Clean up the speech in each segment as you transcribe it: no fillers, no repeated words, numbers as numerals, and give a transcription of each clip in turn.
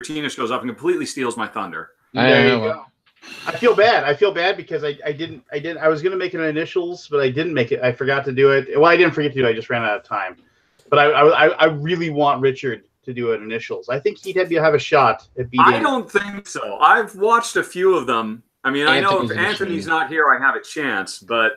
Tina shows up and completely steals my thunder. There you go. I feel bad. I feel bad because I was gonna make it initials, but I didn't make it. I forgot to do it. Well, I didn't forget to do it. I just ran out of time. But I really want Richard to do it initials. I think he'd have a shot at beating. I don't think so. I've watched a few of them. I mean, I know if Anthony's not here, I have a chance, but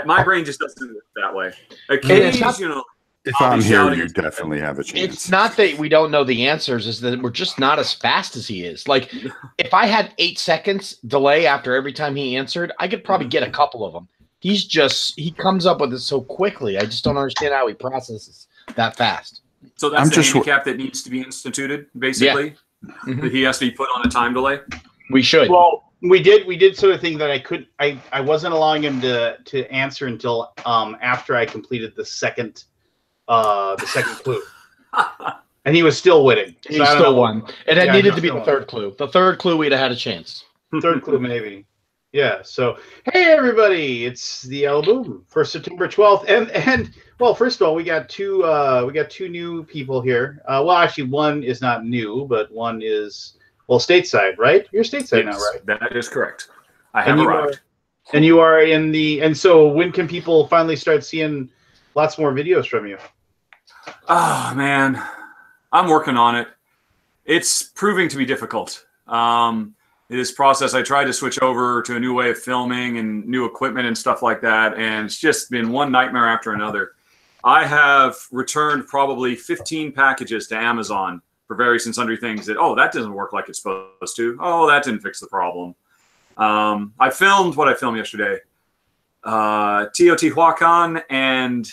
my brain just doesn't work that way. Occasionally, if I'm here, you definitely have a chance. It's not that we don't know the answers; is that we're just not as fast as he is. Like, if I had 8 seconds delay after every time he answered, I could probably get a couple of them. He comes up with it so quickly. I just don't understand how he processes that fast. So that's the handicap that needs to be instituted, basically. Yeah. That he has to be put on a time delay. We should. Well, we did sort of thing that I wasn't allowing him to answer until after I completed the second clue. And he was still winning. He still won. And it needed to be the third clue. The third clue, we'd have had a chance. Third clue, maybe. Yeah. So, hey everybody, it's the Alaboom for September 12th, and well, first of all, we got two new people here. Well, actually, one is not new, but one is stateside, right? You're stateside now, right? That is correct. I have arrived. And you are in the. And so, when can people finally start seeing lots more videos from you? Oh man, I'm working on it. It's proving to be difficult. This process, I tried to switch over to a new way of filming and new equipment and stuff like that, and it's just been one nightmare after another. I have returned probably 15 packages to Amazon for various and sundry things that, that doesn't work like it's supposed to. Oh, that didn't fix the problem. I filmed what I filmed yesterday. Teotihuacan and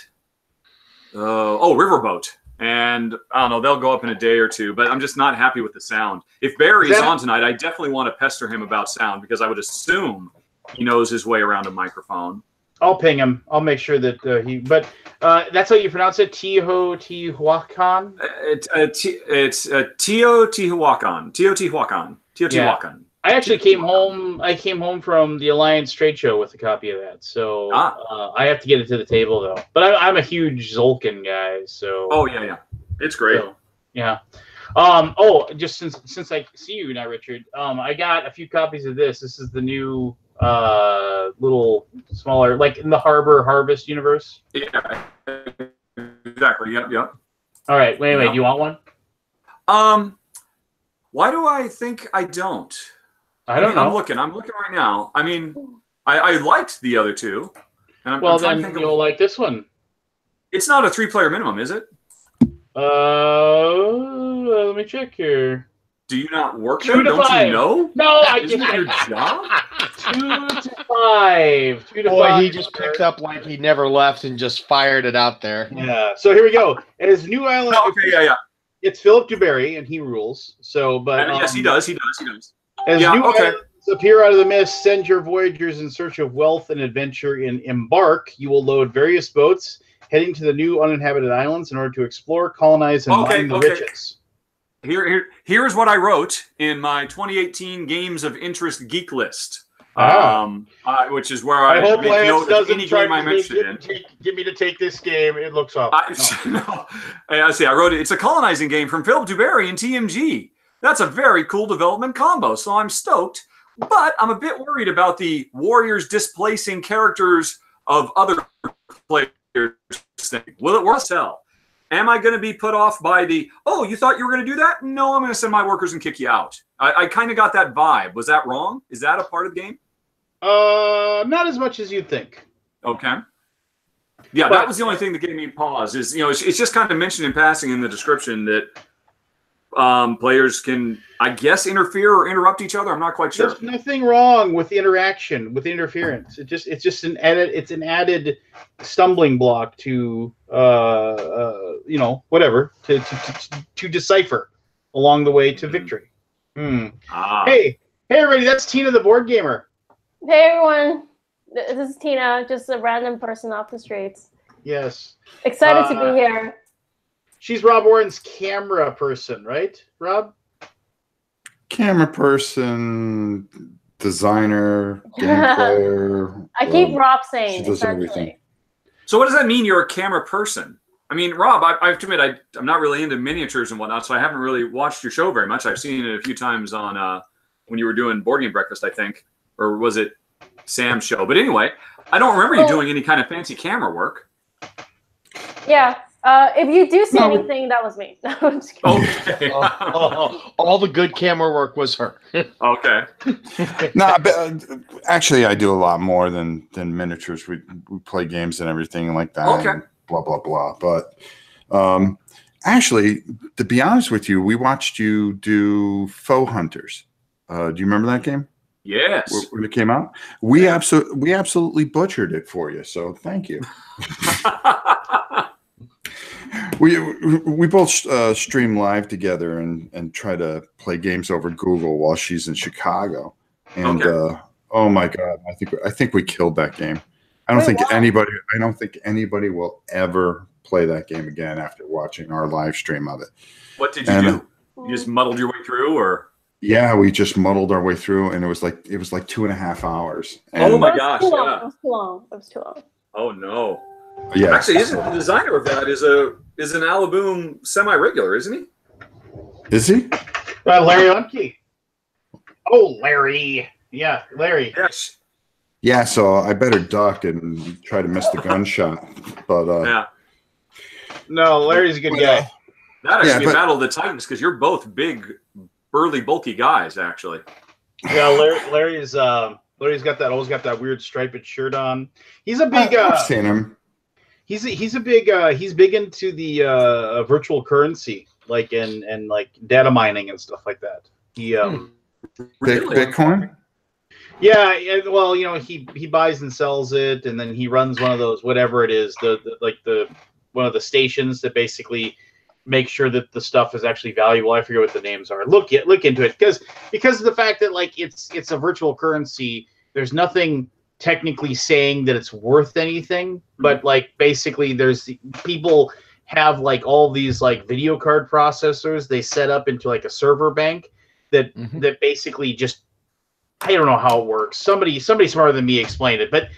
Riverboat. And I don't know, they'll go up in a day or two, but I'm just not happy with the sound. If Barry's on tonight, I definitely want to pester him about sound because I would assume he knows his way around a microphone. I'll ping him. I'll make sure that but that's how you pronounce it? Teotihuacan? It's Teotihuacan. Teotihuacan. Yeah. I actually came home from the Alliance trade show with a copy of that. So I have to get it to the table though. But I'm a huge Zolkin guy, so yeah. It's great. So, yeah. Just since I see you now, Richard, I got a few copies of this. This is the new little smaller, like in the Harbor Harvest universe. Yeah. Exactly. Yep. All right. Wait. Do you want one? Why do I think I don't? I don't know. I'm looking right now. I mean, I liked the other two. And then you'll like this one. It's not a 3-player minimum, is it? Let me check here. Do you not work there? Don't 5. You know? No, I Isn't it your job? 2 to 5. 2 to 5. Boy, he just picked up like he never left and just fired it out there. Yeah. So here we go. And his new island. Oh, okay. Yeah. It's Philip DuBarry, and he rules. So, but yes, he does. As new islands appear out of the mist, send your voyagers in search of wealth and adventure in Embark. You will load various boats heading to the new uninhabited islands in order to explore, colonize, and mine the riches. Here's what I wrote in my 2018 Games of Interest Geek list, which is where I hope make Lance note of any game I'm interested in. Get me to take this game. It looks awful. I wrote it. It's a colonizing game from Philip DuBarry and TMG. That's a very cool development combo, so I'm stoked. But I'm a bit worried about the warriors displacing characters of other players thing. Will it work? Tell. Am I going to be put off by the, you thought you were going to do that? No, I'm going to send my workers and kick you out. I kind of got that vibe. Was that wrong? Is that a part of the game? Not as much as you'd think. Okay. Yeah, that was the only thing that gave me pause. Is it's just kind of mentioned in passing in the description that players can, I guess, interfere or interrupt each other. I'm not quite sure. There's nothing wrong with interaction, with interference. It's just an added stumbling block to whatever to decipher along the way to victory. Hey everybody, that's Tina the board gamer. Hey everyone, this is Tina, just a random person off the streets. Yes. Excited to be here. She's Rob Warren's camera person, right, Rob? Camera person, designer, game player. I keep Rob saying. She does everything. So what does that mean? You're a camera person? I mean, Rob, I have to admit, I'm not really into miniatures and whatnot, so I haven't really watched your show very much. I've seen it a few times on when you were doing Board Game Breakfast, I think, or was it Sam's show? But anyway, I don't remember you doing any kind of fancy camera work. Yeah. If you do see anything, that was me. No, I'm just kidding. Okay. All the good camera work was her. Okay. No, but actually, I do a lot more than miniatures. We play games and everything like that. Okay. And blah blah blah. But actually, to be honest with you, we watched you do Foe Hunters. Do you remember that game? Yes. When it came out, we absolutely butchered it for you. So thank you. We both stream live together and try to play games over Google while she's in Chicago. And oh my God, I think we killed that game. I don't think anybody will ever play that game again after watching our live stream of it. What did you do? You just muddled your way through, or? Yeah, we just muddled our way through, and it was like 2.5 hours. And oh my gosh! It was too long. It was too long. Oh no. Yeah. Actually, isn't the designer of that is an Alaboom semi-regular, isn't he? Is he? Larry Lemke. Oh, Larry. Yeah, Larry. Yes. Yeah, so I better duck and try to miss the gunshot. But yeah. No, Larry's a good guy. That actually be a battle of the Titans because you're both big, burly, bulky guys, actually. Yeah, Larry's always got that weird striped shirt on. He's a big. I've seen him. He's big into the virtual currency, like and like data mining and stuff like that. He Bitcoin. Yeah, well, he buys and sells it, and then he runs one of those whatever it is, one of the stations that basically make sure that the stuff is actually valuable. I forget what the names are. Look into it because of the fact that like it's a virtual currency. There's nothing technically saying that it's worth anything, but like basically people have like all these like video card processors they set up into like a server bank that basically just, I don't know how it works. Somebody smarter than me explained it, but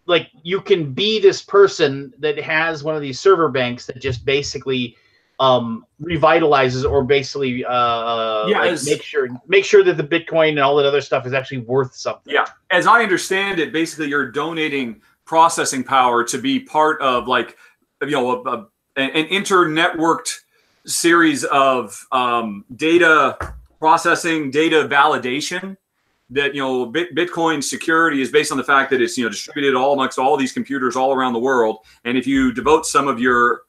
like you can be this person that has one of these server banks that just basically revitalizes or basically make sure that the Bitcoin and all that other stuff is actually worth something. Yeah, as I understand it, basically you're donating processing power to be part of like an inter-networked series of data processing, data validation. That Bitcoin security is based on the fact that it's distributed all amongst all these computers all around the world, and if you devote some of your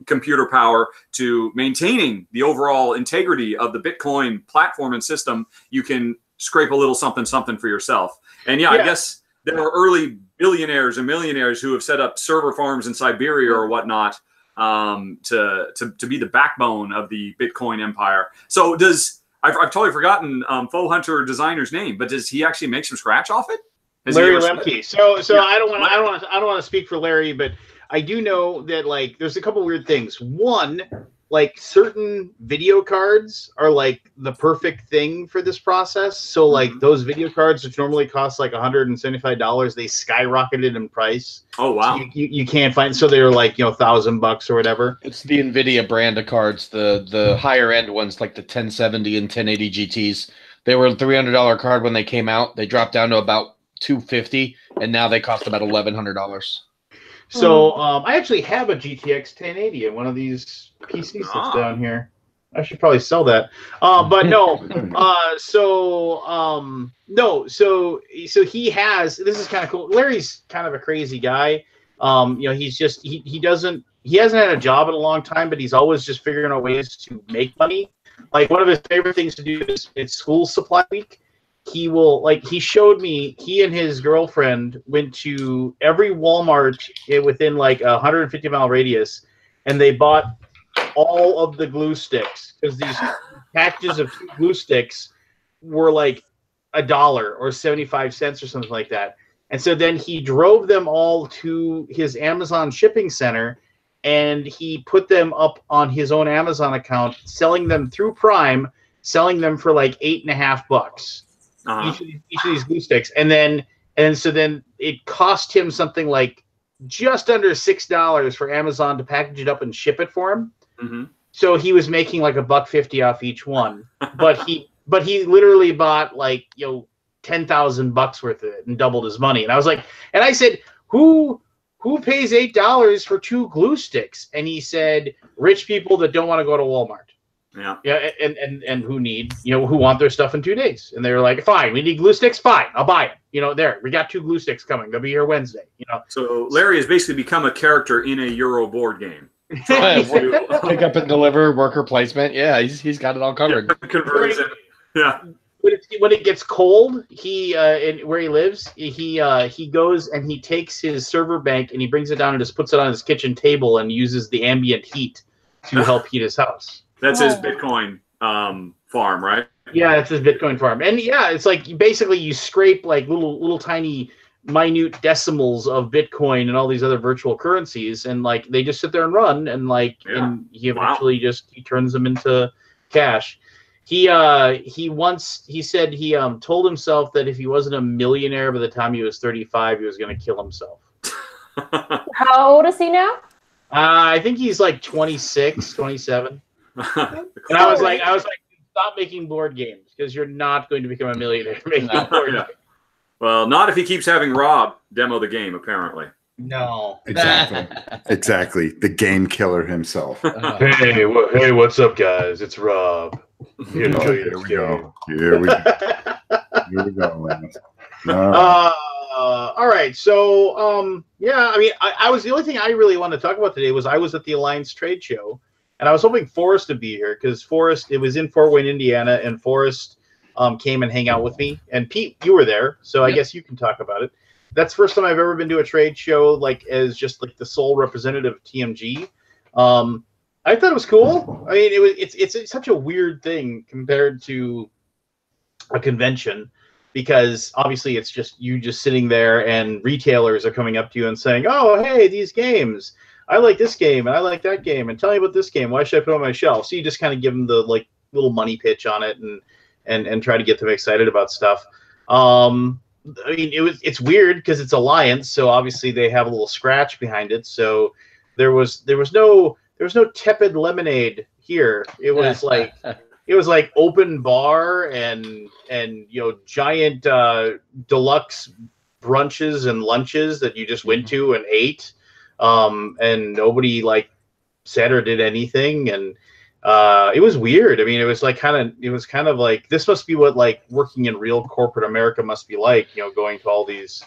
computer power to maintaining the overall integrity of the Bitcoin platform and system, you can scrape a little something for yourself. And I guess there are early billionaires and millionaires who have set up server farms in Siberia or whatnot to be the backbone of the Bitcoin empire. So I've totally forgotten Foe Hunter designer's name, but does he actually make some scratch off it? Larry Lemke. So I don't want to speak for Larry, but I do know that like there's a couple weird things. One, like certain video cards are like the perfect thing for this process. So like those video cards, which normally cost like $175, they skyrocketed in price. Oh wow! So you can't find. So they're like $1,000 or whatever. It's the NVIDIA brand of cards, the higher end ones like the 1070 and 1080 GTs. They were a $300 card when they came out. They dropped down to about $250, and now they cost about $1,100. So I actually have a GTX 1080 in one of these PCs that's down here. I should probably sell that. But no. So he has. This is kind of cool. Larry's kind of a crazy guy. He's just he hasn't had a job in a long time, but he's always just figuring out ways to make money. Like one of his favorite things to do is it's school supply week. He showed me, he and his girlfriend went to every Walmart within like a 150-mile radius, and they bought all of the glue sticks because these packages of glue sticks were like $1 or 75 cents or something like that. And so then he drove them all to his Amazon shipping center, and he put them up on his own Amazon account, selling them through Prime, selling them for like $8.50. Each of these glue sticks, and then it cost him something like just under $6 for Amazon to package it up and ship it for him. Mm-hmm. So he was making like $1.50 off each one, but he literally bought like 10,000 bucks worth of it and doubled his money. And I was like, and I said, who pays $8 for 2 glue sticks? And he said, rich people that don't want to go to Walmart. Yeah, and who need who want their stuff in 2 days, and they're like, fine, we need glue sticks, fine, I'll buy it. There, we got 2 glue sticks coming. They'll be here Wednesday. So Larry has basically become a character in a Euro board game. Pick up and deliver, worker placement. Yeah, he's got it all covered. Conversion. Yeah. When it gets cold, he where he lives, he goes and he takes his server bank and he brings it down and just puts it on his kitchen table and uses the ambient heat to help heat his house. That's his Bitcoin farm, right? Yeah, it's his Bitcoin farm. And yeah, it's like basically you scrape like little tiny minute decimals of Bitcoin and all these other virtual currencies, and like they just sit there and run, and like and he eventually he turns them into cash. He said he told himself that if he wasn't a millionaire by the time he was 35, he was going to kill himself. How old is he now? I think he's like 26, 27. And I was like, stop making board games because you're not going to become a millionaire making board games. Well, not if he keeps having Rob demo the game, apparently. No. Exactly. The game killer himself. Hey, what's up, guys? It's Rob. Here we go. Here we go. All right. So, yeah, I mean, I was the only thing I really wanted to talk about today was I was at the Alliance trade show, and I was hoping Forrest would be here because Forrest, it was in Fort Wayne, Indiana, and Forrest came and hang out with me. And Pete, you were there, so I guess you can talk about it. That's the first time I've ever been to a trade show like as just like the sole representative of TMG. I thought it was cool. I mean, it's such a weird thing compared to a convention because obviously it's just you just sitting there and retailers are coming up to you and saying, "Oh, hey, these games. I like this game and I like that game, and tell me about this game. Why should I put it on my shelf?" So you just kind of give them the like little money pitch on it and try to get them excited about stuff. I mean, it's weird because it's Alliance, so obviously they have a little scratch behind it. So there was no tepid lemonade here. It was like open bar and giant deluxe brunches and lunches that you just went to and ate. And nobody like said or did anything, and it was weird. I mean, it was kind of like this must be what like working in real corporate America must be like, going to all these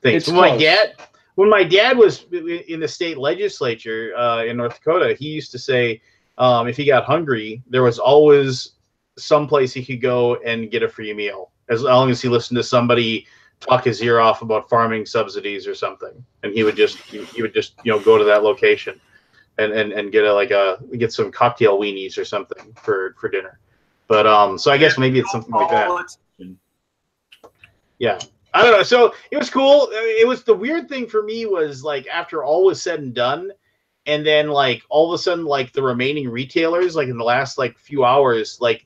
things. When my dad was in the state legislature in North Dakota, he used to say if he got hungry, there was always some place he could go and get a free meal as long as he listened to somebody talk his ear off about farming subsidies or something, and he would just go to that location and get some cocktail weenies or something for dinner. But so I guess maybe it's something like that. Yeah, I don't know. So it was cool. It was the weird thing for me was like after all was said and done, and then like all of a sudden like the remaining retailers like in the last like few hours like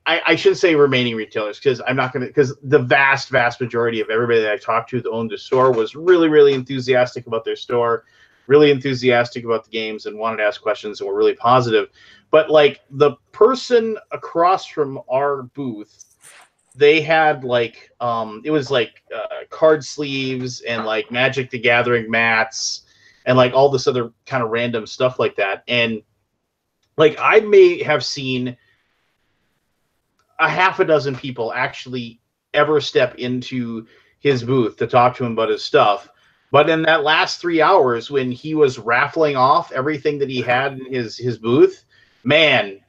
I shouldn't say remaining retailers because I'm not going to, because the vast majority of everybody that I talked to that owned the store was really, really enthusiastic about their store, really enthusiastic about the games and wanted to ask questions and were really positive. But like the person across from our booth, they had like, it was like card sleeves and like Magic the Gathering mats and like all this other kind of random stuff like that. And like I may have seen a half a dozen people actually ever step into his booth to talk to him about his stuff. But in that last 3 hours when he was raffling off everything that he had in his booth, man,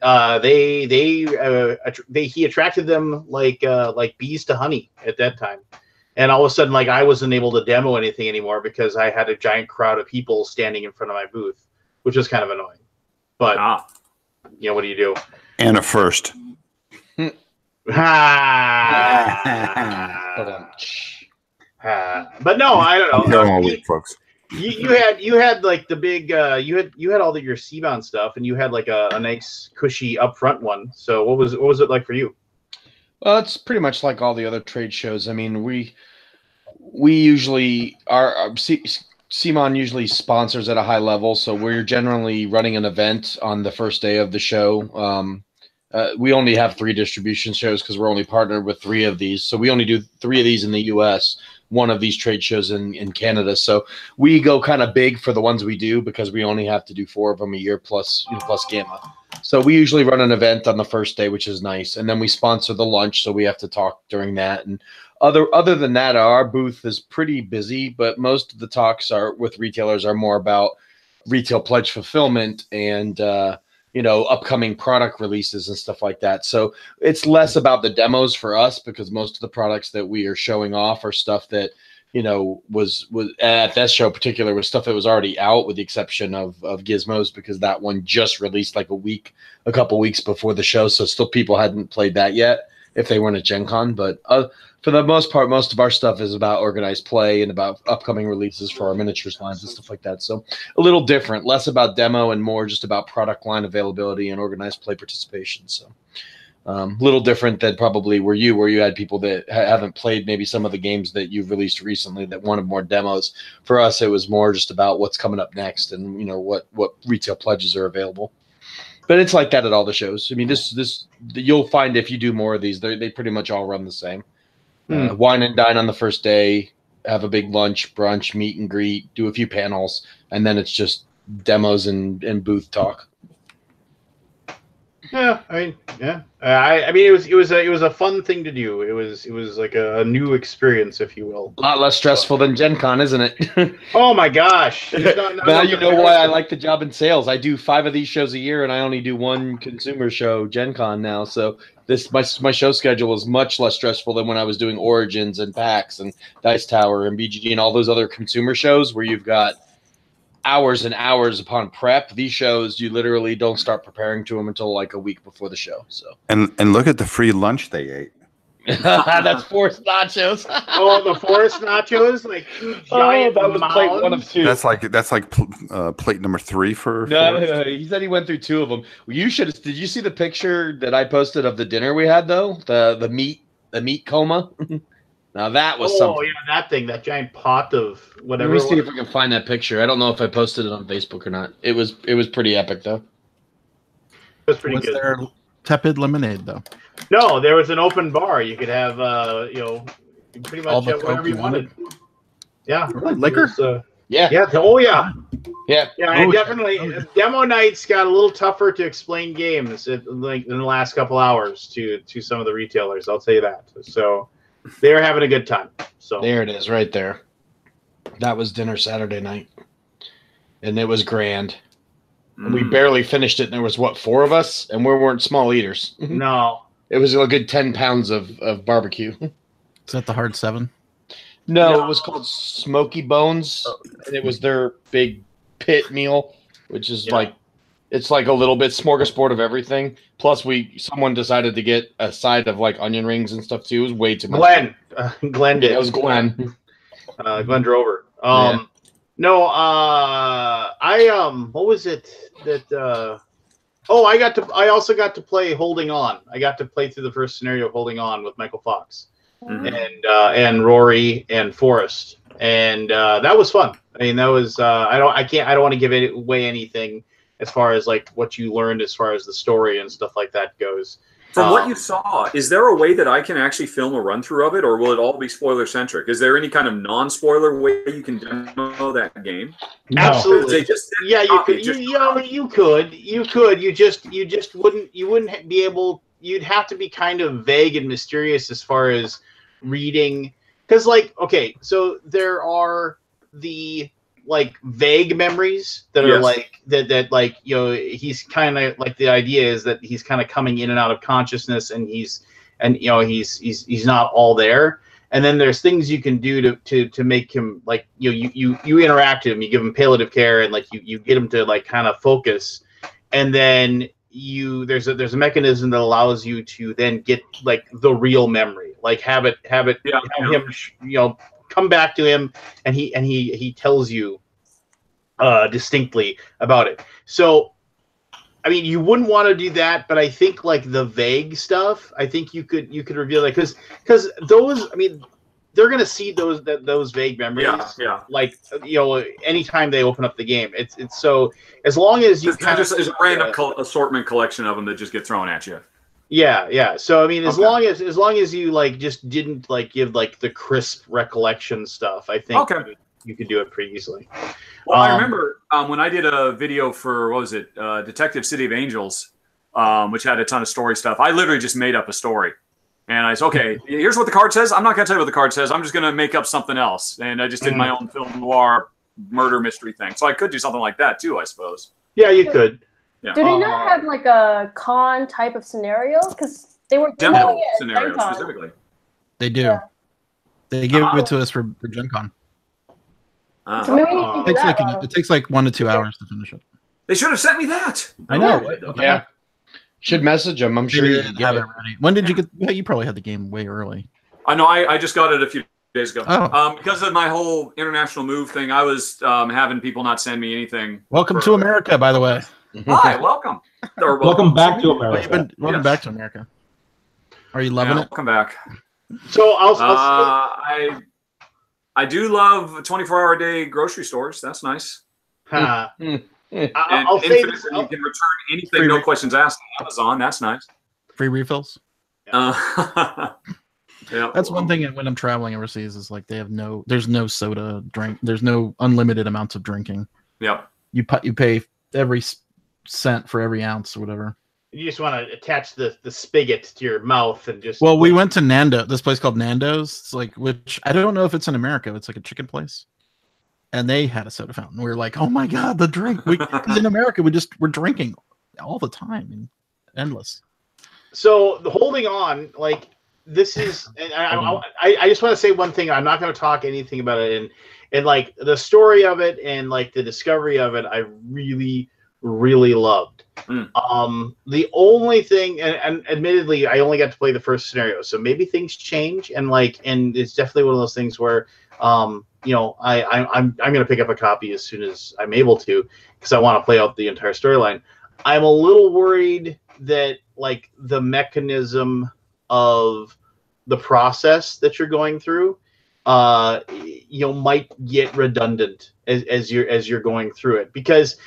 he attracted them like bees to honey at that time. And all of a sudden, like I wasn't able to demo anything anymore because I had a giant crowd of people standing in front of my booth, which was kind of annoying. But what do you do? And a first. But no, I don't know. Folks. You had like the big you had all your Seabound stuff, and you had like a nice cushy upfront one. So what was it like for you? Well, it's pretty much like all the other trade shows. I mean, we usually Simon usually sponsors at a high level, so we're generally running an event on the first day of the show. We only have 3 distribution shows because we're only partnered with 3 of these. So we only do 3 of these in the US, 1 of these trade shows in Canada. So we go kind of big for the ones we do because we only have to do 4 of them a year plus Gamma. So we usually run an event on the first day, which is nice. And then we sponsor the lunch, so we have to talk during that. And other than that, our booth is pretty busy, but most of the talks are with retailers are more about retail pledge fulfillment and upcoming product releases and stuff like that. So it's less about the demos for us because most of the products that we are showing off are stuff that, was at that show in particular was stuff that was already out with the exception of Gizmos because that one just released like a couple weeks before the show. So still people hadn't played that yet if they weren't at Gen Con. But for the most part, most of our stuff is about organized play and about upcoming releases for our miniatures lines and stuff like that. So a little different, less about demo and more just about product line availability and organized play participation. So little different than probably where you had people that haven't played maybe some of the games that you've released recently that wanted more demos. For us, it was more just about what's coming up next and what retail pledges are available. But it's like that at all the shows. I mean, this you'll find if you do more of these, they pretty much all run the same. Wine and dine on the first day, have a big lunch, brunch, meet and greet, do a few panels, and then it's just demos and booth talk. Yeah, I mean, it was a fun thing to do. It was like a new experience, if you will. A lot less stressful than Gen Con, isn't it? Oh my gosh! Now you know why I like the job in sales. I do 5 of these shows a year, and I only do 1 consumer show, Gen Con now. So my show schedule is much less stressful than when I was doing Origins and PAX and Dice Tower and BGG and all those other consumer shows where you've got hours and hours upon prep. These shows, you literally don't start preparing to them until like a week before the show. So and look at the free lunch they ate. That's forced nachos. Oh, the forced nachos, like giant that was plate 1 of 2. That's like plate number 3 for. No, he said he went through 2 of them. Did you see the picture that I posted of the dinner we had though? The meat coma. Now that was something. Oh yeah, that giant pot of whatever. Let me see if I can find that picture. I don't know if I posted it on Facebook or not. It was pretty epic though. It was pretty good. Was there tepid lemonade though? No, there was an open bar. You could have pretty much have whatever you wanted. Yeah, really? Liquor. Yeah. Oh yeah. Yeah. Yeah. Definitely. Demo nights got a little tougher to explain games in the last couple hours to some of the retailers. I'll tell you that. So. They're having a good time. So there it is, right there. That was dinner Saturday night, and it was grand. And we barely finished it. And there was 4 of us, and we weren't small eaters. No, it was a good 10 pounds of barbecue. Is that the hard 7? No, it was called Smoky Bones, and it was their big pit meal, which is it's like a little bit smorgasbord of everything. Plus, someone decided to get a side of like onion rings and stuff too. It was way too much. Glenn did. It was Glenn. Glenn Drover. No, what was it that? I also got to play Holding On. I got to play through the first scenario of Holding On with Michael Fox and Rory and Forrest, and that was fun. I mean, that was I don't want to give away anything as far as like what you learned as far as the story and stuff like that goes. From what you saw, is there a way that I can actually film a run through of it, or will it all be spoiler centric? Is there any kind of non-spoiler way you can demo that game? No. Absolutely. You could. You just wouldn't be able. You'd have to be kind of vague and mysterious as far as reading, because so there are the vague memories that are he's kind of like, the idea is that he's kind of coming in and out of consciousness, and he's not all there. And then there's things you can do to make him you interact with him, you give him palliative care, and you get him to kind of focus, and then there's a mechanism that allows you to then get the real memory, have him come back to him, and he tells you distinctly about it. So I mean, you wouldn't want to do that, but I think the vague stuff, I think you could reveal that, because those, I mean, they're gonna see those vague memories. Yeah. Like anytime they open up the game, it's so as long as you kind of just is a random assortment collection of them that just get thrown at you. Yeah. So I mean, as long as you like just didn't like give like the crisp recollection stuff, I think you could do it pretty easily. Well, I remember when I did a video for Detective City of Angels, which had a ton of story stuff. I literally just made up a story, and I said, "Okay, here's what the card says. I'm not going to tell you what the card says. I'm just going to make up something else." And I just did my own film noir murder mystery thing. So I could do something like that too, I suppose. Yeah, you could. Yeah. Do they not have like a con type of scenario? Because they were demo scenario specifically. They do. Yeah. They give it to us for Gen Con. So maybe you can do it takes like 1 to 2 hours to finish it. They should have sent me that. I know. Yeah. Should message them. I'm sure you didn't have it ready. When did you get? Yeah, you probably had the game way early. I know. I just got it a few days ago. Oh. Because of my whole international move thing, I was having people not send me anything. Welcome to America, by the way. Hi, welcome. Welcome back to America. Welcome back to America. Are you loving it? Welcome back. So I do love 24-hour day grocery stores. That's nice. I'll say this, you can return anything, no questions asked on Amazon. That's nice. Free refills. Yeah. That's one thing when I'm traveling overseas is like there's no soda drink. There's no unlimited amounts of drinking. Yep. You pay every cent for every ounce or whatever. You just want to attach the spigot to your mouth and just. Well, we went to this place called Nando's. It's like, which I don't know if it's in America. It's like a chicken place, and they had a soda fountain. We were like, oh my god, the drink! Because in America we're drinking all the time and endless. So holding on, like this is, and I just want to say one thing. I'm not going to talk anything about it, and like the story of it and like the discovery of it, I really loved. The only thing, and admittedly, I only got to play the first scenario, so maybe things change, and it's definitely one of those things where, I'm gonna pick up a copy as soon as I'm able to, because I want to play out the entire storyline. I'm a little worried that like the mechanism of the process that you're going through, might get redundant as you're going through it, because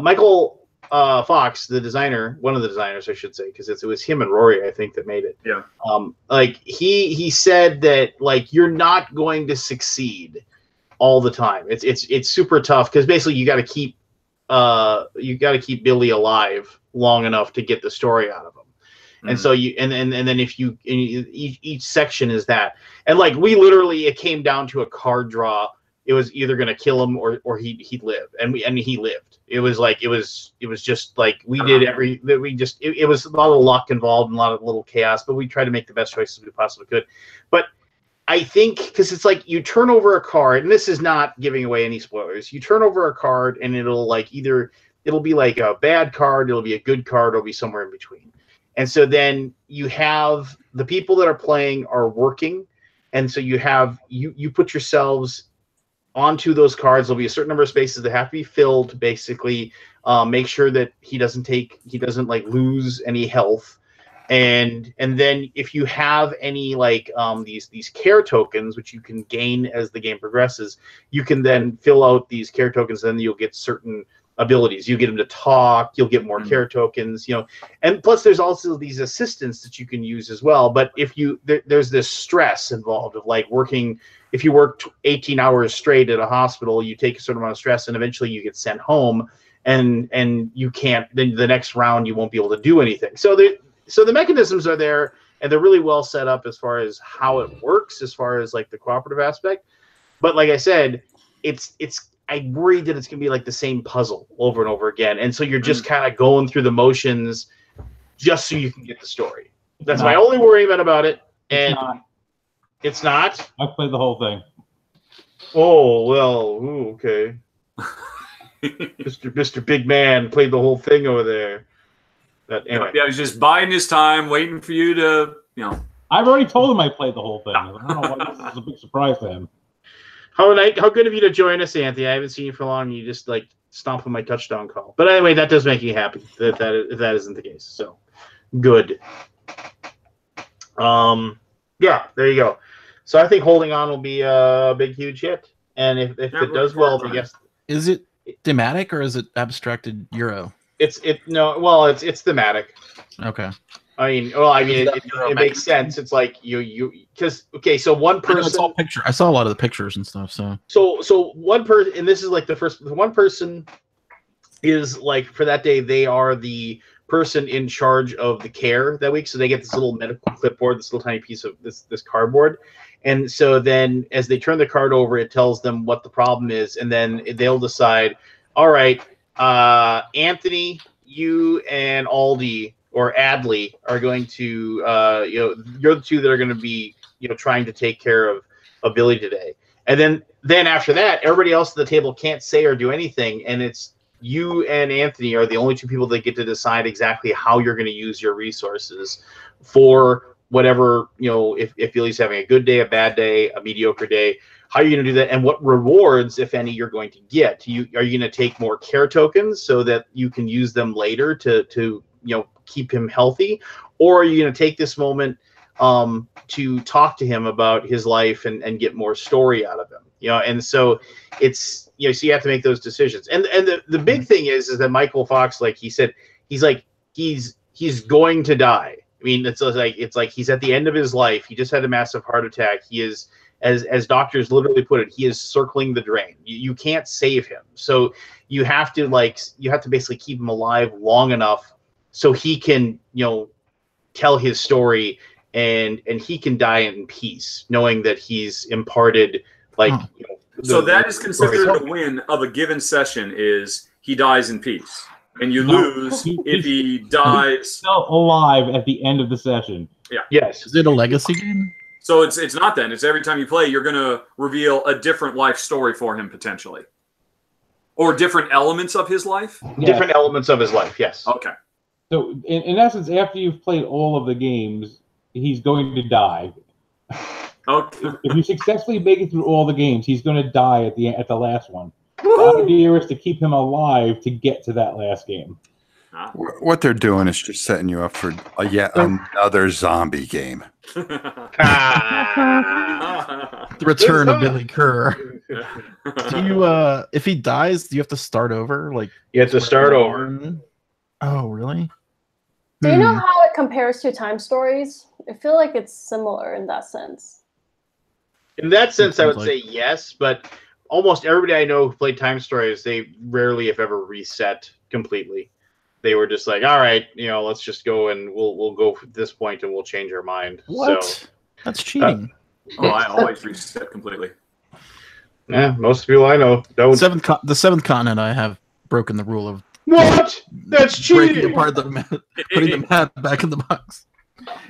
Michael Fox, the designer, one of the designers, I should say, because it was him and Rory, I think, that made it. Yeah. He said that like you're not going to succeed all the time. It's super tough because basically you got to keep keep Billy alive long enough to get the story out of him. Mm-hmm. And so then if you each section is that, and like it came down to a card draw. It was either going to kill him or he'd live, and he lived. It was just like it was a lot of luck involved and a lot of little chaos, but we tried to make the best choices we possibly could. But I think because it's like you turn over a card, and this is not giving away any spoilers. You turn over a card, and it'll be like a bad card, it'll be a good card, it'll be somewhere in between. And so then you have the people that are playing are working, and so you put yourselves onto those cards. There'll be a certain number of spaces that have to be filled, basically. Make sure that he doesn't like lose any health, and then if you have any like these care tokens, which you can gain as the game progresses, you can then fill out these care tokens, and then you'll get certain abilities. You get them to talk, you'll get more care tokens, and plus there's also these assistants that you can use as well. But if there's this stress involved of like working. If you work 18 hours straight at a hospital, you take a certain amount of stress, and eventually you get sent home, and you can't. Then the next round you won't be able to do anything. So the mechanisms are there, and they're really well set up as far as how it works, as far as like the cooperative aspect. But like I said, I worry that it's gonna be like the same puzzle over and over again, and so you're just kind of going through the motions just so you can get the story. That's my only worry about it. And it's not. I played the whole thing. Oh well, okay. Mr. Big Man played the whole thing over there. Anyway. Yeah, he's just biding his time, waiting for you to, I've already told him I played the whole thing. I don't know why this is a big surprise to him. How good of you to join us, Anthony. I haven't seen you for long. You just like stomp on my touchdown call. But anyway, that does make you happy if that isn't the case. So good. Yeah, there you go. So I think holding on will be a big, huge hit. And if it does well, I guess. Is it thematic or is it abstracted Euro? It's thematic. Okay. It makes sense. It's like because so one person. I saw a lot of the pictures and stuff. So one person, and this is like the first one person is like for that day they are the person in charge of the care that week. So they get this little medical clipboard, this little tiny piece of this cardboard. And so then as they turn the card over, it tells them what the problem is. And then they'll decide, all right, Anthony, you and Aldi or Adley are going to, you're the two that are going to be, trying to take care of Billy today. And then after that, everybody else at the table can't say or do anything. And it's you and Anthony are the only two people that get to decide exactly how you're going to use your resources for whatever, if Billy's having a good day, a bad day, a mediocre day, how are you going to do that? And what rewards, if any, you're going to get? Are you going to take more care tokens so that you can use them later to keep him healthy? Or are you going to take this moment to talk to him about his life and get more story out of him? And so it's, so you have to make those decisions. And the big thing is that Michael Fox, like he said, he's going to die. I mean, it's like he's at the end of his life. He just had a massive heart attack. He is, as doctors literally put it, he is circling the drain. You can't save him. So you have to basically keep him alive long enough so he can, tell his story and he can die in peace, knowing that he's imparted so that is considered a win of a given session is he dies in peace. And you lose if he dies. He's still alive at the end of the session. Yeah. Yes. Is it a legacy game? So it's not then. It's every time you play, you're going to reveal a different life story for him potentially. Or different elements of his life? Different elements of his life, yes. Okay. So in essence, after you've played all of the games, he's going to die. Okay. If you successfully make it through all the games, he's going to die at the last one. The idea is to keep him alive to get to that last game. What they're doing is just setting you up for yet another zombie game. The return of Billy Kerr. Do you, if he dies, do you have to start over? Like you have to start over. Oh, really? Do you know how it compares to Time Stories? I feel like it's similar in that sense. In that sense, I would say yes, but almost everybody I know who played Time Stories, they rarely, if ever, reset completely. They were just like, all right, let's just go and we'll go at this point and we'll change our mind. What? So, that's cheating. I always reset completely. Yeah, most people I know don't. The seventh continent, I have broken the rule of what? That's cheating. Breaking apart putting the map back in the box.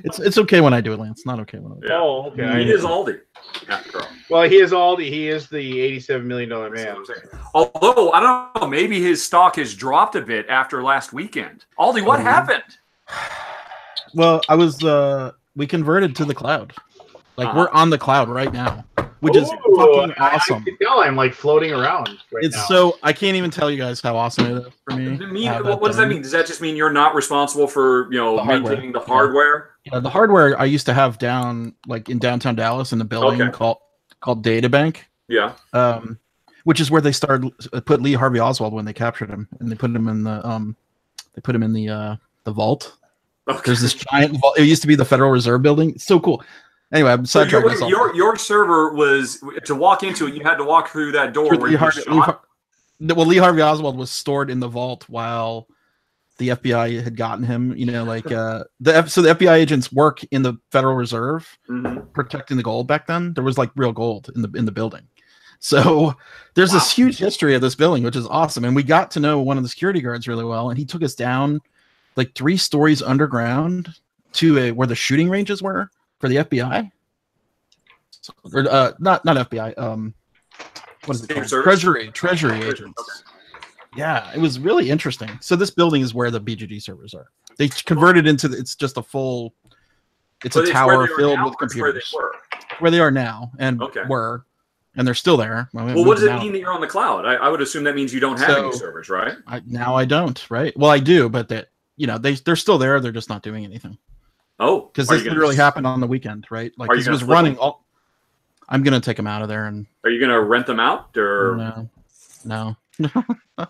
It's okay when I do it, Lance. Not okay when I do it. Yeah. Oh, okay. He is Aldi. After all. Well, he is Aldi. He is the $87 million man. Although, I don't know, maybe his stock has dropped a bit after last weekend. Aldi, what happened? Well, we converted to the cloud. Like, we're on the cloud right now, which is fucking awesome. I can tell I'm like floating around right now. So, I can't even tell you guys how awesome it is for me. What does that mean? Does that just mean you're not responsible for, maintaining the hardware? Yeah, the hardware I used to have down, like in downtown Dallas in a building called Databank. Yeah. Which is where they put Lee Harvey Oswald when they captured him, and they put him in the the vault. Okay. There's this giant vault. It used to be the Federal Reserve building. It's so cool. Anyway, I'm sidetracked myself. Your server was to walk into it. You had to walk through that door. Lee Harvey Oswald was stored in the vault while the FBI had gotten him. So the FBI agents work in the Federal Reserve, protecting the gold back then. There was like real gold in the building. So there's this huge history of this building, which is awesome. And we got to know one of the security guards really well, and he took us down like 3 stories underground to where the shooting ranges were for the FBI. Or not FBI. What is it called? Treasury agents. Okay. Yeah, it was really interesting. So this building is where the BGG servers are. They converted into it's just a full. It's a tower filled with computers. Where they are now and were. And they're still there. Well, what does it mean that you're on the cloud? I would assume that means you don't have any servers, right? Now I don't, right? Well, I do, but they're still there. They're just not doing anything. Oh, because this literally happened on the weekend, right? Like this was running all. I'm gonna take them out of there. And Are you gonna rent them out or? No. I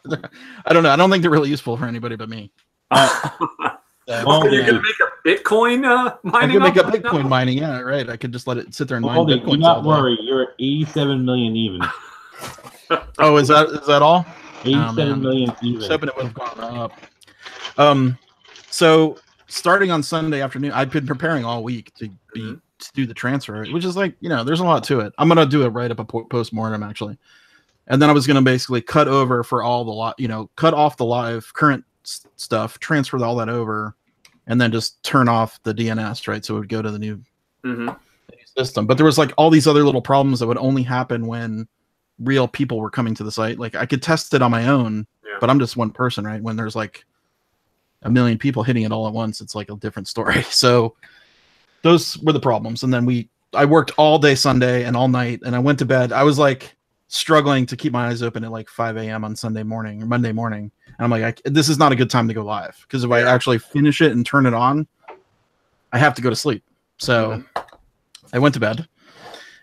don't know. I don't think they're really useful for anybody but me. Are you gonna make a Bitcoin I'm mining? gonna make a Bitcoin mining. Yeah, right. I could just let it sit there and mine Baldy, Bitcoins do not all day. worry. You're at 87 million even. Oh, is that all? 87 million I was even. hoping it would have gone up. So starting on Sunday afternoon, I've been preparing all week to do the transfer, which is like, there's a lot to it. I'm gonna do it right up a post-mortem actually, and then I was gonna basically cut over for all the cut off the live current stuff, transfer all that over, and then just turn off the DNS, right? So it would go to the new system. But there was like all these other little problems that would only happen when real people were coming to the site. Like I could test it on my own, but I'm just one person, right? When there's like a million people hitting it all at once, it's like a different story. So those were the problems. And then I worked all day Sunday and all night, and I went to bed. I was like struggling to keep my eyes open at like 5 a.m. on Sunday morning or Monday morning. And I'm like, this is not a good time to go live, because if I actually finish it and turn it on, I have to go to sleep. So I went to bed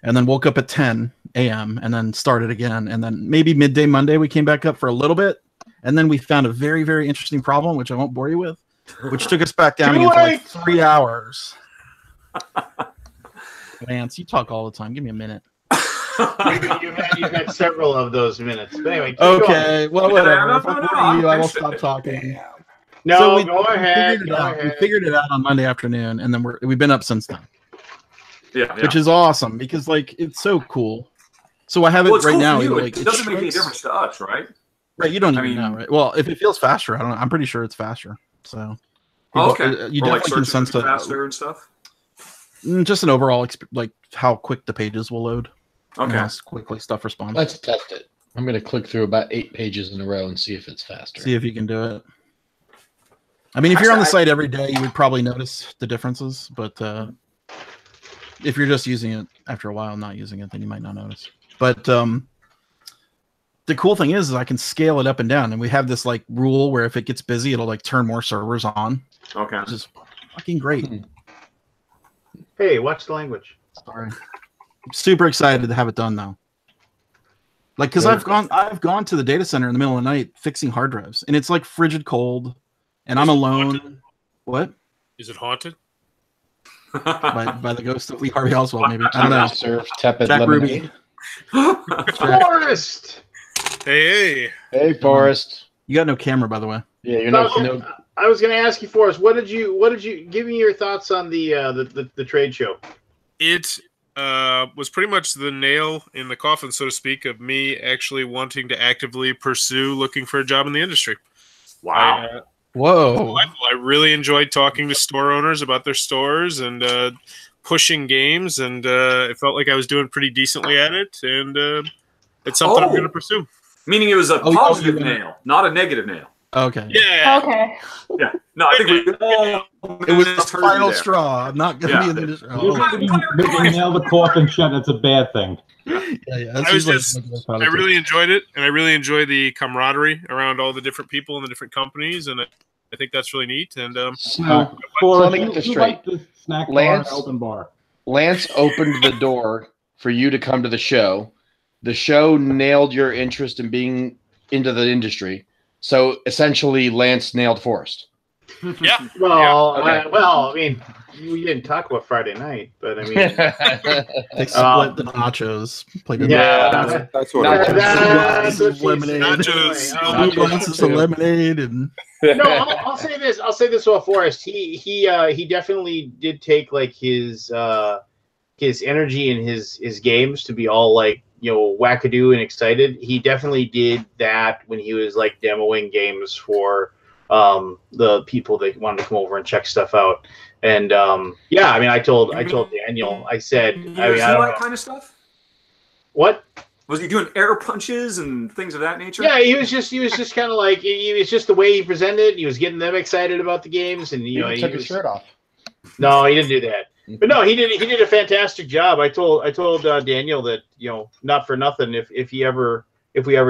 and then woke up at 10 a.m. and then started again. And then maybe midday Monday, we came back up for a little bit. And then we found a very, very interesting problem, which I won't bore you with, which took us back down again for like 3 hours. Lance, you talk all the time. Give me a minute. You've had several of those minutes. But anyway, okay, well, whatever. If I'm boring you, I will stop talking. No, so go ahead. We figured it out on Monday afternoon, and then we've been up since then. Yeah. Which is awesome, because like it's so cool. So I have it right now. It doesn't make any difference to us, right? Right, you don't even know, right? Well, if it feels faster, I don't know. I'm pretty sure it's faster. So you definitely can sense that faster and stuff. Just an overall like how quick the pages will load. Okay. How quickly stuff responds. Let's test it. I'm going to click through about 8 pages in a row and see if it's faster. See if you can do it. I mean, if you're on the site every day, you would probably notice the differences. But if you're just using it after a while, not using it, then you might not notice. But the cool thing is I can scale it up and down. And we have this like rule where if it gets busy, it'll like turn more servers on. Okay. Which is fucking great. Hey, watch the language. Sorry. I'm super excited to have it done though. Like, because I've gone to the data center in the middle of the night fixing hard drives, and it's like frigid cold, and I'm alone. Haunted? What? Is it haunted? by the ghost of Lee Harvey Oswald, maybe. I don't know. Serve tepid Jack lemonade. Ruby. Forrest. Hey. Hey, Forrest. You got no camera, by the way. Yeah, you're no. I was going to ask you, Forrest, what did you give me your thoughts on the trade show? It was pretty much the nail in the coffin, so to speak, of me actually wanting to actively pursue looking for a job in the industry. Wow. Whoa. I really enjoyed talking to store owners about their stores and pushing games, and it felt like I was doing pretty decently at it, and it's something I'm going to pursue. Meaning it was a positive nail, not a negative nail. Okay. Yeah. Okay. Yeah. No, I think it was the final straw. I'm not going to be in the industry. You nail the coffin shut. That's a bad thing. I really enjoyed it, and I really enjoy the camaraderie around all the different people and the different companies, and I think that's really neat. And let me get this straight. Snack Lance, bar, open bar. Lance opened the door for you to come to the show. The show nailed your interest in being into the industry. So essentially, Lance nailed Forrest. Yeah. Well, I mean, we didn't talk about Friday night, but I mean, they split the nachos. That's what Nachos, lemonade. Nachos, lemonade, and no. I'll say this. I'll say this about Forrest. He definitely did take like his energy and his games to be all like, wackadoo and excited. He definitely did that when he was like demoing games for the people that wanted to come over and check stuff out. And I mean, I told Daniel, I said, I don't know. Kind of stuff. What was he doing? Air punches and things of that nature. Yeah, he was just kind of like, it was just the way he presented. He was getting them excited about the games, and he took his shirt off. No, he didn't do that. But no, he did a fantastic job. I told Daniel that, not for nothing, if we ever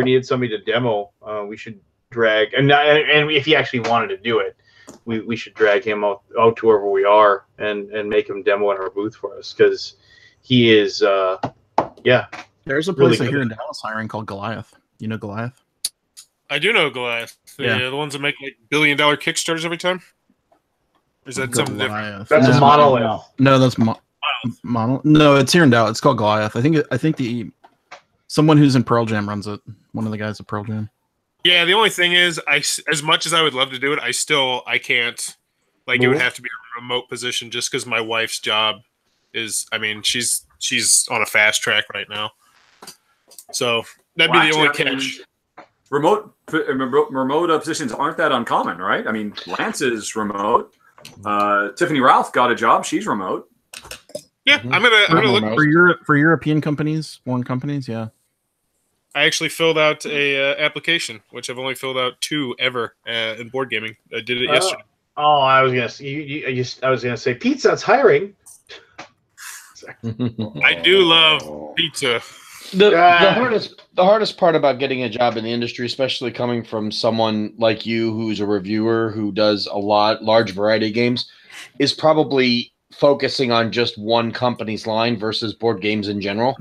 needed somebody to demo, we should drag, and if he actually wanted to do it, we should drag him out to wherever we are and make him demo in our booth for us, because he is Yeah. There's a Really place good. here in Dallas hiring called Goliath. You know Goliath? I do know Goliath. Yeah. The ones that make like $1 billion Kickstarters every time. Or is that something different? Goliath. That's no, a monolith. No, that's No, it's here in Dallas. It's called Goliath. I think someone who's in Pearl Jam runs it. One of the guys at Pearl Jam. Yeah, the only thing is, as much as I would love to do it, I can't. Like, it would have to be a remote position just because my wife's job is. I mean, she's on a fast track right now. So that'd be the only catch. Remote positions aren't that uncommon, right? I mean, Lance is remote. Tiffany Ralph got a job; she's remote. Yeah, I'm gonna look for European companies, foreign companies. Yeah, I actually filled out a application, which I've only filled out 2 ever in board gaming. I did it yesterday. Oh, I was gonna say Pizza's hiring. I do love pizza. The hardest part about getting a job in the industry, especially coming from someone like you who's a reviewer who does a large variety of games, is probably focusing on just one company's line versus board games in general.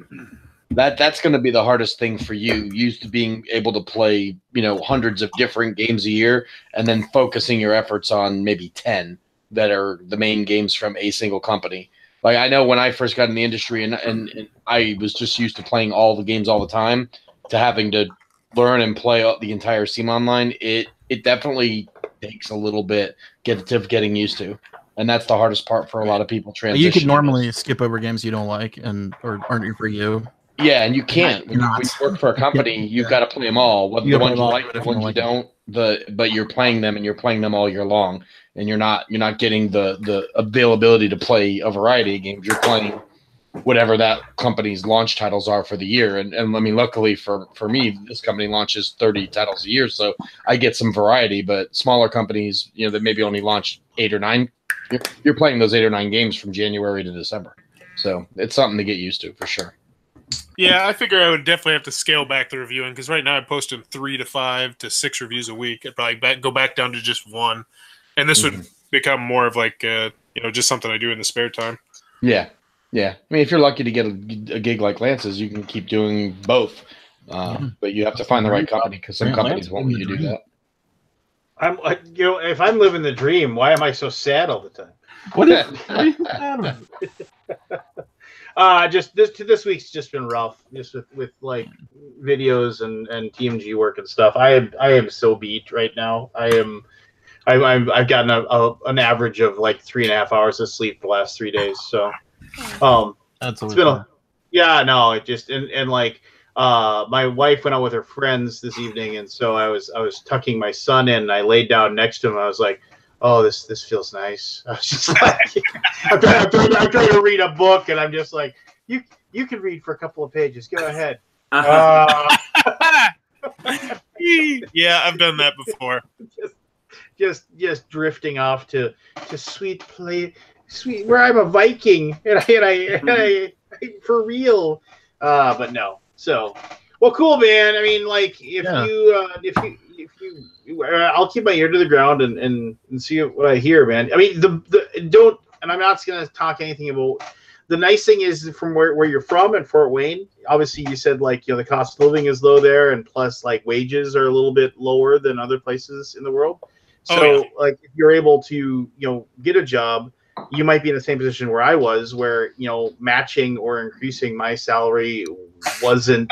That's going to be the hardest thing for you, used to being able to play, hundreds of different games a year, and then focusing your efforts on maybe 10 that are the main games from a single company. Like, I know when I first got in the industry and I was just used to playing all the games all the time, to having to learn and play the entire CMON line, it definitely takes a little bit getting used to. And that's the hardest part for a lot of people transitioning. You could normally skip over games you don't like or aren't for you. Yeah, and you can't. When you work for a company, you've got to play them all. Whether the ones you like, the ones you don't. But you're playing them, and you're playing them all year long, and you're not getting the availability to play a variety of games. You're playing whatever that company's launch titles are for the year. And I mean, luckily for me, this company launches 30 titles a year, so I get some variety. But smaller companies, that maybe only launch 8 or 9, you're playing those 8 or 9 games from January to December. So it's something to get used to for sure. Yeah, I figure I would definitely have to scale back the reviewing, because right now I'm posting 3 to 5 to 6 reviews a week. I'd probably go back down to just 1, and this would become more of like just something I do in the spare time. Yeah. I mean, if you're lucky to get a gig like Lance's, you can keep doing both, but you have to find the right company, because some companies won't let you do that. I'm like, if I'm living the dream, why am I so sad all the time? What are you sad of? This week's just been rough, just with like videos and TMG work and stuff. I am so beat right now. I've gotten an average of like 3.5 hours of sleep the last 3 days. So, that's it's been it just and like my wife went out with her friends this evening, and so I was tucking my son in, and I laid down next to him. I was like, oh, this feels nice. I was just like, I'm trying to read a book, and I'm just like, you can read for a couple of pages. Go ahead. Yeah, I've done that before. Just drifting off to sweet where I'm a Viking, and I for real. But no. So, well, cool, man. I mean, like, if you, I'll keep my ear to the ground and see what I hear, man. I mean, and I'm not going to talk anything about. The nice thing is, from where you're from in Fort Wayne, obviously you said like, the cost of living is low there, and plus like wages are a little bit lower than other places in the world. So like, if you're able to, get a job, you might be in the same position where I was, where, matching or increasing my salary wasn't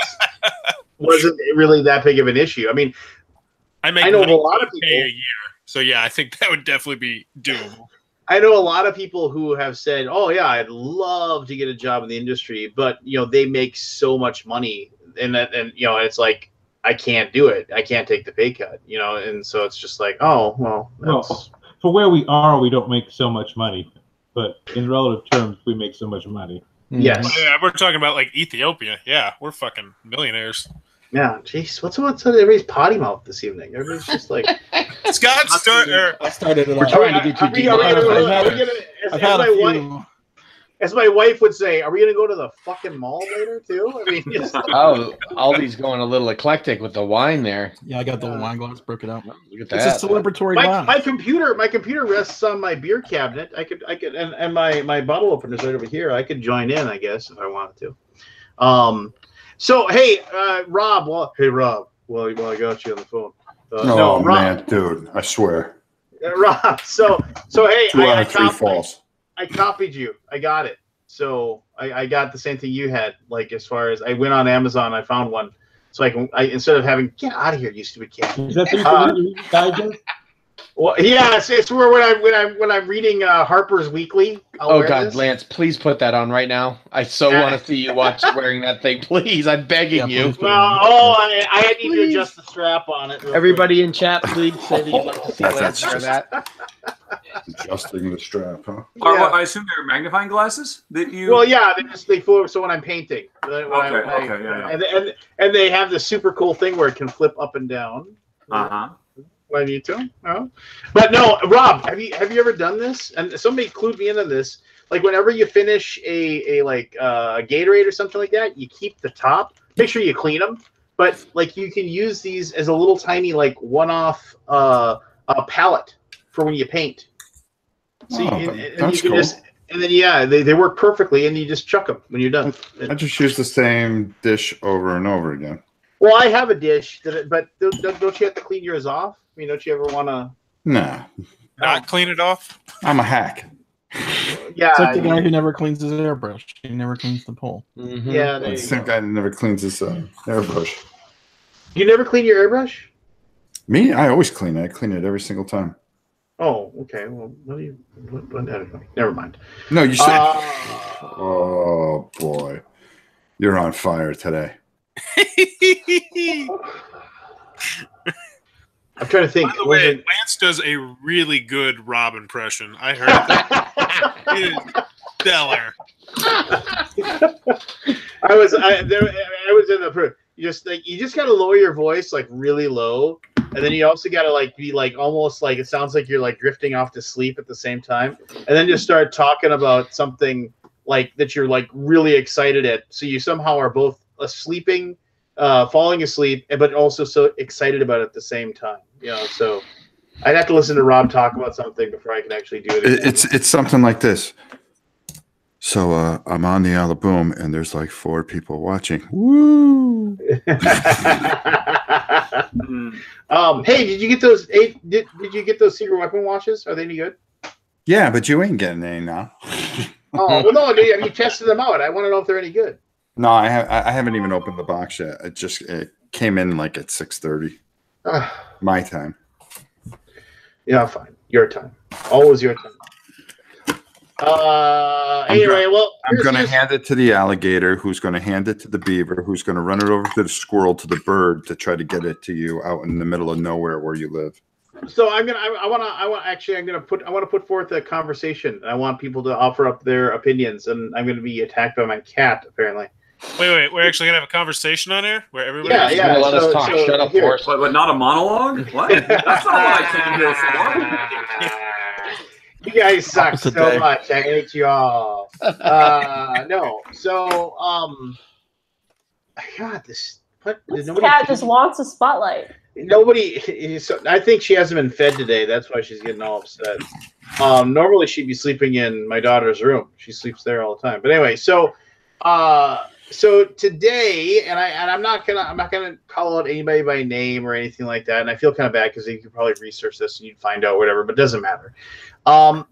really that big of an issue. I mean, I know a lot of people a year. So yeah, I think that would definitely be doable. I know a lot of people who have said, "Oh yeah, I'd love to get a job in the industry," but they make so much money, and it's like, I can't do it. I can't take the pay cut, and so it's just like, oh well. For where we are, we don't make so much money, but in relative terms, we make so much money. Yes. Yeah, we're talking about like Ethiopia. Yeah, we're fucking millionaires. Yeah, jeez, what's everybody's potty mouth this evening? Everybody's just like, Scott started it. We're trying to get you deep. As my wife would say, are we going to go to the fucking mall later too? I mean, Aldi's going a little eclectic with the wine there. Yeah, I got the wine glass, broke it out. Look at that. It's a celebratory glass. My computer rests on my beer cabinet. I could, and my bottle opener's right over here. I could join in, I guess, if I wanted to. So hey, Rob. Well, hey Rob. Well, I got you on the phone. Oh Rob, man, dude, I swear. Rob. So hey, 2 out of 3 false. I copied you. I got it. So I got the same thing you had. Like as far as I went on Amazon, I found one. So I instead of having get out of here, you stupid cat. Is that the digest? Well, yeah, it's where when I'm reading Harper's Weekly. Oh God, Lance, please put that on right now. I so want to see you wearing that thing. Please, I'm begging you. Well, I need to adjust the strap on it. Everybody in chat, please say that you'd like to see Lance wear that. Adjusting the strap, huh? Yeah. I assume they're magnifying glasses that you. Well, yeah, they flip. So when I'm painting, Okay, and they have this super cool thing where it can flip up and down. I need to. No, but no, Rob, have you ever done this? And somebody clued me in on this. Like whenever you finish a Gatorade or something like that, you keep the top. Make sure you clean them. But like you can use these as a little tiny like one-off palette for when you paint. So that's cool. And then they work perfectly, and you just chuck them when you're done. I just use the same dish over and over again. Well, I have a dish but don't you have to clean yours off? I mean, don't you ever want to? Nah. Not clean it off? I'm a hack. Yeah. It's like the guy who never cleans his airbrush. He never cleans the pole. Mm-hmm. Yeah. The same guy that never cleans his airbrush. You never clean your airbrush? Me? I always clean it. I clean it every single time. Oh, okay. Well, never mind. No, you said. Oh, boy. You're on fire today. I'm trying to think. By the way, Lance does a really good Rob impression. I heard that. It is stellar. I was in the you just gotta lower your voice like really low, and then you also gotta like be like almost like it sounds like you're like drifting off to sleep at the same time, and then just start talking about something like that you're like really excited at. So you somehow are both falling asleep, but also so excited about it at the same time. So I'd have to listen to Rob talk about something before I can actually do it. It's something like this. So I'm on the Alaboom, and there's like 4 people watching. Woo! Hey, did you get those? Did you get those secret weapon watches? Are they any good? Yeah, but you ain't getting any now. Oh well, no. Have you tested them out? I want to know if they're any good. No, I haven't even opened the box yet. It came in like at 6:30. My time. Yeah, fine. Your time. Always your time. Anyway, I'm going to hand it to the alligator, who's going to hand it to the beaver, who's going to run it over to the squirrel, to the bird, to try to get it to you out in the middle of nowhere where you live. So I want to put forth a conversation. I want people to offer up their opinions, and I'm going to be attacked by my cat apparently. Wait, we're actually gonna have a conversation on air where everybody. Yeah. Let us talk. Shut up, Forrest. But not a monologue. What? That's not what I came here for. You guys suck so much. I hate you all. No. So God, this cat just wants a spotlight. I think she hasn't been fed today. That's why she's getting all upset. Normally she'd be sleeping in my daughter's room. She sleeps there all the time. But anyway, so today, and I'm not gonna call out anybody by name or anything like that. And I feel kind of bad because you could probably research this and you'd find out whatever, but it doesn't matter.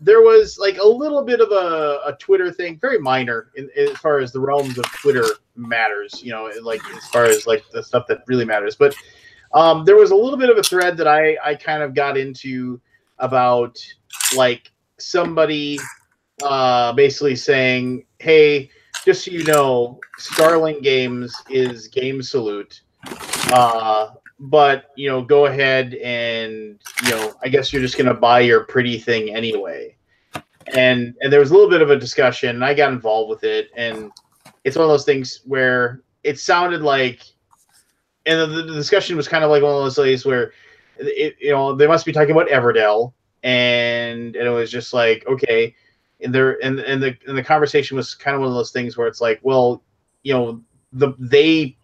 There was like a little bit of a Twitter thing, very minor as far as the realms of Twitter matters. Like as far as like the stuff that really matters. But there was a little bit of a thread that I kind of got into about like somebody basically saying, hey, just so you know, Starling Games is Game Salute. But, go ahead and, I guess you're just going to buy your pretty thing anyway. And there was a little bit of a discussion, and I got involved with it. And it's one of those things where it sounded like, and the discussion was kind of like one of those places where, they must be talking about Everdell. And it was just like, okay. And the conversation was kind of one of those things where it's like, well, they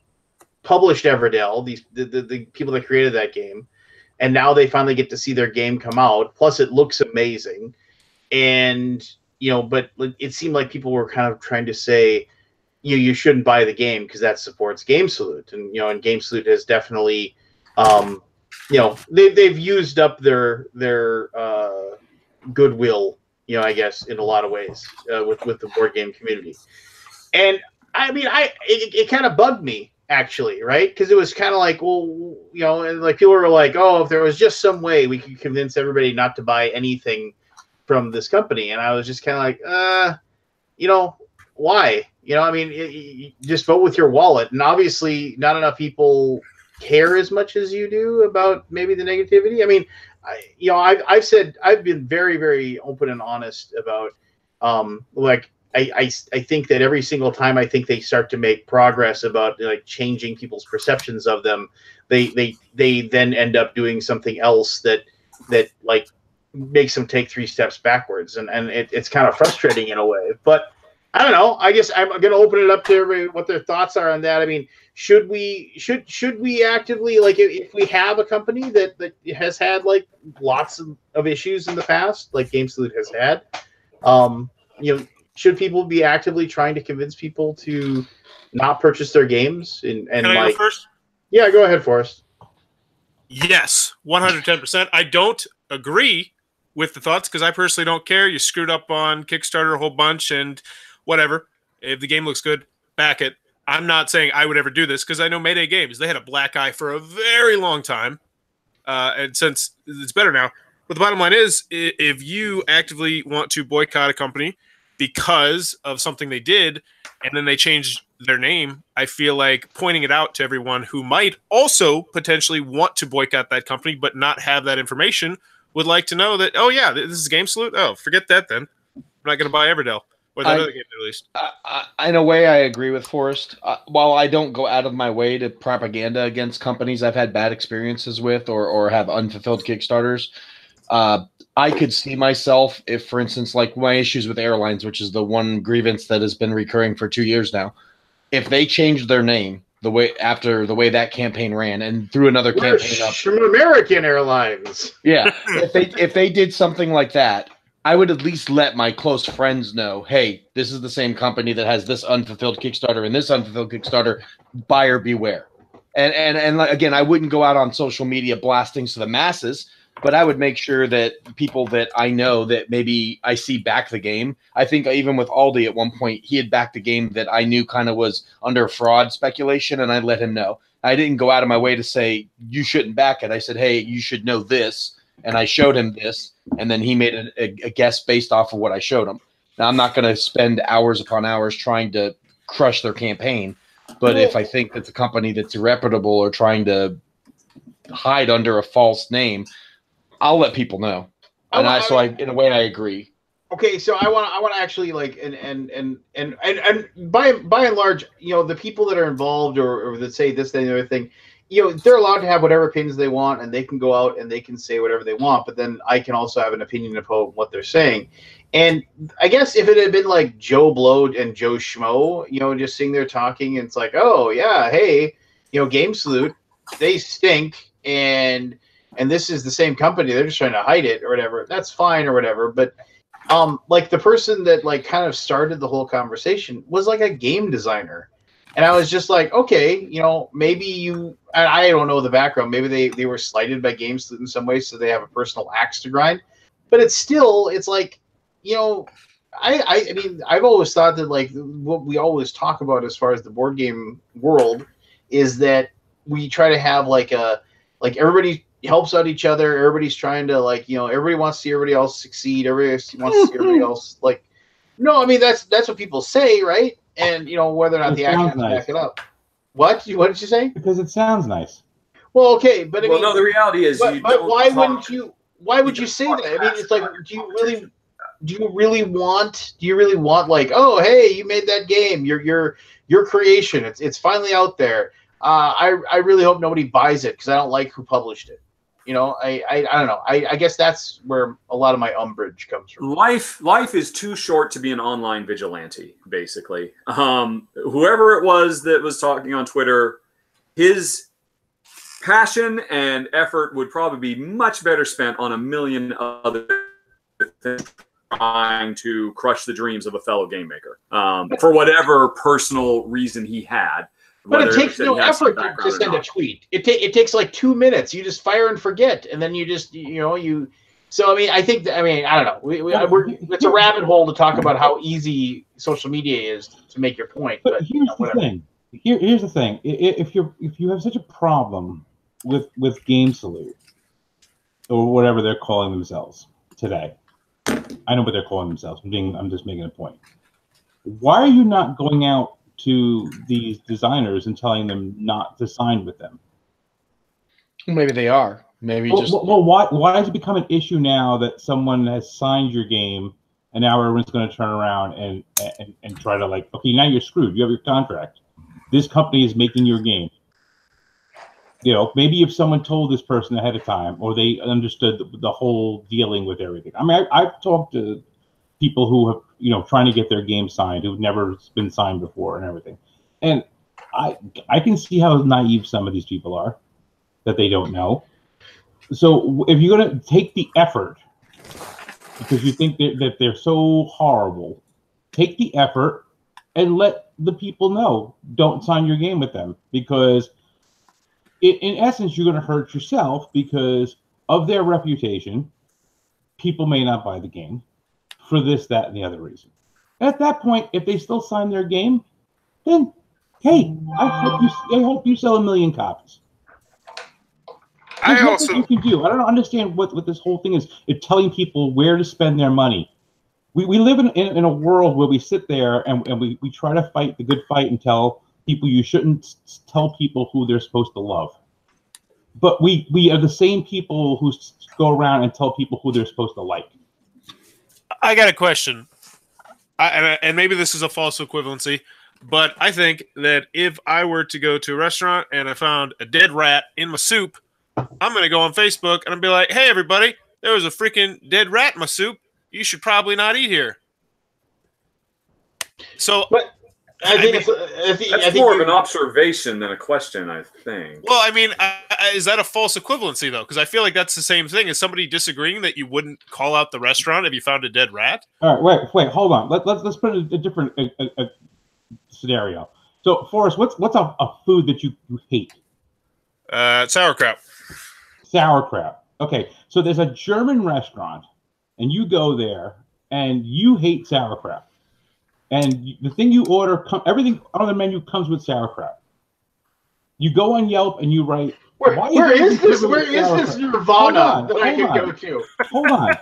published Everdell, the people that created that game, and now they finally get to see their game come out. Plus, it looks amazing, and but it seemed like people were kind of trying to say, you shouldn't buy the game because that supports Game Salute, and and Game Salute has definitely, they've used up their goodwill, I guess in a lot of ways with the board game community, and I mean, it kind of bugged me actually, right? Because it was kind of like, well, and like people were like, oh, if there was just some way we could convince everybody not to buy anything from this company, and I was just kind of like, why? I mean, you just vote with your wallet, and obviously not enough people care as much as you do about maybe the negativity. I mean, I've been very, very open and honest about, I think that every single time I think they start to make progress about like changing people's perceptions of them, they then end up doing something else that like makes them take 3 steps backwards, and it's kind of frustrating in a way. But I don't know. I guess I'm going to open it up to everybody what their thoughts are on that. I mean, should we actively, like, if we have a company that has had like lots of issues in the past, like Game Salute has had, should people be actively trying to convince people to not purchase their games? And Can I go first? Yeah, go ahead, Forrest. Yes, 110%. I don't agree with the thoughts because I personally don't care. You screwed up on Kickstarter a whole bunch and whatever. If the game looks good, back it. I'm not saying I would ever do this because I know Mayday Games, they had a black eye for a very long time. And since it's better now. But the bottom line is, if you actively want to boycott a company because of something they did and then they changed their name, I feel like pointing it out to everyone who might also potentially want to boycott that company but not have that information would like to know that, oh, yeah, this is Game Salute. Oh, forget that then. I'm not going to buy Everdell. Or that other game, at least. In a way, I agree with Forrest. While I don't go out of my way to propaganda against companies I've had bad experiences with or have unfulfilled Kickstarters, I could see myself if, for instance, like my issues with airlines, which is the one grievance that has been recurring for 2 years now, if they changed their name after the way that campaign ran and threw another campaign up from American Airlines. Yeah, if they did something like that, I would at least let my close friends know, hey, this is the same company that has this unfulfilled Kickstarter and this unfulfilled Kickstarter. Buyer beware. And again, I wouldn't go out on social media blasting to the masses, but I would make sure that people that I know that maybe I see back the game. I think even with Aldi at one point, he had backed a game that I knew kind of was under fraud speculation, and I let him know. I didn't go out of my way to say, you shouldn't back it. I said, hey, you should know this. And I showed him this, and then he made a guess based off of what I showed him. Now, I'm not going to spend hours upon hours trying to crush their campaign, but if I think that's a company that's irreputable or trying to hide under a false name, I'll let people know. And in a way, I agree. Okay, so I want to actually like and by and large, the people that are involved or that say this, that, and the other thing, they're allowed to have whatever opinions they want, and they can go out and they can say whatever they want. But then I can also have an opinion about what they're saying. And I guess if it had been like Joe Blow and Joe Schmo, just sitting there talking, and it's like, oh yeah, hey, Game Salute, they stink, and this is the same company, they're just trying to hide it or whatever. That's fine or whatever. But like the person that like kind of started the whole conversation was like a game designer. And I was just like, okay, maybe I don't know the background. Maybe they were slighted by Game Salute in some ways, so they have a personal axe to grind. But it's like, I mean, I've always thought that like what we always talk about as far as the board game world is that we try to have like everybody helps out each other. Everybody's trying to like, everybody wants to see everybody else succeed. Everybody wants to see everybody else like, no, I mean, that's what people say, right? And whether or not the actions back it up. What did you say? Because it sounds nice. Well, okay, but I mean, no, the reality is, but why wouldn't you? Why would you say that? I mean, it's like, do you really want like, oh, hey, you made that game, your creation, it's finally out there. I really hope nobody buys it because I don't like who published it. I don't know. I guess that's where a lot of my umbrage comes from. Life is too short to be an online vigilante, basically. Whoever it was that was talking on Twitter, his passion and effort would probably be much better spent on a million other things. trying to crush the dreams of a fellow game maker for whatever personal reason he had. But it takes no effort to send a tweet. It takes like 2 minutes. You just fire and forget, and then you just you. So I mean, I don't know. It's a rabbit hole to talk about how easy social media is to make your point. But here's the thing. Here's the thing. If you have such a problem with Game Salute or whatever they're calling themselves today, I know what they're calling themselves. I'm just making a point. Why are you not going out to these designers and telling them not to sign with them? Maybe they are. Maybe why does it become an issue now that someone has signed your game and now everyone's going to turn around and try to like, okay, now you're screwed. You have your contract. This company is making your game. Maybe if someone told this person ahead of time, or they understood the whole dealing with everything. I mean, I've talked to people who have, trying to get their game signed, who've never been signed before and everything. And I can see how naive some of these people are, that they don't know. So if you're going to take the effort, because you think that they're so horrible, take the effort and let the people know, don't sign your game with them, because in essence, you're going to hurt yourself because of their reputation. People may not buy the game for this, that, and the other reason. At that point, if they still sign their game, then hey, I hope you sell 1 million copies. There's nothing you can do. I don't understand what this whole thing is. It's telling people where to spend their money. We live in a world where we sit there and we try to fight the good fight and tell people you shouldn't tell people who they're supposed to love. But we are the same people who go around and tell people who they're supposed to like. I got a question. And maybe this is a false equivalency, but I think that if I were to go to a restaurant and I found a dead rat in my soup, I'm going to go on Facebook and I'll be like, hey, everybody, there was a freaking dead rat in my soup. You should probably not eat here. So, but I think that's more of an observation than a question, I think. Well, I mean, is that a false equivalency, though? Because I feel like that's the same thing. Is somebody disagreeing that you wouldn't call out the restaurant if you found a dead rat? All right, wait, hold on. Let's put a different scenario. So, Forrest, what's a food that you hate? Sauerkraut. Sauerkraut. Okay, so there's a German restaurant, and you go there, and you hate sauerkraut. And the thing you order, everything on the menu comes with sauerkraut. You go on Yelp and you write, where is this nirvana that I can go to? Hold on.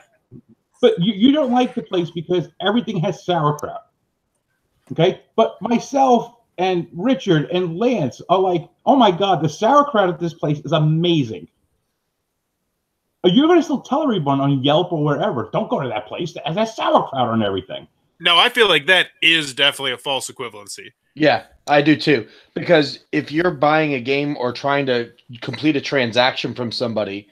But you don't like the place because everything has sauerkraut. Okay? But myself and Richard and Lance are like, oh my God, the sauerkraut at this place is amazing. You're going to still tell everyone on Yelp or wherever, don't go to that place. It has sauerkraut on everything. No, I feel like that is definitely a false equivalency. Yeah, I do too. Because if you're buying a game or trying to complete a transaction from somebody,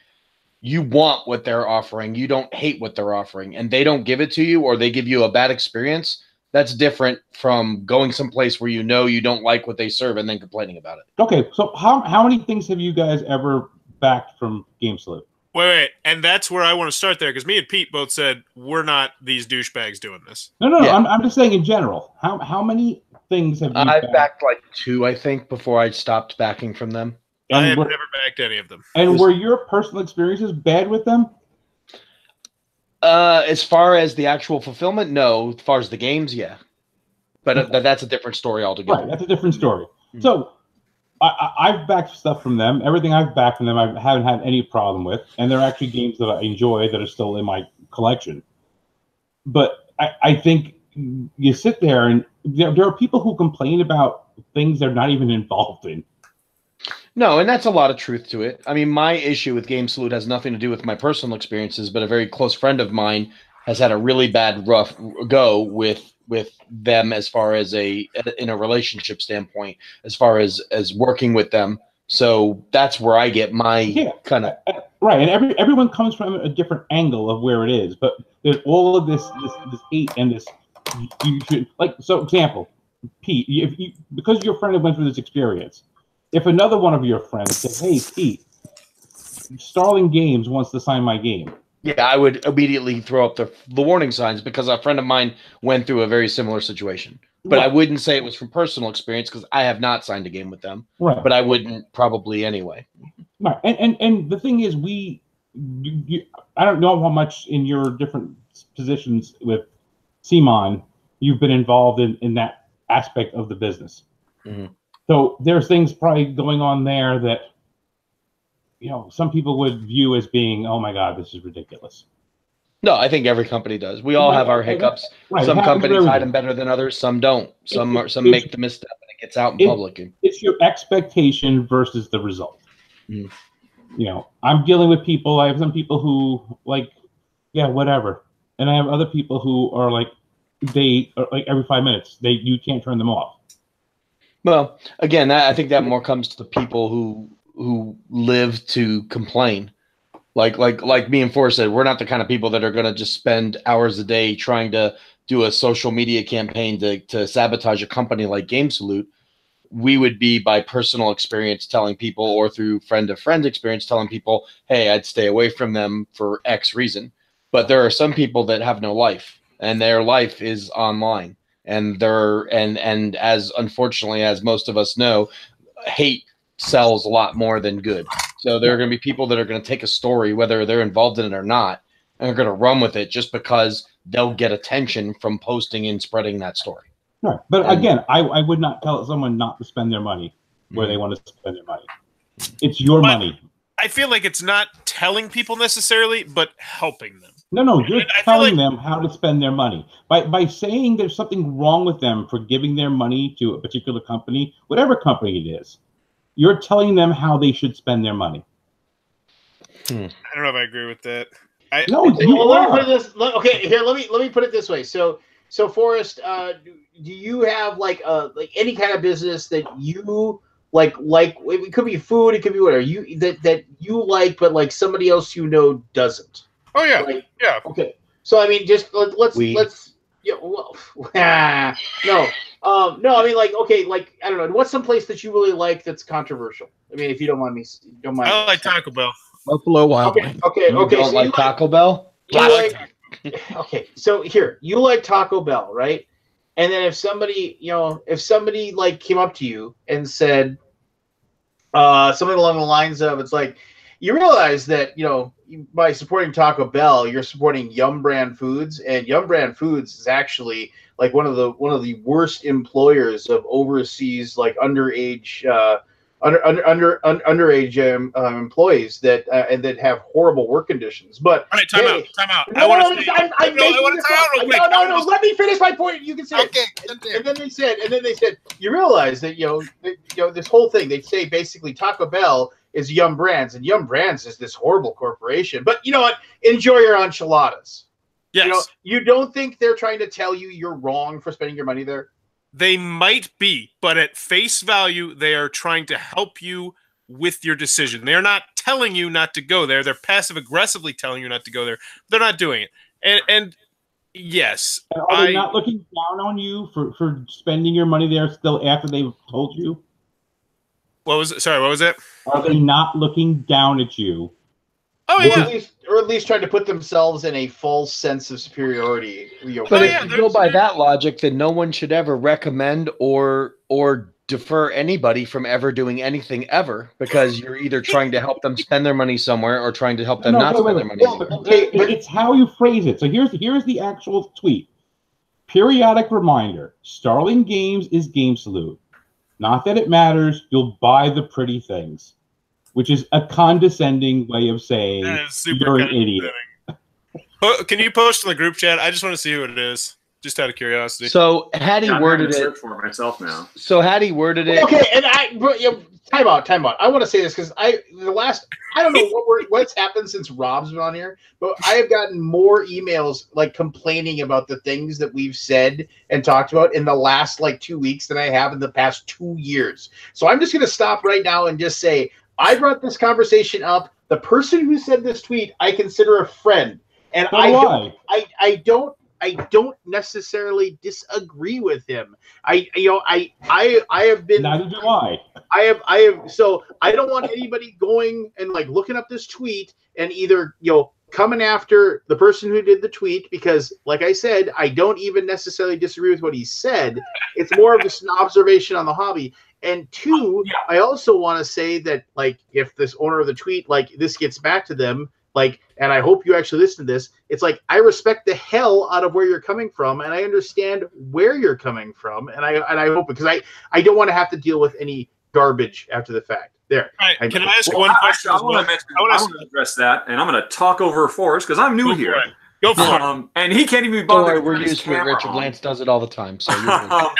you want what they're offering. You don't hate what they're offering. And they don't give it to you or they give you a bad experience. That's different from going someplace where you know you don't like what they serve and then complaining about it. Okay, so how many things have you guys ever backed from Game Salute? Wait, and that's where I want to start there, because me and Pete both said we're not these douchebags doing this. No. Yeah. I'm just saying in general. How many things have you backed like 2, I think, before I stopped backing from them. I have never backed any of them. And were your personal experiences bad with them? As far as the actual fulfillment, no. As far as the games, yeah. But that's a different story altogether. Right, that's a different story. Mm-hmm. So I've backed stuff from them. Everything I've backed from them, I haven't had any problem with. And they're actually games that I enjoy that are still in my collection. But I think you sit there and there are people who complain about things they're not even involved in. No, and that's a lot of truth to it. I mean, my issue with Game Salute has nothing to do with my personal experiences, but a very close friend of mine has had a really bad rough go with them as far as in a relationship standpoint, as far as working with them. So that's where I get my kind of right. And everyone comes from a different angle of where it is, but there's all of this hate and this. You should so example, Pete, because your friend went through this experience. If another one of your friends says, "Hey, Pete, Starling Games wants to sign my game," Yeah, I would immediately throw up the warning signs because a friend of mine went through a very similar situation. But I wouldn't say it was from personal experience because I have not signed a game with them. Right. But I wouldn't probably anyway. Right. And the thing is, I don't know how much in your different positions with CMON you've been involved in that aspect of the business. Mm-hmm. So there's things probably going on there that, you know, some people would view as being, oh my God, this is ridiculous. No, I think every company does. We all have our hiccups. Right. Some companies hide them better than others. Some don't. Some make the misstep and it gets out in public. It's your expectation versus the result. Mm. You know, I'm dealing with people. I have some people who like, yeah, whatever, and I have other people who are like, they are like every 5 minutes. You can't turn them off. Well, again, I think that more comes to the people who live to complain. Like me and Forrest said, we're not the kind of people that are going to just spend hours a day trying to do a social media campaign to sabotage a company like Game Salute. We would be by personal experience telling people, or through friend of friend experience telling people, hey, I'd stay away from them for X reason. But there are some people that have no life, and their life is online. And and as unfortunately as most of us know, hate sells a lot more than good. So there are going to be people that are going to take a story, whether they're involved in it or not, and are going to run with it just because they'll get attention from posting and spreading that story. Right. But again, I would not tell someone not to spend their money where they want to spend their money. It's your money. I feel like it's not telling people necessarily, but helping them. No, you're telling them how to spend their money. By saying there's something wrong with them for giving their money to a particular company, whatever company it is, you're telling them how they should spend their money. I don't know if I agree with that. Let me put this. Okay, here. Let me put it this way. So Forrest, do you have like any kind of business that you like? It could be food, it could be whatever that you like, but like somebody else you know doesn't. Oh yeah, yeah. Okay, so I mean, just let's yeah. Well, no. No, I mean, like, okay, like, I don't know. What's some place that you really like that's controversial? I mean, if you don't mind me, I like Taco Bell. Buffalo Wild Wings. Okay. You don't so like Taco Bell? Okay, so here, you like Taco Bell, right? And then if somebody like came up to you and said something along the lines of, it's like, you realize that, you know, by supporting Taco Bell, you're supporting Yum Brand Foods, and Yum Brand Foods is actually like one of the worst employers of overseas like underage employees that and that have horrible work conditions. But all right, time out. No, let me finish my point. You can say okay. And then they said, you realize that this whole thing, they say basically Taco Bell is Yum Brands, and Yum Brands is this horrible corporation. But you know what? Enjoy your enchiladas. Yes. You don't think they're trying to tell you you're wrong for spending your money there? They might be, but at face value, they are trying to help you with your decision. They're not telling you not to go there. They're passive aggressively telling you not to go there. They're not doing it. And yes, are they not looking down on you for spending your money there still after they've told you? What was it? Sorry, what was it? Are they not looking down at you? Oh yeah. Or at least trying to put themselves in a false sense of superiority. But if you go by that logic, then no one should ever recommend or defer anybody from ever doing anything ever, because you're either trying to help them spend their money somewhere or trying to help them not spend their money anywhere. But it's how you phrase it. So here's the actual tweet. Periodic reminder. Starling Games is Game Salute. Not that it matters. You'll buy the pretty things. Which is a condescending way of saying you're an idiot. Can you post in the group chat? I just want to see who it is, just out of curiosity. So had he worded it, search for myself now. So had he worded it, okay. And time out. I want to say this because I don't know what's happened since Rob's been on here, but I have gotten more emails like complaining about the things that we've said and talked about in the last like 2 weeks than I have in the past 2 years. So I'm just going to stop right now and just say, I brought this conversation up. The person who said this tweet, I consider a friend, and I don't necessarily disagree with him. I have been. Neither do I. I have. So I don't want anybody going and like looking up this tweet and either coming after the person who did the tweet because, like I said, I don't even necessarily disagree with what he said. It's more of just an observation on the hobby. And two, I also want to say that, like, if this owner of the tweet, like, this gets back to them, like, and I hope you actually listen to this, it's like, I respect the hell out of where you're coming from, and I understand where you're coming from, and I hope, because I don't want to have to deal with any garbage after the fact. There. All right, can I ask one question? I want to address that, and I'm going to talk over Forrest because I'm new here. Go for it. And he can't even be Don't bothered. worry, we're used to it, Richard. Lance does it all the time. So you're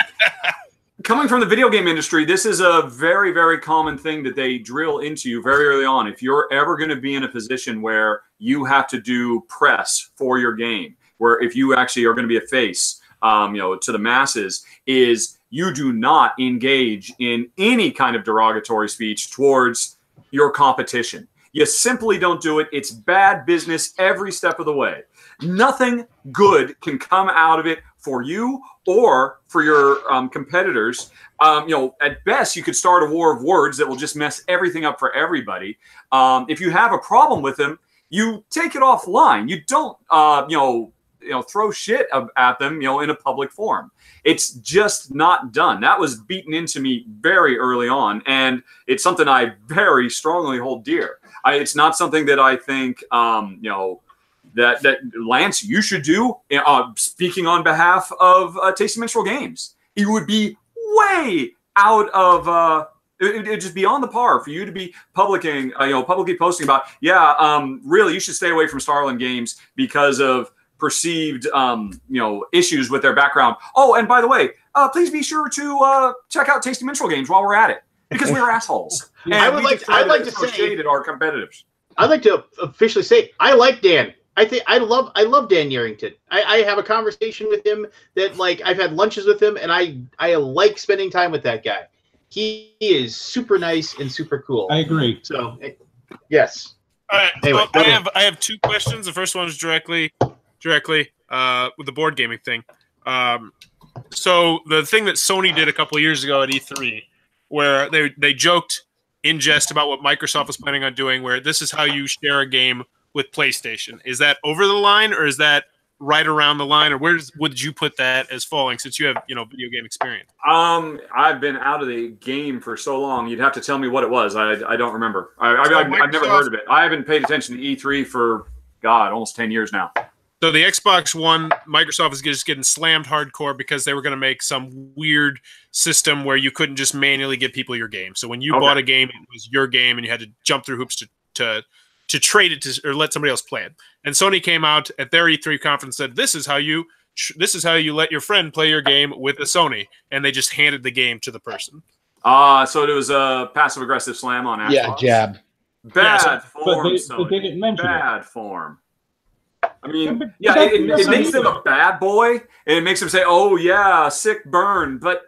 coming from the video game industry, this is a very, very common thing that they drill into you very early on. If you're ever going to be in a position where you have to do press for your game, where if you actually are going to be a face, to the masses, is you do not engage in any kind of derogatory speech towards your competition. You simply don't do it. It's bad business every step of the way. Nothing good can come out of it for you or for your competitors. At best, you could start a war of words that will just mess everything up for everybody. If you have a problem with them, you take it offline. You don't, throw shit at them, in a public forum. It's just not done. That was beaten into me very early on, and it's something I very strongly hold dear. It's not something that I think, that Lance, you should do. Speaking on behalf of Tasty Minstrel Games, it would be way out of. It'd just be on the par for you to be publicly posting about. Really, you should stay away from Starland Games because of perceived issues with their background. Oh, and by the way, please be sure to check out Tasty Minstrel Games while we're at it, because we're assholes. And I'd like to say shade at our competitors. I'd like to officially say I like Dan. I love Dan Yerington. I have a conversation with him that, like, I've had lunches with him, and I like spending time with that guy. He is super nice and super cool. I agree. So yes. All right. Anyway, well, I have two questions. The first one is directly with the board gaming thing. So the thing that Sony did a couple of years ago at E3, where they joked in jest about what Microsoft was planning on doing, where this is how you share a game with PlayStation. Is that over the line, or is that right around the line, or where would you put that as falling, since you have video game experience? I've been out of the game for so long. You'd have to tell me what it was. I don't remember. I've never heard of it. I haven't paid attention to E3 for almost 10 years now. So the Xbox One, Microsoft is just getting slammed hardcore because they were going to make some weird system where you couldn't just manually give people your game. So when you bought a game, it was your game, and you had to jump through hoops to trade it or let somebody else play it. And Sony came out at their E3 conference and said, this is how you let your friend play your game with a Sony, and they just handed the game to the person. So it was a passive-aggressive slam on Xbox. Yeah, jab. Bad form, but they didn't mention bad form. I mean, it makes them a bad boy, and it makes them say, "Oh yeah, sick burn." But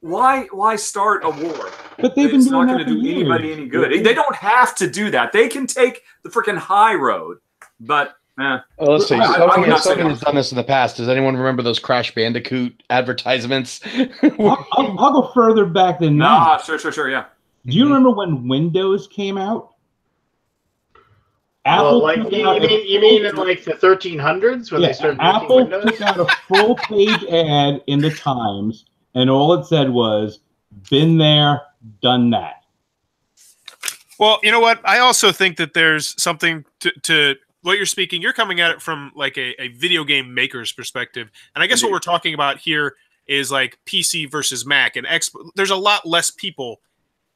why start a war? But they've been doing not going to do anybody any good. They don't have to do that. They can take the freaking high road. But well, let's see. Sony has done this in the past. Does anyone remember those Crash Bandicoot advertisements? I'll go further back than that. Sure, yeah. Do you remember when Windows came out? Apple, you mean in like the 1300s when they started making Apple Windows? took out a full-page ad in the Times, and all it said was, "Been there, done that." Well, you know what? I also think that there's something to what you're speaking. You're coming at it from like a video game maker's perspective, and I guess what we're talking about here is like PC versus Mac and there's a lot less people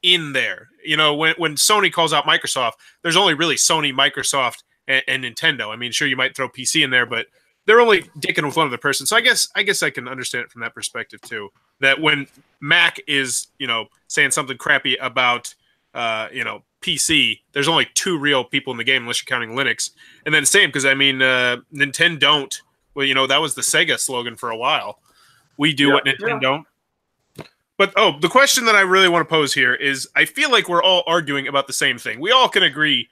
in there. When Sony calls out Microsoft, there's only really Sony, Microsoft, and Nintendo. I mean, sure, you might throw PC in there, but they're only dicking with one other person. So I guess I can understand it from that perspective too. That when Mac is saying something crappy about PC, there's only two real people in the game unless you're counting Linux. And then same, because I mean Nintendo don't. Well, that was the Sega slogan for a while. We do what Nintendo don't. But the question that I really want to pose here is, I feel like we're all arguing about the same thing. We all can agree.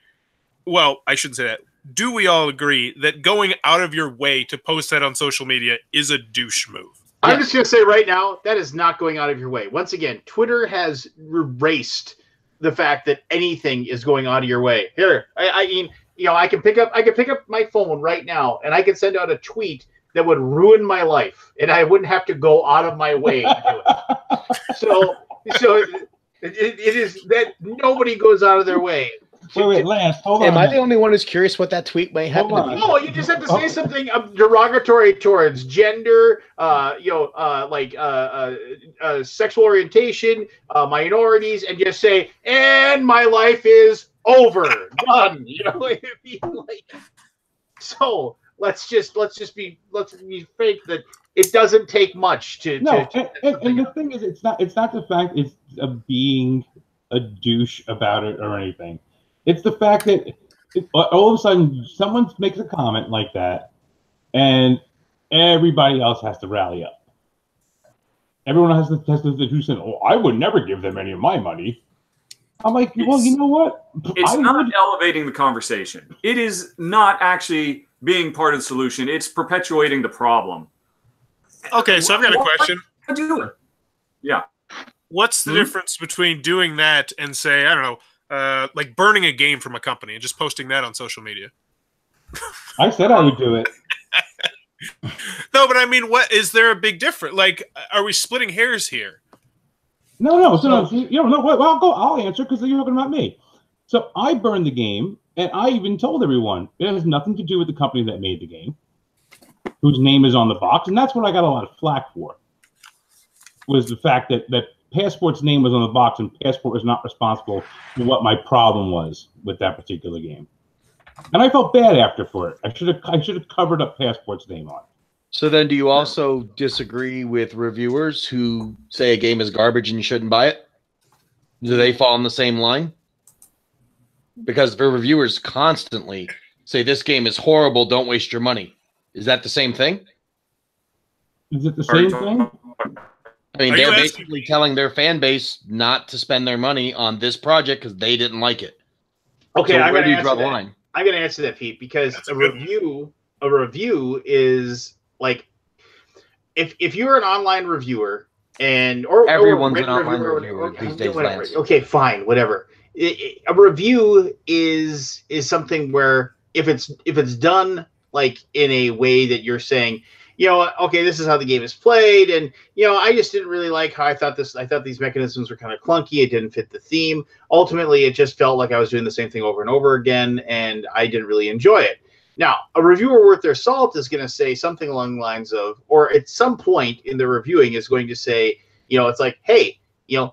Well, I shouldn't say that. Do we all agree that going out of your way to post that on social media is a douche move? I'm just going to say right now, that is not going out of your way. Once again, Twitter has erased the fact that anything is going out of your way. Here, I mean, I can pick up my phone right now and I can send out a tweet that would ruin my life, and I wouldn't have to go out of my way to do it. So it is that nobody goes out of their way. Wait, Lance, hold on. Am I the only one who's curious what that tweet may happen to be? No, you just have to say something derogatory towards gender, sexual orientation, minorities, and just say, "And my life is over, done." So let's be fake that it doesn't take much to. And the thing is, it's not the fact it's being a douche about it or anything. It's the fact that all of a sudden someone makes a comment like that, and everybody else has to rally up. Everyone has to do something. Oh, I would never give them any of my money. I'm like, well, you know what? It's not elevating the conversation. It is not actually being part of the solution. It's perpetuating the problem. Okay, so I've got a question. Yeah. What's the difference between doing that and, say, I don't know, like burning a game from a company and just posting that on social media? I said I would do it. No, but I mean, what is there a big difference? Like, are we splitting hairs here? No. I'll answer because you're talking about me. So I burned the game, and I even told everyone it has nothing to do with the company that made the game, whose name is on the box, and that's what I got a lot of flack for. Was the fact that Passport's name was on the box, and Passport was not responsible for what my problem was with that particular game, and I felt bad after for it. I should have covered up Passport's name on it. So then, do you also disagree with reviewers who say a game is garbage and you shouldn't buy it? Do they fall in the same line? Because the reviewers constantly say this game is horrible, don't waste your money. Is that the same thing? Is it the same thing? I mean, they're basically telling their fan base not to spend their money on this project because they didn't like it. Okay, so I'm where going do to you draw the line? I'm going to answer that, Pete, because a review is like if you're an online reviewer or everyone's or an online reviewer these days. Okay, fine, whatever. A review is something where if it's done like in a way that you're saying, okay, this is how the game is played, and I just didn't really like how I thought these mechanisms were kind of clunky. It didn't fit the theme. Ultimately, it just felt like I was doing the same thing over and over again, and I didn't really enjoy it. Now, a reviewer worth their salt is going to say something along the lines of, or at some point in the reviewing is going to say, it's like, hey,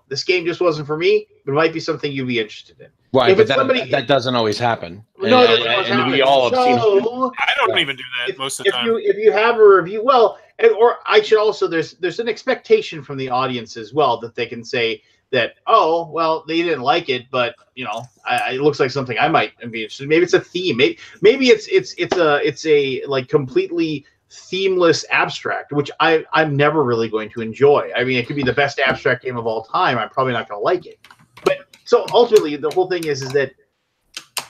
this game just wasn't for me, but it might be something you'd be interested in. Right, but that doesn't always happen. No, and we all have seen. I don't even do that most of the time. If you have a review, or I should also, there's an expectation from the audience as well that they can say that, oh, well, they didn't like it, but it looks like something I might be interested in. Maybe it's a theme. Maybe it's a like completely themeless abstract, which I'm never really going to enjoy. I mean, it could be the best abstract game of all time. I'm probably not going to like it. But so ultimately, the whole thing is that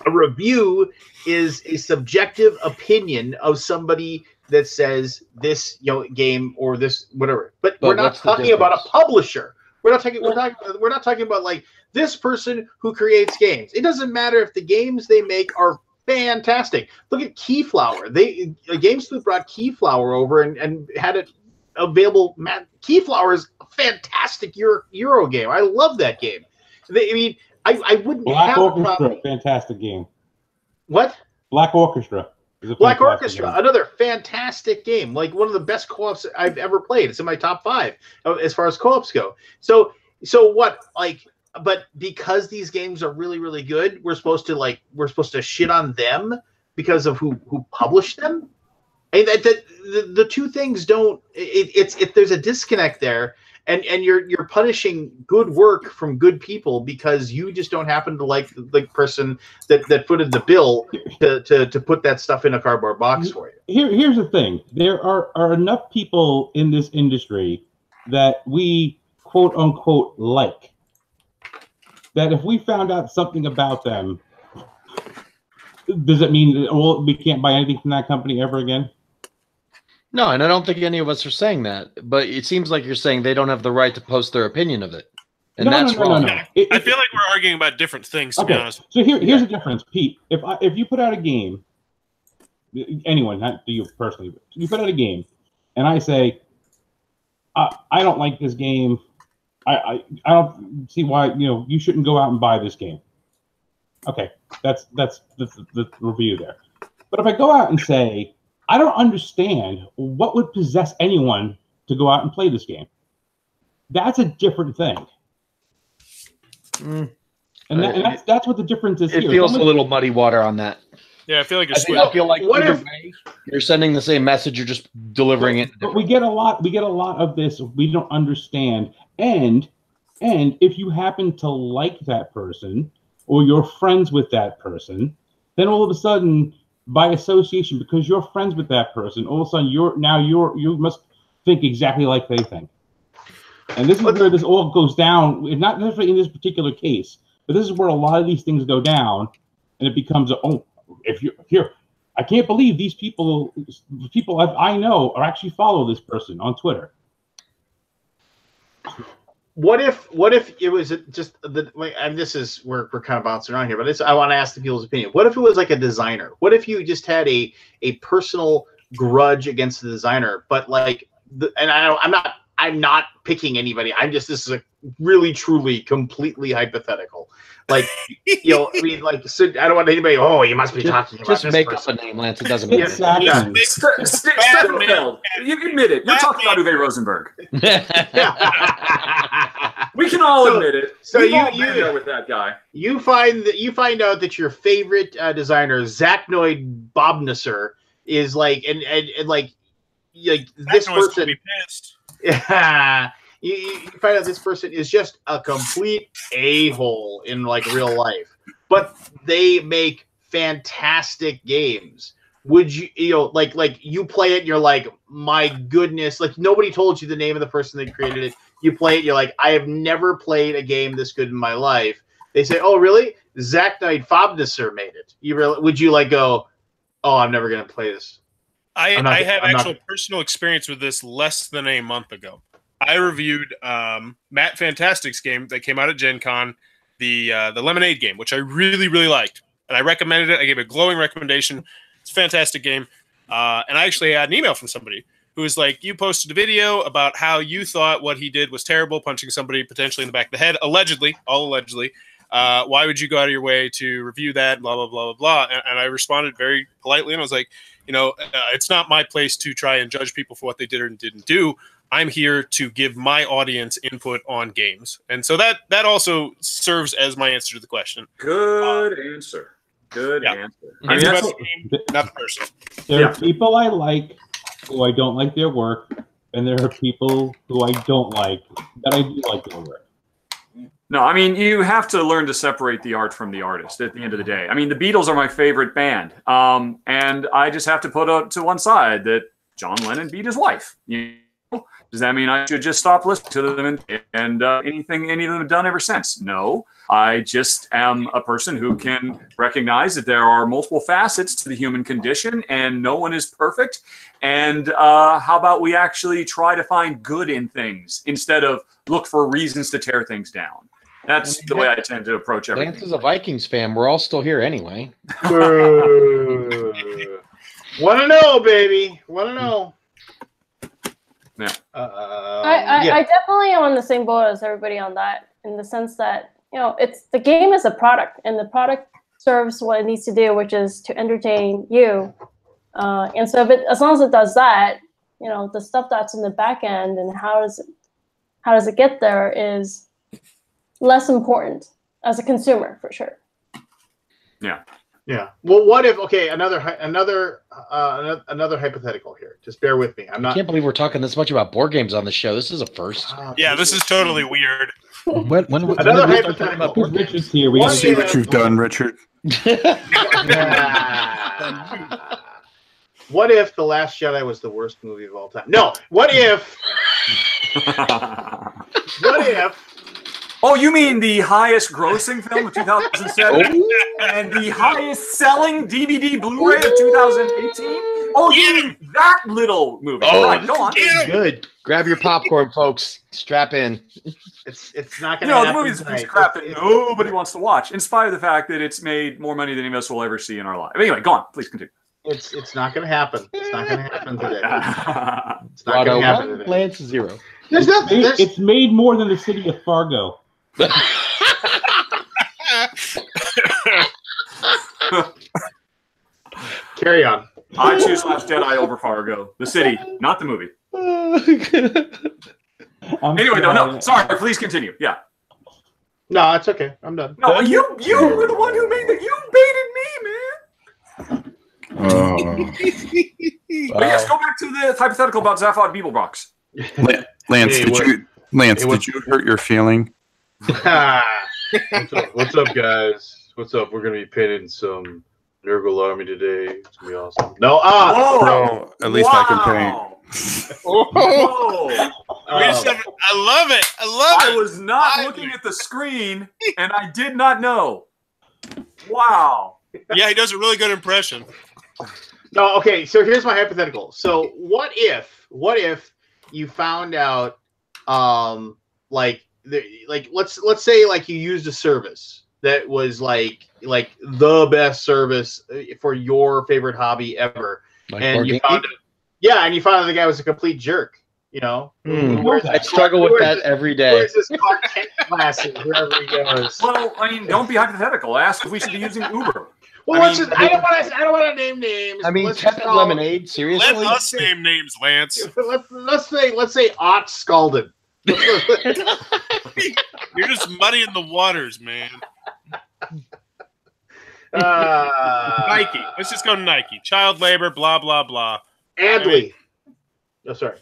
a review is a subjective opinion of somebody that says this game or this whatever. But we're not talking about a publisher. We're not talking about like this person who creates games. It doesn't matter if the games they make are fantastic. Look at Keyflower. GameSpoot brought Keyflower over and had it available. Keyflower is a fantastic Euro game. I love that game. I wouldn't Black have Orchestra, a problem. fantastic game. What? Black Orchestra. Black Orchestra, another fantastic game. Like one of the best co-ops I've ever played. It's in my top 5 as far as co-ops go. So what? Like, but because these games are really, really good, we're supposed to shit on them because of who published them. And the two things don't. There's a disconnect there. And you're punishing good work from good people because you just don't happen to like the person that footed the bill to put that stuff in a cardboard box for you. Here's the thing: there are enough people in this industry that we quote unquote like that if we found out something about them, does it mean we can't buy anything from that company ever again? No, and I don't think any of us are saying that, but it seems like you're saying they don't have the right to post their opinion of it. And that's wrong. I feel like we're arguing about different things, to be honest. So here's the difference, Pete. If you put out a game, anyone, not you personally, but you put out a game, and I say, I don't like this game. I don't see why you shouldn't go out and buy this game. Okay, that's the review there. But if I go out and say, I don't understand what would possess anyone to go out and play this game, that's a different thing. And that's what the difference is. It feels a little muddy water on that. Yeah, I feel like I feel like either way, you're sending the same message. You're just delivering it. But we get a lot of this we don't understand. And if you happen to like that person or you're friends with that person, then all of a sudden, by association, because you're friends with that person, all of a sudden you must think exactly like they think. And this is where this all goes down. Not necessarily in this particular case, but this is where a lot of these things go down, and it becomes if you're here, I can't believe these people I know are actually follow this person on Twitter. What if it was just and this is we're kind of bouncing around here, but I want to ask the people's opinion. What if it was like a designer? What if you just had a personal grudge against the designer, but I'm not picking anybody. This is a really, truly, completely hypothetical. Like, I mean, like, I don't want anybody. Oh, you must be talking about this person. Just make up a name, Lance. It doesn't matter. Stefan, you admit it. You're talking about Uwe Rosenberg. We can all admit it. So you there with that guy. You find out that your favorite designer, Zacnoid Bobnesser, is like, and like this person. Be pissed. Yeah. You find out this person is just a complete a-hole in like real life, but they make fantastic games. Would you, like you play it and you're like, my goodness, like nobody told you the name of the person that created it. You play it, you're like, I have never played a game this good in my life. They say, oh, really? Zacnoid Fobnesser made it. Would you like go, oh, I'm never going to play this? I have actual personal experience with this less than a month ago. I reviewed Matt Fantastic's game that came out at Gen Con, the Lemonade game, which I really, really liked. And I recommended it. I gave a glowing recommendation. It's a fantastic game. And I actually had an email from somebody who was like, you posted a video about how you thought what he did was terrible, punching somebody potentially in the back of the head, allegedly, all allegedly. Why would you go out of your way to review that, blah, blah, blah, blah, blah. And I responded very politely, and I was like, it's not my place to try and judge people for what they did or didn't do. I'm here to give my audience input on games. And so that also serves as my answer to the question. Good answer. Good answer. I mean, that's the game, not the person. There are people I like who I don't like their work, and there are people who I don't like that I do like their work. No, I mean, you have to learn to separate the art from the artist at the end of the day. I mean, the Beatles are my favorite band. And I just have to put to one side that John Lennon beat his wife. Does that mean I should just stop listening to them and anything any of them have done ever since? No, I just am a person who can recognize that there are multiple facets to the human condition and no one is perfect. And how about we actually try to find good in things instead of look for reasons to tear things down? That's the way I tend to approach everything. Lance is a Vikings fan. We're all still here anyway. Want to know, baby. Want to know. Yeah. I definitely am on the same boat as everybody on that, in the sense that it's the game is a product, and the product serves what it needs to do, which is to entertain you. And so, as long as it does that, the stuff that's in the back end and how does it get there is less important as a consumer, for sure. Yeah. Yeah. Well, what if? Okay, another hypothetical here. Just bear with me. I can't believe we're talking this much about board games on the show. This is a first. Yeah, this is totally weird. Another hypothetical. Richard's here. We see what you've done, Richard. What if The Last Jedi was the worst movie of all time? No. What if? What if? Oh, you mean the highest grossing film of 2007 and the highest selling DVD Blu-ray of 2018? Oh, you mean that little movie? Oh, right, go on. Good. Grab your popcorn, folks. Strap in. It's not going to happen. The movie's a piece of crap that nobody wants to watch, in spite of the fact that it's made more money than any of us will ever see in our life. Anyway, go on. Please continue. It's not going to happen. It's not going to happen today. It's not Grotto going to happen 1, today. Lance 0. It's made more than the city of Fargo. Carry on. I choose Last Jedi over Fargo. The city, not the movie. Anyway, no. Sorry, please continue. Yeah. No, it's okay. I'm done. No, you were the one who made it. You baited me, man. But yes, go back to the hypothetical about Zaphod Beeblebrox. Lance, Hey, did you hurt your feeling? What's up, guys? What's up? We're gonna be painting some Nurgle Army today. It's gonna be awesome. No, Bro, at least I can paint. Whoa. Wait a second. I love it. I was not looking at the screen, and I did not know. Wow. Yeah, he does a really good impression. No, okay. So here's my hypothetical. So what if you found out, let's say like you used a service that was like the best service for your favorite hobby ever, Like and you found and you found out the guy was a complete jerk. You know, I struggle with that every day. Where's this Clark Kent glasses wherever he goes? Well, I mean, don't be hypothetical. Ask if we should be using Uber. Well, I don't want to name names. I mean, Let's tepid just call- lemonade. Seriously, Let us name names, Lance. Let's say Ott Scalded. You're just muddying the waters, man. Nike. Let's just go Nike. Child labor, blah, blah, blah. Adley. Oh, sorry.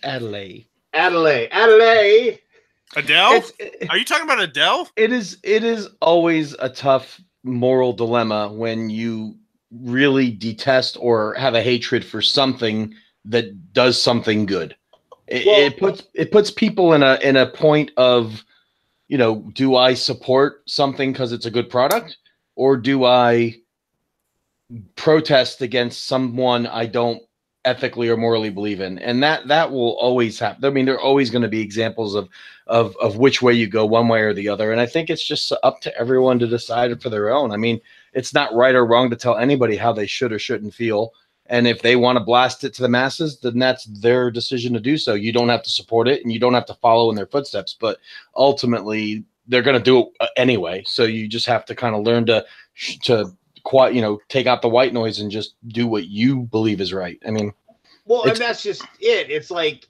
Adelaide. Adelaide. Adele? Are you talking about Adele? It is always a tough moral dilemma when you really detest or have a hatred for something that does something good. It puts people in a point of, you know, do I support something because it's a good product, or do I protest against someone I don't ethically or morally believe in? And that will always happen. I mean, there are always going to be examples of which way you go, one way or the other. And I think it's just up to everyone to decide for their own. I mean, it's not right or wrong to tell anybody how they should or shouldn't feel. And if they want to blast it to the masses, then that's their decision to do so. You don't have to support it, and you don't have to follow in their footsteps. But ultimately, they're going to do it anyway. So you just have to kind of learn to take out the white noise and just do what you believe is right. I mean, well, and that's just it. It's like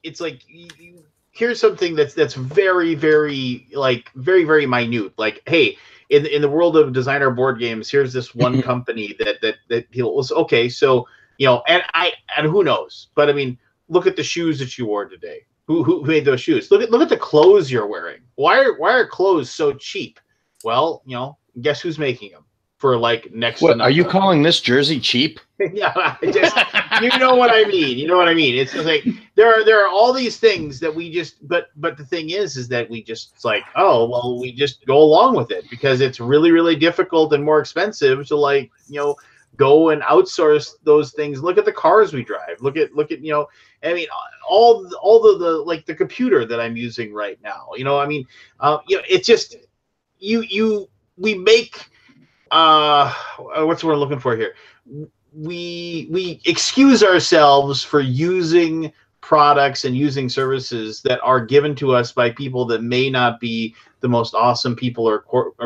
here's something that's very, very very minute. Like, hey, in the world of designer board games, here's this one company that was okay. So, you know, and who knows? But I mean, look at the shoes that you wore today. Who made those shoes? Look at the clothes you're wearing. Why are clothes so cheap? Well, you know, guess who's making them for like next to nothing. Are you calling this jersey cheap? Yeah, you know what I mean. You know what I mean. It's just like there are all these things that we just but the thing is that we just, it's like, oh well, we just go along with it because it's really, really difficult and more expensive to, like, you know, go and outsource those things. Look at the cars we drive. Look at you know, I mean, all the like the computer that I'm using right now. You know, I mean, you know, it's just we make what's what I'm looking for here. We excuse ourselves for using products and using services that are given to us by people that may not be the most awesome people or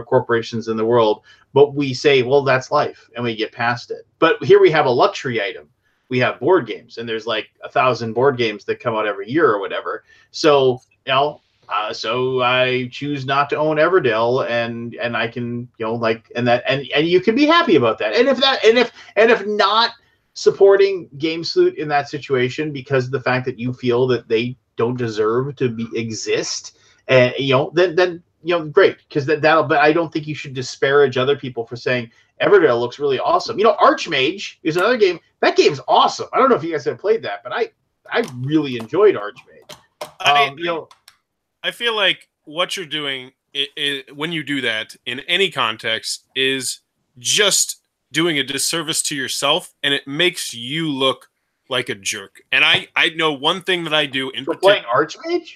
corporations in the world, but we say, well, that's life, and we get past it. But here we have a luxury item. We have board games, and there's like 1,000 board games that come out every year or whatever. So, you know, so I choose not to own Everdell, and I can, you know, like, and you can be happy about that. And if not supporting GameSloot in that situation because of the fact that you feel that they don't deserve to exist, and you know, then you know, great, because that'll. But I don't think you should disparage other people for saying Everdell looks really awesome. You know, Archmage is another game. That game's awesome. I don't know if you guys have played that, but I really enjoyed Archmage. You know, I feel like what you're doing when you do that in any context is just doing a disservice to yourself, and it makes you look like a jerk. And I know one thing that I do in For playing Archmage?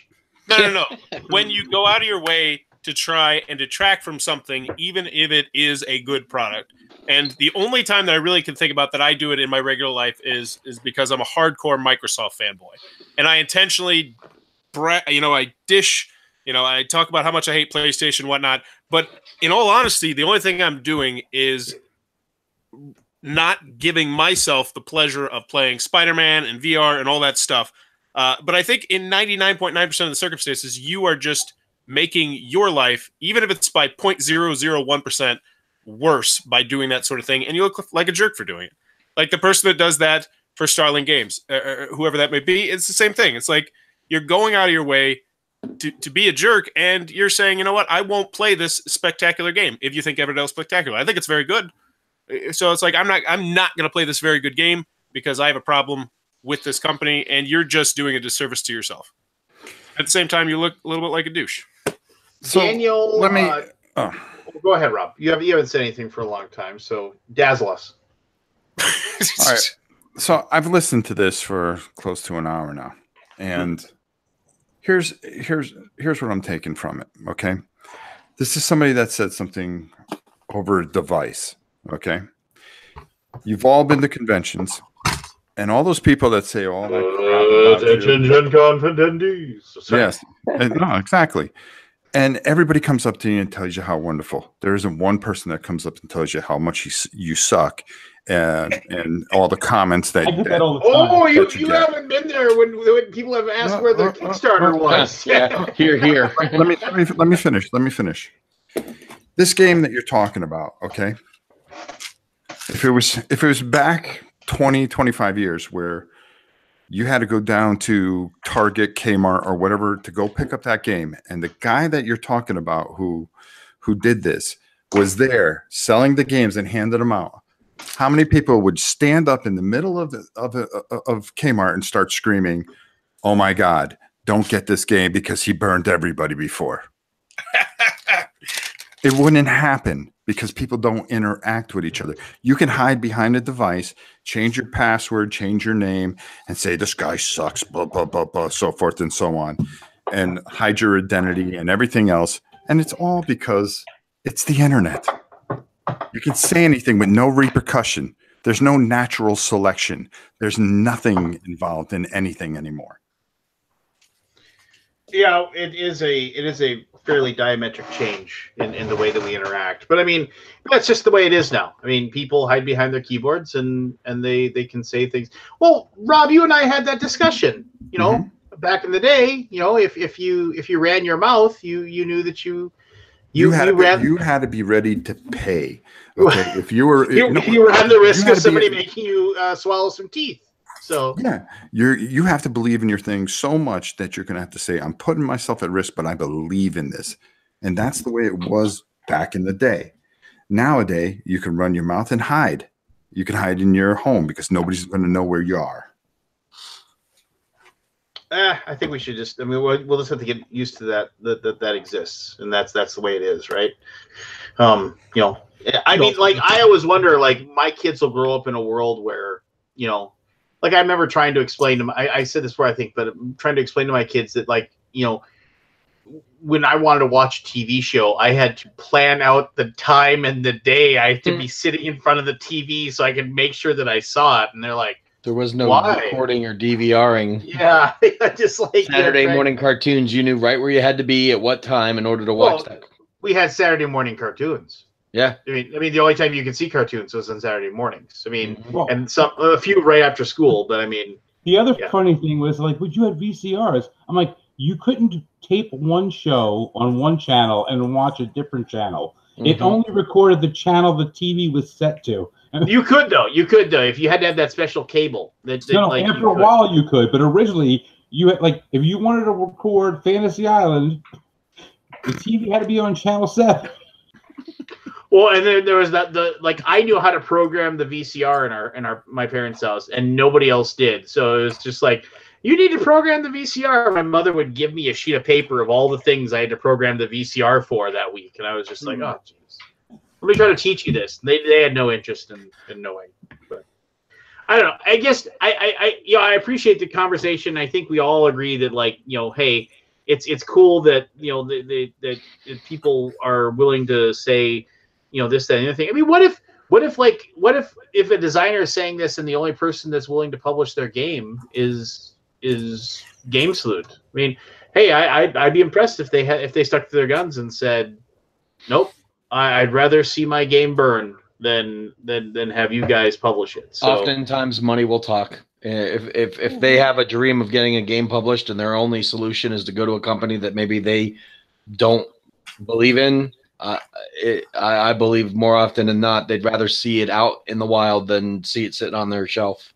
No. When you go out of your way to try and detract from something, even if it is a good product. And the only time that I really can think about that I do it in my regular life is because I'm a hardcore Microsoft fanboy. And I intentionally, I talk about how much I hate PlayStation and whatnot. But in all honesty, the only thing I'm doing is not giving myself the pleasure of playing Spider-Man and VR and all that stuff. But I think in 99.9% of the circumstances, you are just making your life, even if it's by 0.001% worse by doing that sort of thing. And you look like a jerk for doing it. Like the person that does that for Starling Games, or whoever that may be, it's the same thing. It's like you're going out of your way to be a jerk, and you're saying, you know what, I won't play this spectacular game if you think Everdell's spectacular. I think it's very good. So it's like, I'm not going to play this very good game because I have a problem with this company, and you're just doing a disservice to yourself. At the same time, you look a little bit like a douche. So Daniel, let me. Go ahead, Rob. You haven't said anything for a long time, so dazzle us. All right. So I've listened to this for close to an hour now, and here's what I'm taking from it. Okay, this is somebody that said something over a device. Okay, you've all been to conventions. And all those people that say all that crap yes, no, exactly. And everybody comes up to you and tells you how wonderful. There isn't one person that comes up and tells you how much you suck, and all the comments that. I get that all the time. You haven't been there when people have asked where the Kickstarter was. Yeah, here. Let me finish. This game that you're talking about, okay? If it was back 20, 25 years where you had to go down to Target, Kmart, or whatever to go pick up that game, and the guy that you're talking about who did this was there selling the games and handed them out, how many people would stand up in the middle of Kmart and start screaming, "Oh my God, don't get this game because he burned everybody before"? It wouldn't happen because people don't interact with each other. You can hide behind a device, change your password, change your name, and say, "This guy sucks," blah, blah, blah, blah, so forth and so on, and hide your identity and everything else. And it's all because it's the internet. You can say anything with no repercussion. There's no natural selection. There's nothing involved in anything anymore. Yeah, it is a fairly diametric change in the way that we interact. But I mean, that's just the way it is now. I mean, people hide behind their keyboards and they can say things. Well, Rob, you and I had that discussion, back in the day, if you ran your mouth, you knew that you had to be ready to pay. Okay. If you were you were on the risk of somebody making you swallow some teeth. So yeah, you have to believe in your thing so much that you're going to have to say, "I'm putting myself at risk, but I believe in this." And that's the way it was back in the day. Nowadays, you can run your mouth and hide. You can hide in your home because nobody's going to know where you are. I think we should we'll just have to get used to that exists, and that's the way it is, right? I mean, like, I always wonder, like, my kids will grow up in a world where, like, I remember trying to explain to them, I said this before, I think, but I'm trying to explain to my kids that, like, when I wanted to watch a TV show, I had to plan out the time and the day. I had to be sitting in front of the TV so I could make sure that I saw it. And they're like, there was no recording or DVRing. Yeah, just like Saturday morning cartoons. You knew right where you had to be at what time in order to watch that. We had Saturday morning cartoons. Yeah, I mean, the only time you could see cartoons was on Saturday mornings. I mean, and a few right after school. But I mean, the other funny thing was, like, would you had VCRs? I'm like, you couldn't tape one show on one channel and watch a different channel. It only recorded the channel the TV was set to. You could though. If you had to have that special cable. After a while you could, but originally you had, like, if you wanted to record Fantasy Island, the TV had to be on channel 7. Well, and then there was I knew how to program the VCR in my parents' house, and nobody else did. So it was just like, you need to program the VCR. My mother would give me a sheet of paper of all the things I had to program the VCR for that week, and I was just like, oh, jeez. let me try to teach you this. They had no interest in knowing. But I don't know. I guess I appreciate the conversation. I think we all agree that, like, hey, it's cool that that people are willing to say this, that, and the other thing. I mean, what if a designer is saying this and the only person that's willing to publish their game is Game Salute? I mean, hey, I'd be impressed if they stuck to their guns and said, nope, I'd rather see my game burn than have you guys publish it. So oftentimes money will talk. If they have a dream of getting a game published and their only solution is to go to a company that maybe they don't believe in, I believe more often than not they'd rather see it out in the wild than see it sitting on their shelf.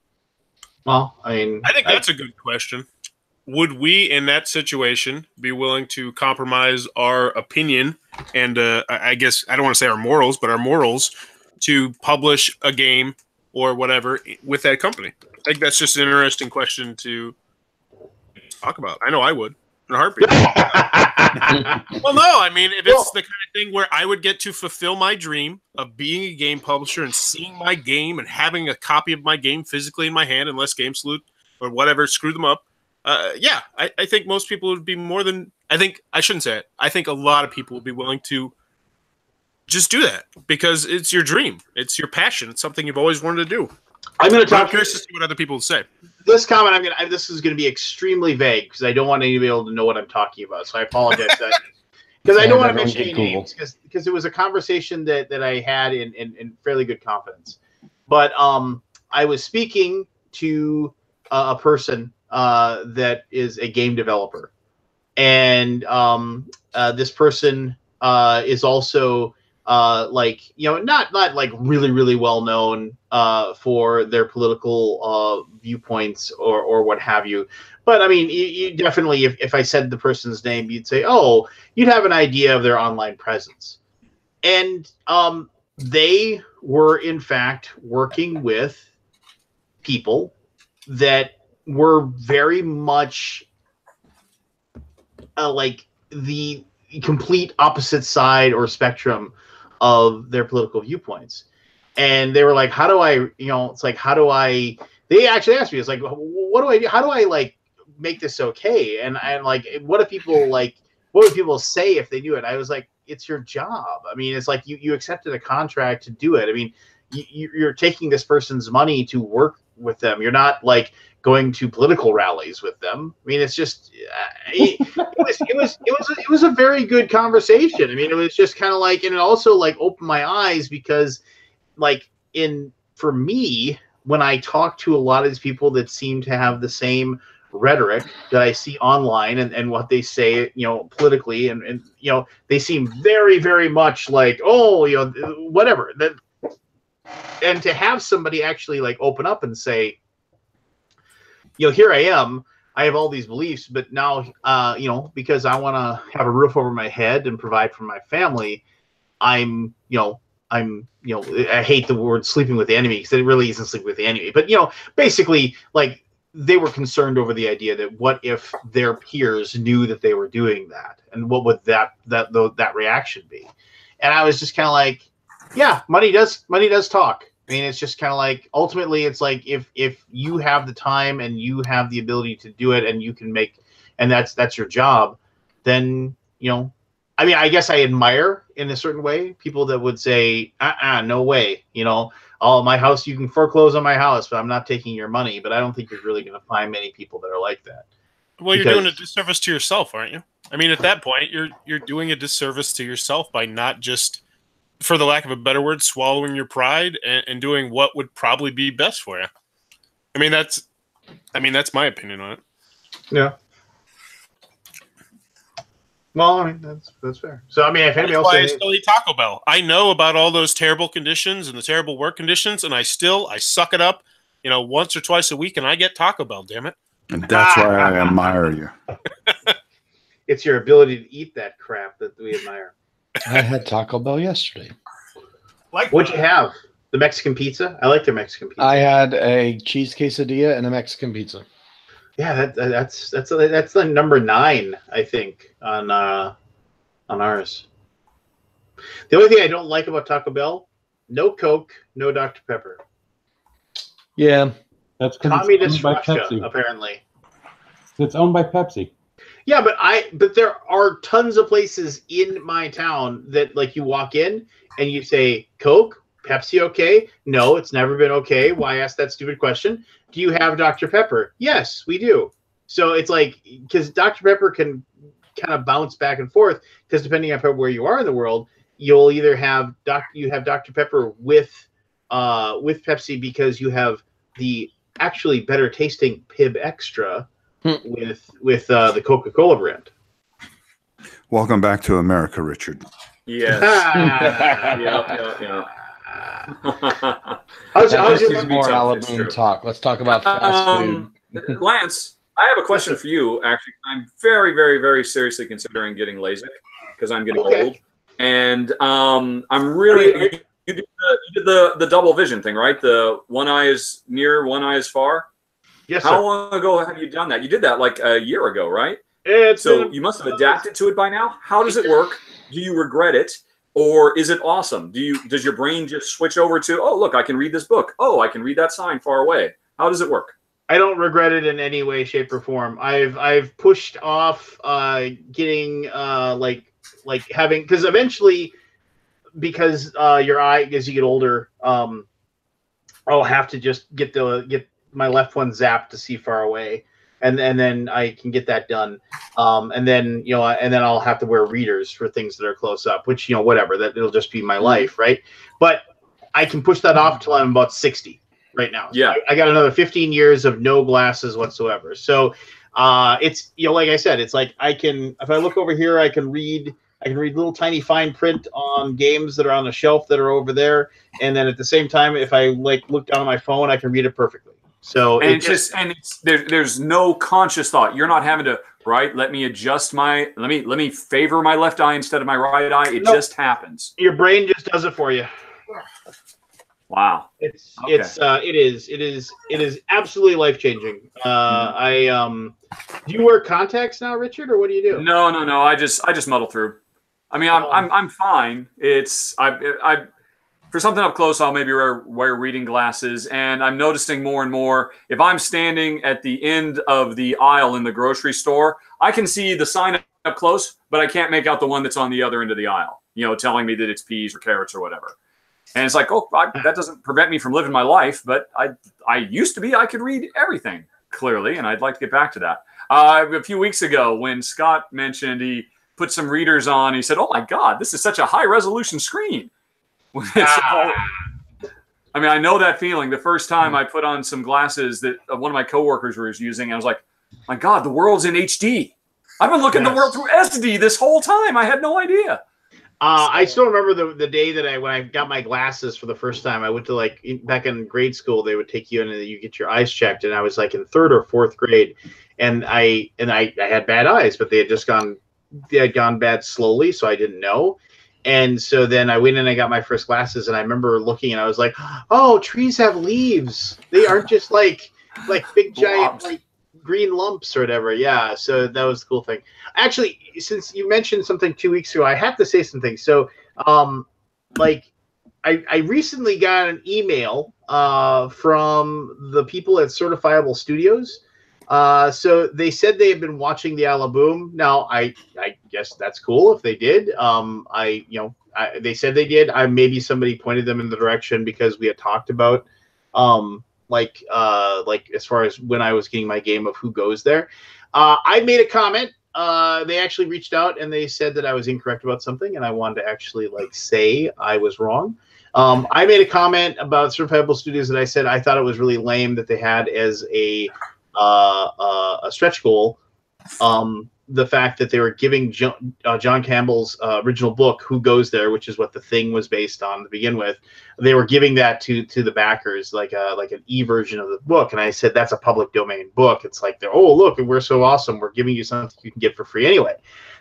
Well, I mean, I think that's a good question. Would we, in that situation, be willing to compromise our opinion and I guess I don't want to say our morals, but our morals to publish a game or whatever with that company? I think that's just an interesting question to talk about. I know I would in a heartbeat. Well, no, I mean, if it's the kind of thing where I would get to fulfill my dream of being a game publisher and seeing my game and having a copy of my game physically in my hand, unless Game Salute or whatever screw them up. Yeah, I think most people would be more than – I shouldn't say it. I think a lot of people would be willing to just do that because it's your dream. It's your passion. It's something you've always wanted to do. I'm going to talk. I'm curious to see what other people say. This comment, this is going to be extremely vague because I don't want anybody able to know what I'm talking about. So I apologize because I don't want to mention any names because it was a conversation that I had in fairly good confidence. But I was speaking to a person that is a game developer, and this person is also not like really well known for their political viewpoints or what have you. But I mean, you definitely, if I said the person's name, you'd say, oh, you'd have an idea of their online presence. And they were in fact working with people that were very much like the complete opposite side or spectrum of their political viewpoints. And they were like, how do I, it's like, how do I, they actually asked me, it's like, what do I do? How do I like make this okay? And I'm like, what do people say if they do it? I was like, it's your job. I mean, it's like you accepted a contract to do it. I mean, you're taking this person's money to work with them. You're not like going to political rallies with them. I mean, it's just it was a very good conversation. I mean, it was just kind of like, and it also like opened my eyes because like for me, when I talk to a lot of these people that seem to have the same rhetoric that I see online and what they say, politically, and they seem very, very much like, oh, whatever. And to have somebody actually like open up and say, here I am, I have all these beliefs, but now, because I want to have a roof over my head and provide for my family, I hate the word sleeping with the enemy because it really isn't sleeping with the enemy. But, basically, like, they were concerned over the idea that what if their peers knew that they were doing that, and what would that reaction be? And I was just kind of like, yeah, money does talk. I mean, it's just kind of like, ultimately, it's like if you have the time and you have the ability to do it and you can make, and that's your job, then, I mean, I guess I admire in a certain way people that would say, no way, oh, my house, you can foreclose on my house, but I'm not taking your money. But I don't think you're really going to find many people that are like that. Well, you're doing a disservice to yourself, aren't you? I mean, at that point, you're doing a disservice to yourself by not just, for the lack of a better word, swallowing your pride and doing what would probably be best for you. I mean, that's my opinion on it. Yeah. Well, I mean, that's fair. So, I mean, if anybody else, I still eat Taco Bell. I know about all those terrible conditions and the terrible work conditions, and I suck it up, once or twice a week, and I get Taco Bell. Damn it! And that's why I admire you. It's your ability to eat that crap that we admire. I had Taco Bell yesterday. What'd you have? The Mexican pizza? I like their Mexican pizza. I had a cheese quesadilla and a Mexican pizza. Yeah, that's the number 9, I think, on ours. The only thing I don't like about Taco Bell, no Coke, no Dr. Pepper. Yeah. That's Communist by Russia, Pepsi. apparently. It's owned by Pepsi. Yeah, but there are tons of places in my town that like you walk in and you say Coke, Pepsi, okay? No, it's never been okay. Why ask that stupid question? Do you have Dr. Pepper? Yes, we do. So it's like because Dr. Pepper can kind of bounce back and forth because depending on where you are in the world, you'll either have Dr. Pepper with Pepsi because you have the actually better tasting Pib Extra with the Coca-Cola brand. Welcome back to America, Richard. Yes. Yeah. How's This your is more It's Alaboom true. talk. Let's talk about fast food. Lance, I have a question for you. Actually, I'm very, very, very seriously considering getting LASIK because I'm getting old, and I'm really. You did the double vision thing, right? The one eye is near, one eye is far. Yes, How sir. long ago have you done that? You did that like a year ago, right? So You must have adapted to it by now. How does it work? Do you regret it, or is it awesome? Does your brain just switch over to, oh look, I can read this book. Oh, I can read that sign far away. How does it work? I don't regret it in any way, shape, or form. I've pushed off getting like having because eventually because your eye as you get older, I'll have to just get my left one zapped to see far away, and then I can get that done. And then I'll have to wear readers for things that are close up, which whatever, that it'll just be my life, right? But I can push that off till I'm about 60 right now. Yeah, I got another 15 years of no glasses whatsoever. So it's like I said, it's like I can if I look over here, I can read little tiny fine print on games that are on the shelf that are over there, and then at the same time, if I look down on my phone, I can read it perfectly. So there's no conscious thought. You're not having to let me adjust let me favor my left eye instead of my right eye. It just happens. Your brain just does it for you. Wow. It is absolutely life changing. Do you wear contacts now, Richard, or what do you do? No. I just muddle through. I mean, I'm fine. It's I for something up close, I'll maybe wear reading glasses, and I'm noticing more and more if I'm standing at the end of the aisle in the grocery store, I can see the sign up close, but I can't make out the one that's on the other end of the aisle, telling me that it's peas or carrots or whatever. And it's like, that doesn't prevent me from living my life, but I used to be, I could read everything clearly, and I'd like to get back to that. A few weeks ago, when Scott mentioned he put some readers on, he said, "Oh my God, this is such a high resolution screen." I mean, I know that feeling. The first time I put on some glasses that one of my coworkers was using, I was like, "My God, the world's in HD. I've been looking at the world through SD this whole time. I had no idea." I still remember the day that when I got my glasses for the first time. I went to back in grade school. They would take you in and you get your eyes checked, and I was like in 3rd or 4th grade, and I had bad eyes, but they had gone bad slowly, so I didn't know. And so then I went in and I got my first glasses, and I remember looking and I was like, "Oh, trees have leaves. They aren't just like big giant green lumps or whatever." Yeah, so that was the cool thing. Actually, since you mentioned something 2 weeks ago, I have to say something. So, I recently got an email from the people at Certifiable Studios. So they said they had been watching the Alaboom. Now, I guess that's cool if they did. They said they did. Maybe somebody pointed them in the direction because we had talked about as far as when I was getting my game of who goes there. I made a comment. They actually reached out and they said that I was incorrect about something, and I wanted to actually say I was wrong. I made a comment about Certifiable Studios that I said I thought it was really lame that they had as a stretch goal the fact that they were giving John Campbell's original book, Who Goes There, which is what The Thing was based on to begin with. They were giving that to the backers, like an e-version of the book. And I said, that's a public domain book. It's like, oh, look, we're so awesome. We're giving you something you can get for free anyway.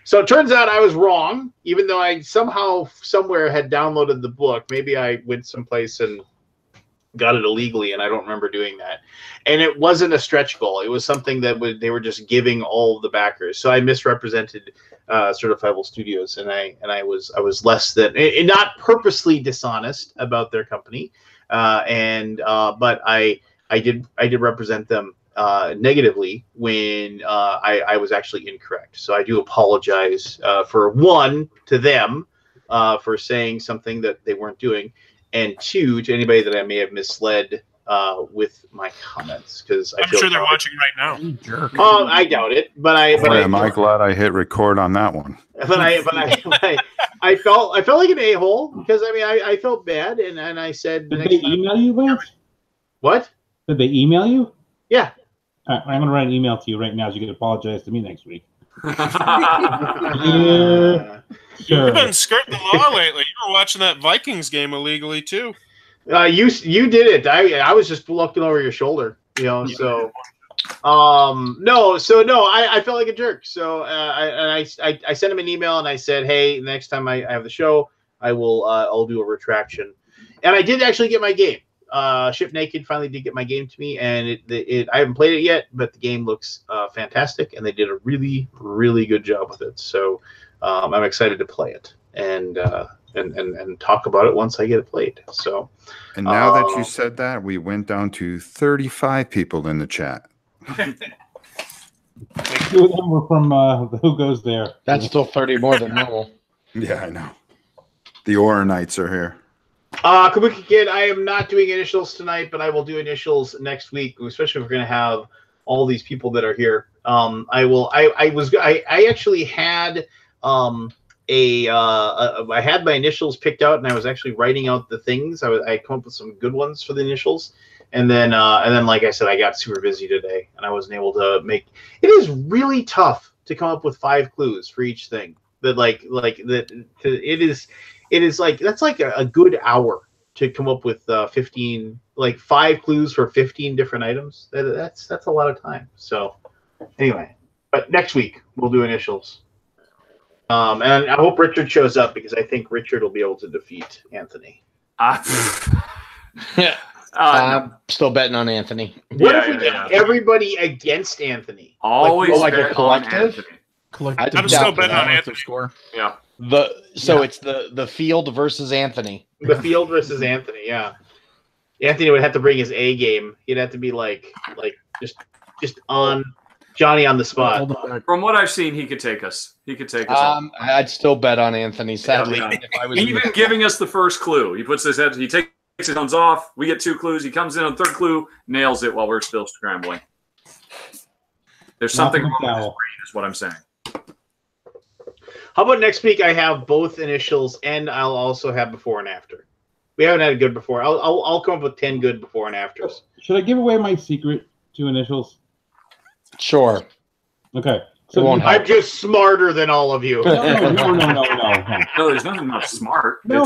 So it turns out I was wrong, even though I somewhere had downloaded the book. Maybe I went someplace and got it illegally, and I don't remember doing that. And it wasn't a stretch goal. It was something that they were just giving all the backers. So I misrepresented Certifiable Studios, and I was less than, not purposely dishonest about their company, but I did represent them negatively when I was actually incorrect. So I do apologize for one, to them for saying something that they weren't doing, and two, to anybody that I may have misled with my comments, because I'm sure they're watching right now. You jerk. Oh, I doubt it, but am I glad I hit record on that one? But I felt like an a-hole, because I mean I felt bad, and I said, did they email you, Lance? What? Did they email you? Yeah. All right, I'm gonna write an email to you right now so you can apologize to me next week. Yeah. Sure. You've been skirting the law lately. You were watching that Vikings game illegally too. You did it. I was just looking over your shoulder, so no, I felt like a jerk. So I sent him an email, and I said, hey, next time I have the show, I'll do a retraction. And I did actually get my game. Ship Naked finally did get my game to me, and I haven't played it yet, but the game looks fantastic, and they did a really, really good job with it. So I'm excited to play it and talk about it once I get it played. So, and now that you said that, we went down to 35 people in the chat. 2 of them were from Who Goes There. That's still 30 more than normal. Yeah, I know. The Oranites are here. Kabuki Kid, I am not doing initials tonight, but I will do initials next week, especially if we're going to have all these people that are here. I actually had I had my initials picked out, and I was actually writing out the things. I come up with some good ones for the initials, and then like I said, I got super busy today, and I wasn't able to make. It is really tough to come up with 5 clues for each thing. It is like that's like a good hour to come up with 15, like 5 clues for 15 different items. That's a lot of time. So anyway, but next week we'll do initials. And I hope Richard shows up, because I think Richard will be able to defeat Anthony. I'm still betting on Anthony. What if we get everybody against Anthony? Always like a bet on collective? Anthony. I'm still betting on Anthony. Score. Yeah. It's the field versus Anthony. The field versus Anthony, yeah. Anthony would have to bring his A game. He'd have to be like just on Johnny on the spot. From what I've seen, he could take us. He could take us. All. I'd still bet on Anthony. Sadly, Yeah. if I was Even giving us the first clue, he puts his head. He takes his hands off. We get 2 clues. He comes in on the 3rd clue, nails it while we're still scrambling. There's something wrong with his brain, is what I'm saying. How about next week? I have both initials, and I'll also have before and after. We haven't had a good before. I'll come up with 10 good before and afters. Should I give away my secret 2 initials? Sure. Okay. So I'm just smarter than all of you. No. No, there's nothing not smart. No.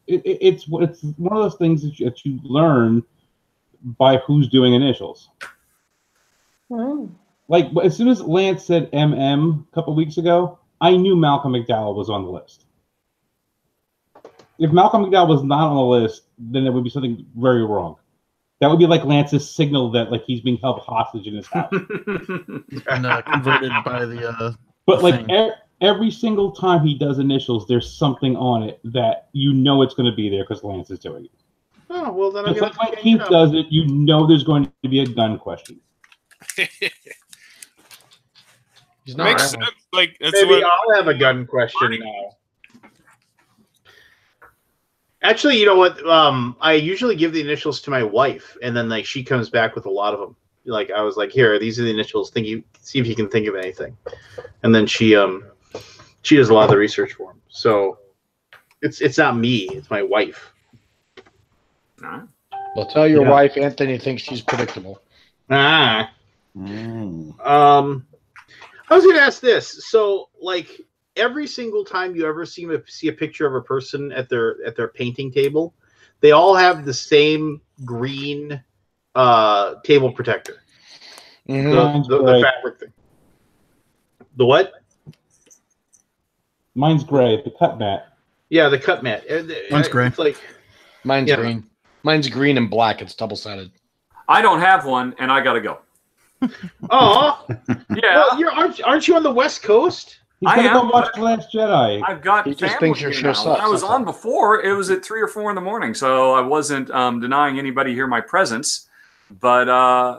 It's one of those things that you learn by who's doing initials. Mm. Like, as soon as Lance said MM a couple weeks ago, I knew Malcolm McDowell was on the list. If Malcolm McDowell was not on the list, then there would be something very wrong. That would be like Lance's signal that like he's being held hostage in his house. And converted by the. But like every single time he does initials, there's something on it that you know it's going to be there because Lance is doing it. Oh well, then Just like when Keith does it, you know there's going to be a gun question. He's not Makes sense. Like maybe I'll have a gun question now. Actually, you know what? I usually give the initials to my wife, and then like she comes back with a lot of them. Like I was like, "Here, these are the initials. See if you can think of anything." And then she does a lot of the research for him. So it's not me; it's my wife. Well, tell your wife Anthony thinks she's predictable. I was going to ask this. So, like, every single time you ever see a picture of a person at their painting table, they all have the same green table protector. Mm-hmm. The fabric thing. The what? Mine's gray. The cut mat. Yeah, the cut mat. Mine's gray. It's like Mine's green. Mine's green and black. It's double-sided. I don't have one, and I gotta go. Oh, Yeah, well, aren't you on the West Coast? He's I gonna am, go watch The Last Jedi. I've got He just family thinks your here show now. When sucks, I was that's on all. before, it was at 3 or 4 in the morning, so I wasn't denying anybody here my presence. But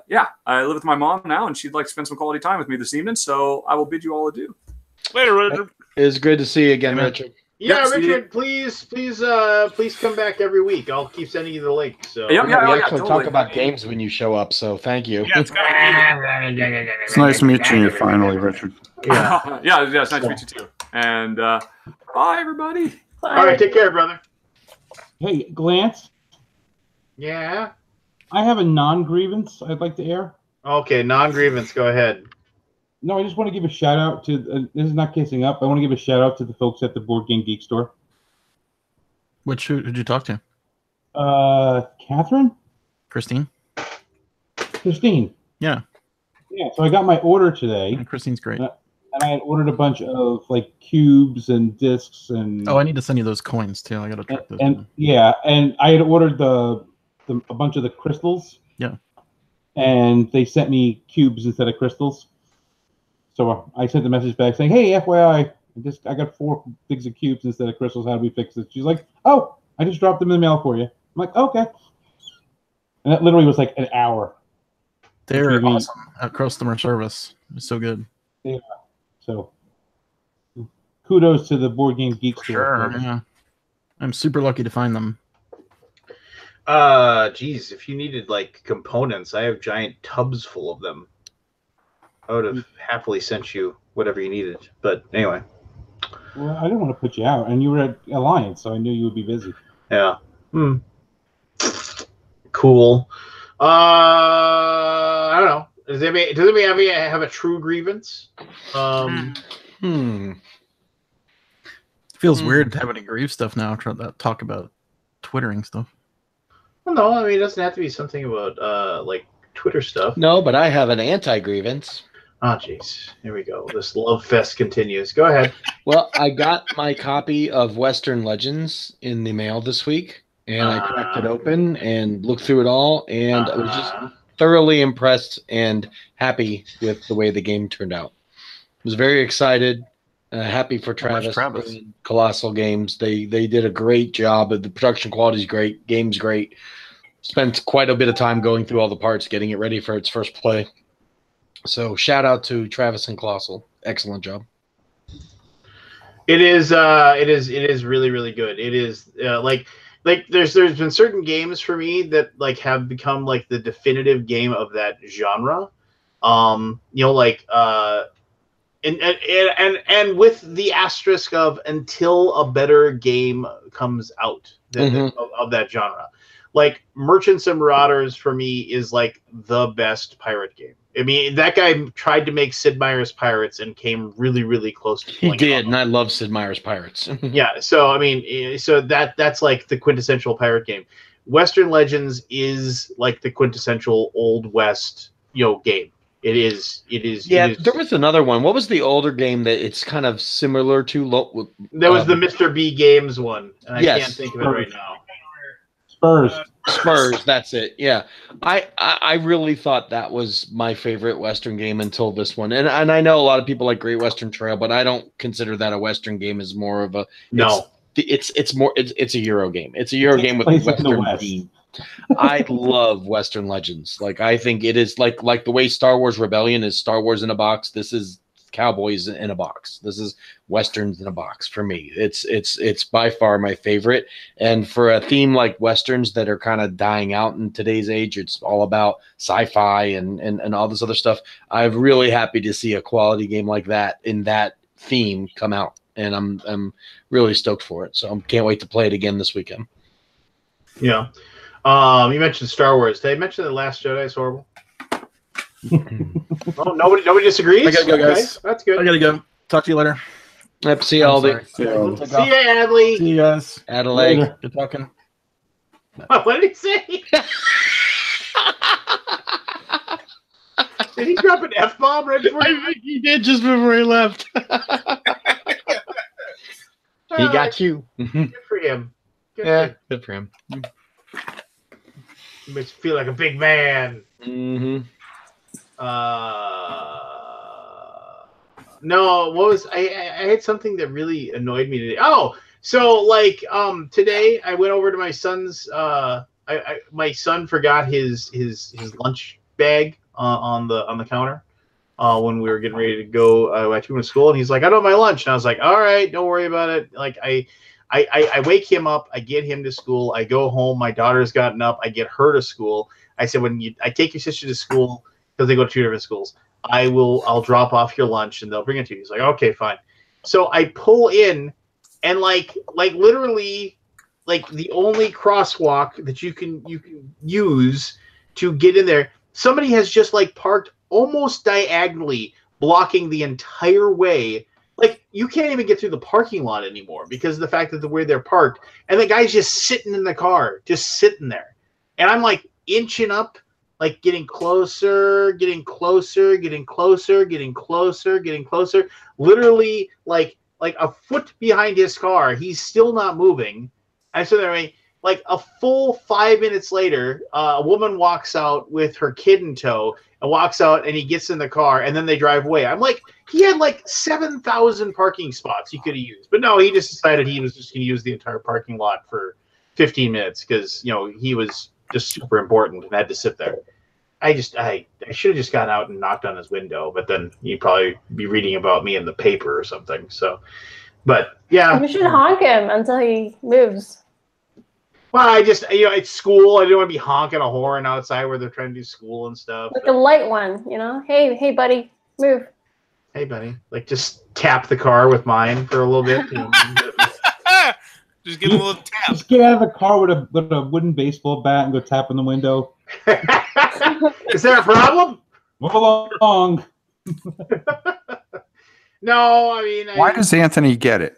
yeah, I live with my mom now, and she'd like to spend some quality time with me this evening, so I will bid you all adieu. Later, Richard. It's good to see you again, Amen. Richard. Yeah, Yep, see you. Richard, please come back every week. I'll keep sending you the link. So Yep, yeah, we oh, yeah, actually totally. talk about games when you show up, so thank you. Yeah, it's gotta It's nice meeting you finally, Richard. yeah. Yeah, it's nice to meet you too. And bye, everybody. All right, take care, brother. Hey, Glance, Yeah. I have a non-grievance I'd like to air. Okay, non-grievance. Go ahead. No, I just want to give a shout out to. This is not kissing up. I want to give a shout out to the folks at the Board Game Geek store. Who did you talk to? Catherine, Christine? Christine. Yeah. Yeah. So I got my order today, Yeah, Christine's great. and I had ordered a bunch of like cubes and discs and. Oh, I need to send you those coins too. I gotta track those. And yeah, and I had ordered a bunch of the crystals. Yeah. And they sent me cubes instead of crystals. So I sent the message back saying, "Hey, FYI, I got 4 bigs of cubes instead of crystals. How do we fix it?" She's like, "Oh, I just dropped them in the mail for you." I'm like, "Okay." And that literally was like an hour. They're TV. awesome at customer service. It's so good. So kudos to the Board Game Geek store. Sure. Yeah. I'm super lucky to find them. Geez, if you needed like components, I have giant tubs full of them. I would have happily sent you whatever you needed. But anyway. Well, I didn't want to put you out, and you were at Alliance, so I knew you would be busy. Yeah. Cool. I don't know. Does anybody have a true grievance? It feels weird having to grieve stuff now. Talk about twittering stuff. Well, no, I mean, it doesn't have to be something about like Twitter stuff. No, but I have an anti-grievance. Oh, jeez. Here we go. This love fest continues. Go ahead. Well, I got my copy of Western Legends in the mail this week, and I cracked it open and looked through it all, and I was just thoroughly impressed and happy with the way the game turned out. I was very excited, happy for Travis. And Colossal Games. They did a great job. The production quality is great. Game's great. Spent quite a bit of time going through all the parts, getting it ready for its first play. So shout out to Travis and Colossal. Excellent job. It is really, really good. It is like there's been certain games for me that like have become like the definitive game of that genre. You know, like and with the asterisk of until a better game comes out of that genre. Like Merchants and Marauders for me is like the best pirate game. I mean, that guy tried to make Sid Meier's Pirates and came really, really close to He did, and I love Sid Meier's Pirates. Yeah, so I mean, so that's like the quintessential pirate game. Western Legends is like the quintessential Old West, game. It is. Yeah, there was another one. What was the older game that it's kind of similar to? There was the Mr. B Games one. And I can't think of it right now. Spurs, that's it. Yeah, I really thought that was my favorite Western game until this one, and I know a lot of people like Great Western Trail, but I don't consider that a Western game. As more of a it's a Euro game. It's a Euro game with Western theme. I love Western Legends. Like I think it is like the way Star Wars Rebellion is Star Wars in a box. This is Cowboys in a box. This is Westerns in a box for me. It's by far my favorite. And for a theme like Westerns that are kind of dying out in today's age, it's all about sci-fi and all this other stuff. I'm really happy to see a quality game like that in that theme come out. And I'm really stoked for it. So I can't wait to play it again this weekend. Yeah. You mentioned Star Wars. Did I mention The Last Jedi is horrible? Oh, nobody disagrees? I gotta go, guys. Okay, that's good. I gotta go. Talk to you later. Yep, see you all. See you, Adley. See you guys. Adelaide. Good talking. What did he say? Did he drop an F-bomb right before I think he did just before he left. He got you. Good for him. Good for him. makes you feel like a big man. Mm-hmm. No, what was I had something that really annoyed me today. Oh, so like today I went over to my son's my son forgot his lunch bag on the counter when we were getting ready to go. I took him to school and he's like, I don't have my lunch. And I was like, all right, don't worry about it. Like I wake him up, I get him to school, I go home, my daughter's gotten up, I get her to school. I said, I take your sister to school, because they go to 2 different schools, I'll drop off your lunch and they'll bring it to you. He's like, okay, fine. So I pull in, and like literally, like the only crosswalk that you can use to get in there, somebody has just like parked almost diagonally, blocking the entire way. Like you can't even get through the parking lot anymore because of the fact that the way they're parked, and the guy's just sitting in the car, just sitting there, and I'm like inching up, like getting closer, getting closer, getting closer, getting closer, getting closer. Literally, like a foot behind his car, he's still not moving. I said, like a full 5 minutes later, a woman walks out with her kid in tow, and walks out, and he gets in the car, and then they drive away. I'm like, he had like 7,000 parking spots he could have used, but no, he just decided he was just going to use the entire parking lot for 15 minutes because he was just super important and had to sit there. I should have just gone out and knocked on his window, but then he'd probably be reading about me in the paper or something. So, but yeah, you should honk him until he moves. Well, I just it's school. I didn't want to be honking a horn outside where they're trying to do school and stuff. Like a light one, Hey, buddy, move. Hey, buddy, like just tap the car with mine for a little bit. Just give him a little tap. Just get out of the car with a wooden baseball bat and go tap on the window. Is there a problem? Move along. No, I mean, why does Anthony get it?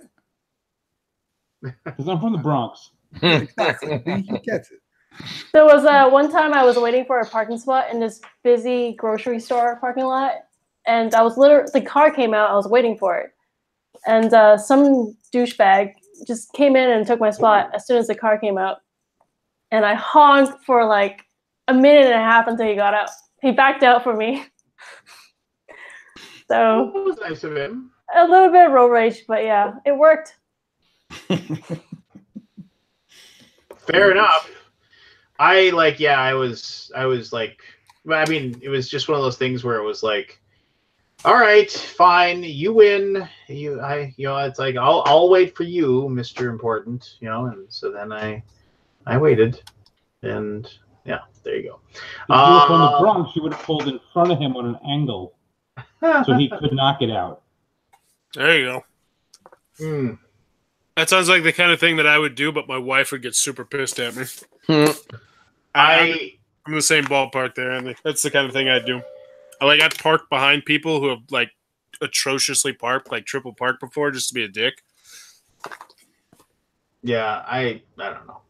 Because I'm from the Bronx. Exactly. He gets it. There was one time I was waiting for a parking spot in this busy grocery store parking lot, and I was the car came out. I was waiting for it, and some douchebag just came in and took my spot as soon as the car came out, and I honked for like a minute and a half until he got out. He backed out for me. So that was nice of him. A little bit of road rage, but yeah, it worked. Fair enough. I was like, I mean, it was just one of those things where it was like, all right, fine, you win. It's like I'll wait for you, Mr. Important, and so then I waited, and yeah, there you go. If you were from the Bronx, you would have pulled in front of him on an angle, so he could not get out. There you go. That sounds like the kind of thing that I would do, but my wife would get super pissed at me. I'm in the same ballpark there, Andy. That's the kind of thing I'd do. I'd park behind people who have like atrociously parked, like triple parked before, just to be a dick. Yeah, I don't know.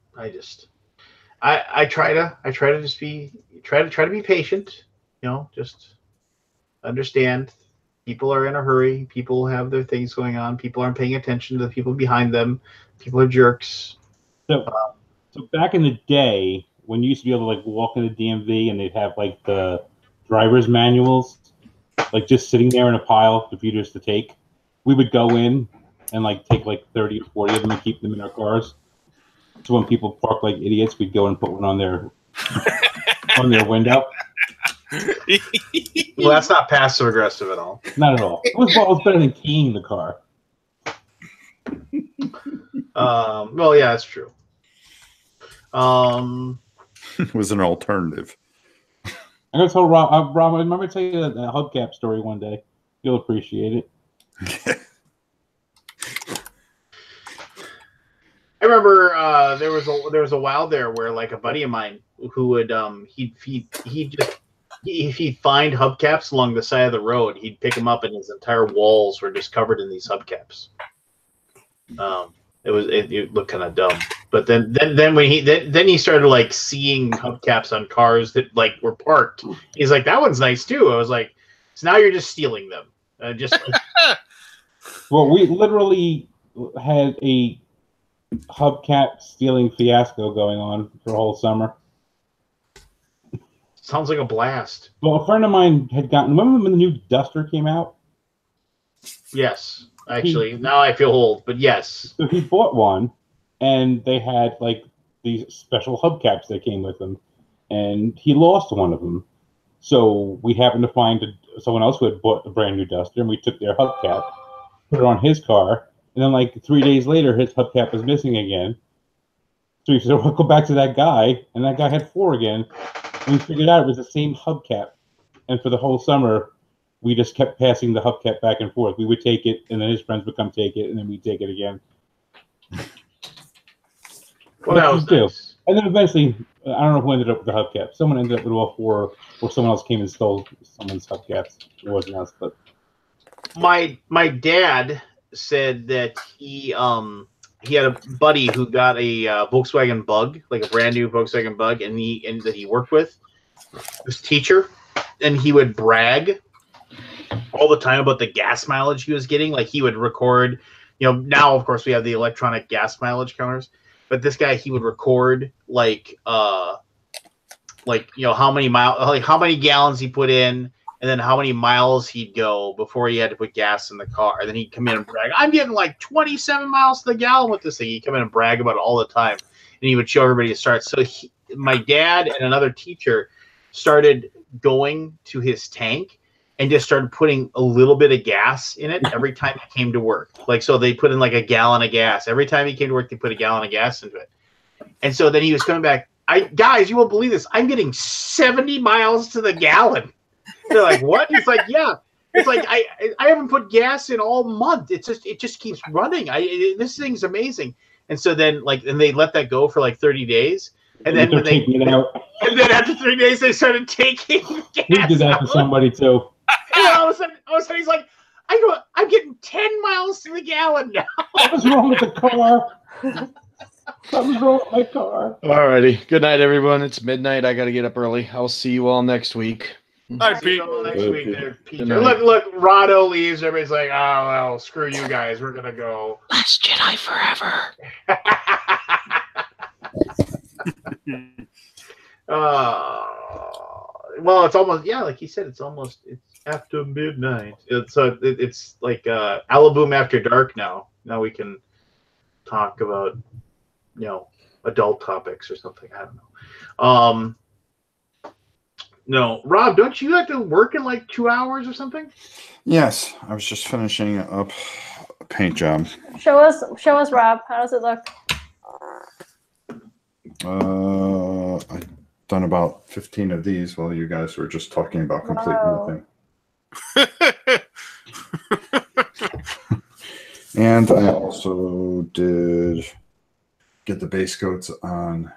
I try to just be try to be patient. Just understand. People are in a hurry. People have their things going on. People aren't paying attention to the people behind them. People are jerks. So back in the day, when you used to be able to walk in the DMV and they'd have the driver's manuals, just sitting there in a pile for computers to take, we would go in and take 30 or 40 of them and keep them in our cars. So when people park like idiots, we'd go and put one on their window. Well, that's not passive aggressive at all. Not at all. It was better than keying the car. Well, yeah, that's true. It was an alternative. I'm gonna tell Rob. Remember I tell you that hubcap story one day. You'll appreciate it. I remember there was a while there where a buddy of mine who would if he'd find hubcaps along the side of the road, he'd pick them up, and his entire walls were just covered in these hubcaps. It looked kind of dumb, but then when he started seeing hubcaps on cars that were parked, he's like, that one's nice too. I was like, so now you're just stealing them. Well, we literally had a hubcap stealing fiasco going on for a whole summer. Sounds like a blast. Well, a friend of mine had gotten. Remember when the new Duster came out? Yes, actually, now I feel old, but yes. So he bought one, and they had like these special hubcaps that came with them, and he lost one of them. So we happened to find someone else who had bought a brand new Duster, and we took their hubcap, put it on his car, and then like 3 days later, his hubcap was missing again. So we said, "We'll go back to that guy," and that guy had 4 again. And we figured out it was the same hubcap, and for the whole summer, we just kept passing the hubcap back and forth. We would take it, and then his friends would come take it, and then we'd take it again. Well, that was nice. And then eventually, I don't know who ended up with the hubcap. Someone ended up with all 4, or someone else came and stole someone's hubcaps. It wasn't us, but my dad said that he had a buddy who got a Volkswagen Bug, like a brand new Volkswagen Bug, and that he worked with, this teacher, and he would brag all the time about the gas mileage he was getting. Like he would record, now of course we have the electronic gas mileage counters, but this guy, he would record how many gallons he put in, and then how many miles he'd go before he had to put gas in the car. And then he'd come in and brag, "I'm getting like 27 miles to the gallon with this thing." He'd come in and brag about it all the time, and he would show everybody his starts. So my dad and another teacher started going to his tank and just started putting a little bit of gas in it every time he came to work. Like, so they put in like a gallon of gas. Every time he came to work, they put a gallon of gas into it. And so then he was coming back, "Guys, you won't believe this. I'm getting 70 miles to the gallon." They're like, "What?" He's like, "Yeah." It's like, I haven't put gas in all month. It just keeps running. This thing's amazing. And so then and they let that go for like 30 days. And then when and then after 3 days, they started taking gas. We did that to somebody too. And all of a sudden, he's like, "I'm getting 10 miles to the gallon now." What's wrong with the car? Something's wrong with my car. Alrighty. Good night, everyone. It's midnight. I got to get up early. I'll see you all next week. All right, Pete. Next week there, Peter. Look, Rado leaves. Everybody's like, "Oh, well, screw you guys. We're going to go." Last Jedi forever. Well, it's almost, like he said, it's after midnight. It's like Alaboom after dark now. Now we can talk about adult topics or something. I don't know. No, Rob, don't you have to work in like 2 hours or something? Yes, I was just finishing up a paint job. Show us, Rob. How does it look? I've done about 15 of these while you guys were just talking about complete nothing. And I also did get the base coats on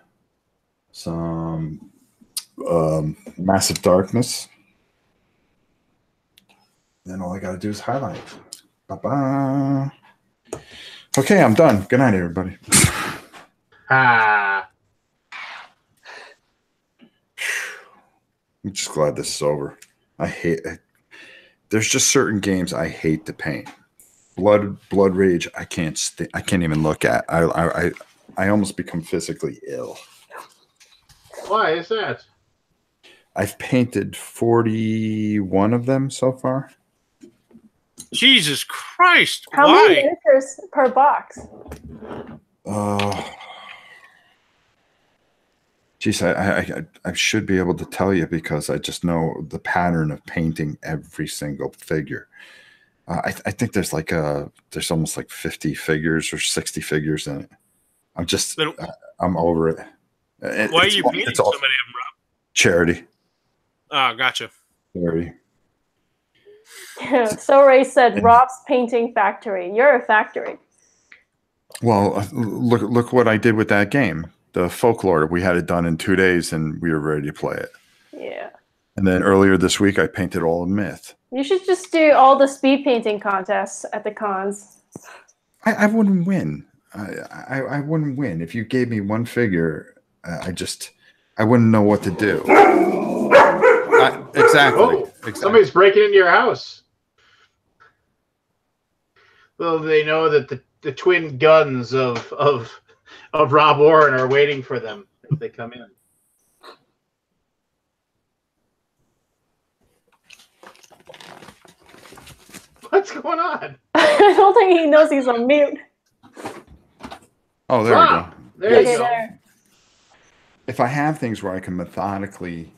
some Massive Darkness. Then all I got to do is highlight. Bye-bye. Okay, I'm done. Good night, everybody. I'm just glad this is over. I hate it. There's just certain games I hate to paint. Blood Rage, I can't even look at. I almost become physically ill. Why is that? I've painted 41 of them so far. Jesus Christ! How many miniatures per box? Geez, I should be able to tell you because I just know the pattern of painting every single figure. I think there's there's almost like 50 figures or 60 figures in it. I'm over it. Why are you painting so many of them, Rob? Charity. Oh, gotcha. Charity. So Ray said, "Rob's painting factory." You're a factory. Well, look what I did with that game. The Folklore, we had it done in 2 days and we were ready to play it. Yeah. And then earlier this week, I painted all of Myth. You should just do all the speed painting contests at the cons. I wouldn't win. I wouldn't win. If you gave me one figure, I wouldn't know what to do. Exactly. Somebody's breaking into your house. Well, they know that the twin guns of Rob Warren are waiting for them if they come in. What's going on? I don't think he knows he's on mute. Oh, there we go. There you Okay, go. there. If I have things where I can methodically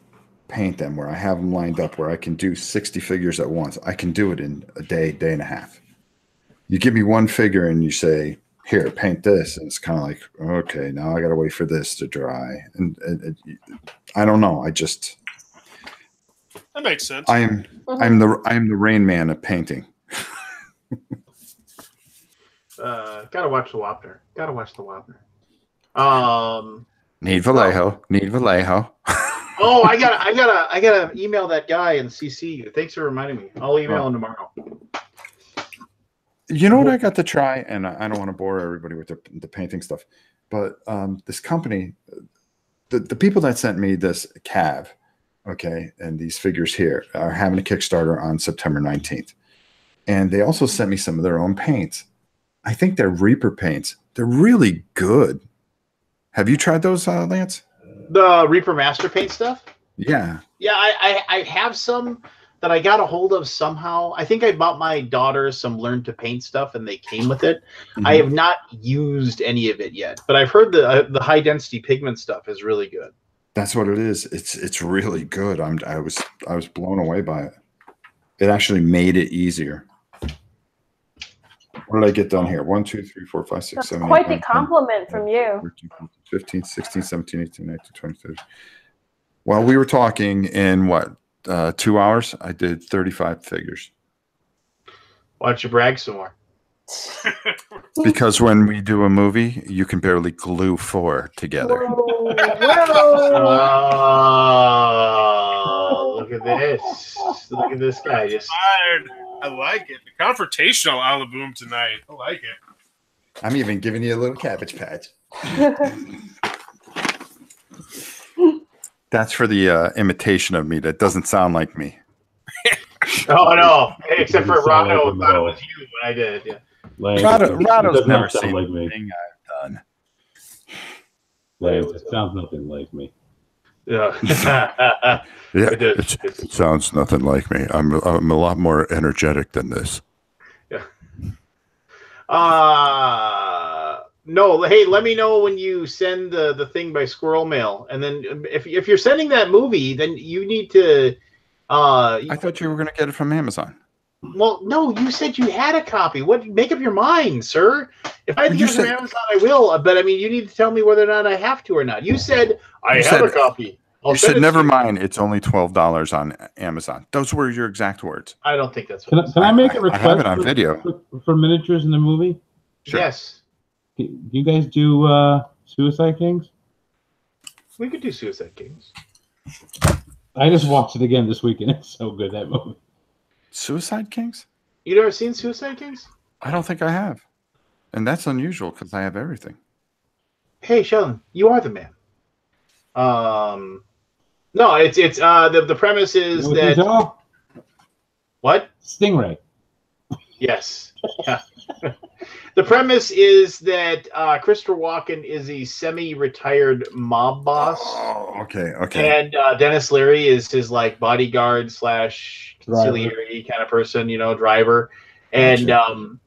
paint them, where I have them lined up, where I can do 60 figures at once, I can do it in a day, day and a half. You give me one figure and you say, here, paint this. And it's kind of like, okay, now I got to wait for this to dry. And I don't know. That makes sense. I'm the Rain Man of painting. Gotta watch the Wapner. Gotta watch the Wapner. Need Vallejo. Need Vallejo. Oh, I gotta email that guy and CC you. Thanks for reminding me. I'll email him tomorrow. You know what I got to try, and I don't want to bore everybody with the painting stuff, but this company, the people that sent me this Cav, okay, and these figures here are having a Kickstarter on September 19th. And they also sent me some of their own paints. I think they're Reaper paints. They're really good. Have you tried those, Lance? The Reaper Master Paint stuff? Yeah. Yeah, I have some that I got a hold of somehow. I think I bought my daughter some Learn to Paint stuff, and they came with it. Mm-hmm. I have not used any of it yet, but I've heard the high density pigment stuff is really good. That's what it is. It's really good. I was blown away by it. It actually made it easier. What did I get done here? 1, 2, 3, 4, 5, 6, That's 7, quite 8, the 9, compliment 10, from you. 13, 15, 16, 17, 18, 19, 20, 30. Well, we were talking in what, 2 hours? I did 35 figures. Why don't you brag some more? Because when we do a movie, you can barely glue 4 together. Whoa. Oh, look at this. Look at this guy. Just Fired. I like it. The confrontational Alaboom tonight. I like it. I'm even giving you a little cabbage patch. That's for the imitation of me that doesn't sound like me. oh no, except for Doesn't sound Rado, like him thought at it all. was you when I did. Yeah. Lance, Rado's does not never sound seen like me. anything I've done. Lance, it sounds nothing like me. Yeah. Yeah, It is. it sounds nothing like me. I'm a lot more energetic than this. Yeah. No. Hey, let me know when you send the thing by squirrel mail, and then if you're sending that movie, then you need to. I thought you were going to get it from Amazon. Well, no, you said you had a copy. What? Make up your mind, sir. If I have to You get it from said- Amazon, I will. But I mean, you need to tell me whether or not I have to or not. You said I You have said- a copy. I'll You send said, it to never you." mind, it's only $12 on Amazon. Those were your exact words. I don't think that's what. Can I make a I request have it on for, video. for miniatures in the movie? Sure. Yes, Do you guys do Suicide Kings? we could do Suicide Kings. I just watched it again this weekend. It's so good, that movie. Suicide Kings? You never seen Suicide Kings? I don't think I have. And that's unusual because I have everything. Hey, Sheldon, you are the man. No, it's the premise is You know what these that are? what? Stingray. Yes. Yeah. The premise is that Christopher Walken is a semi-retired mob boss, Oh, okay. and Dennis Leary is his like bodyguard / conciliary kind of person, driver, and Don't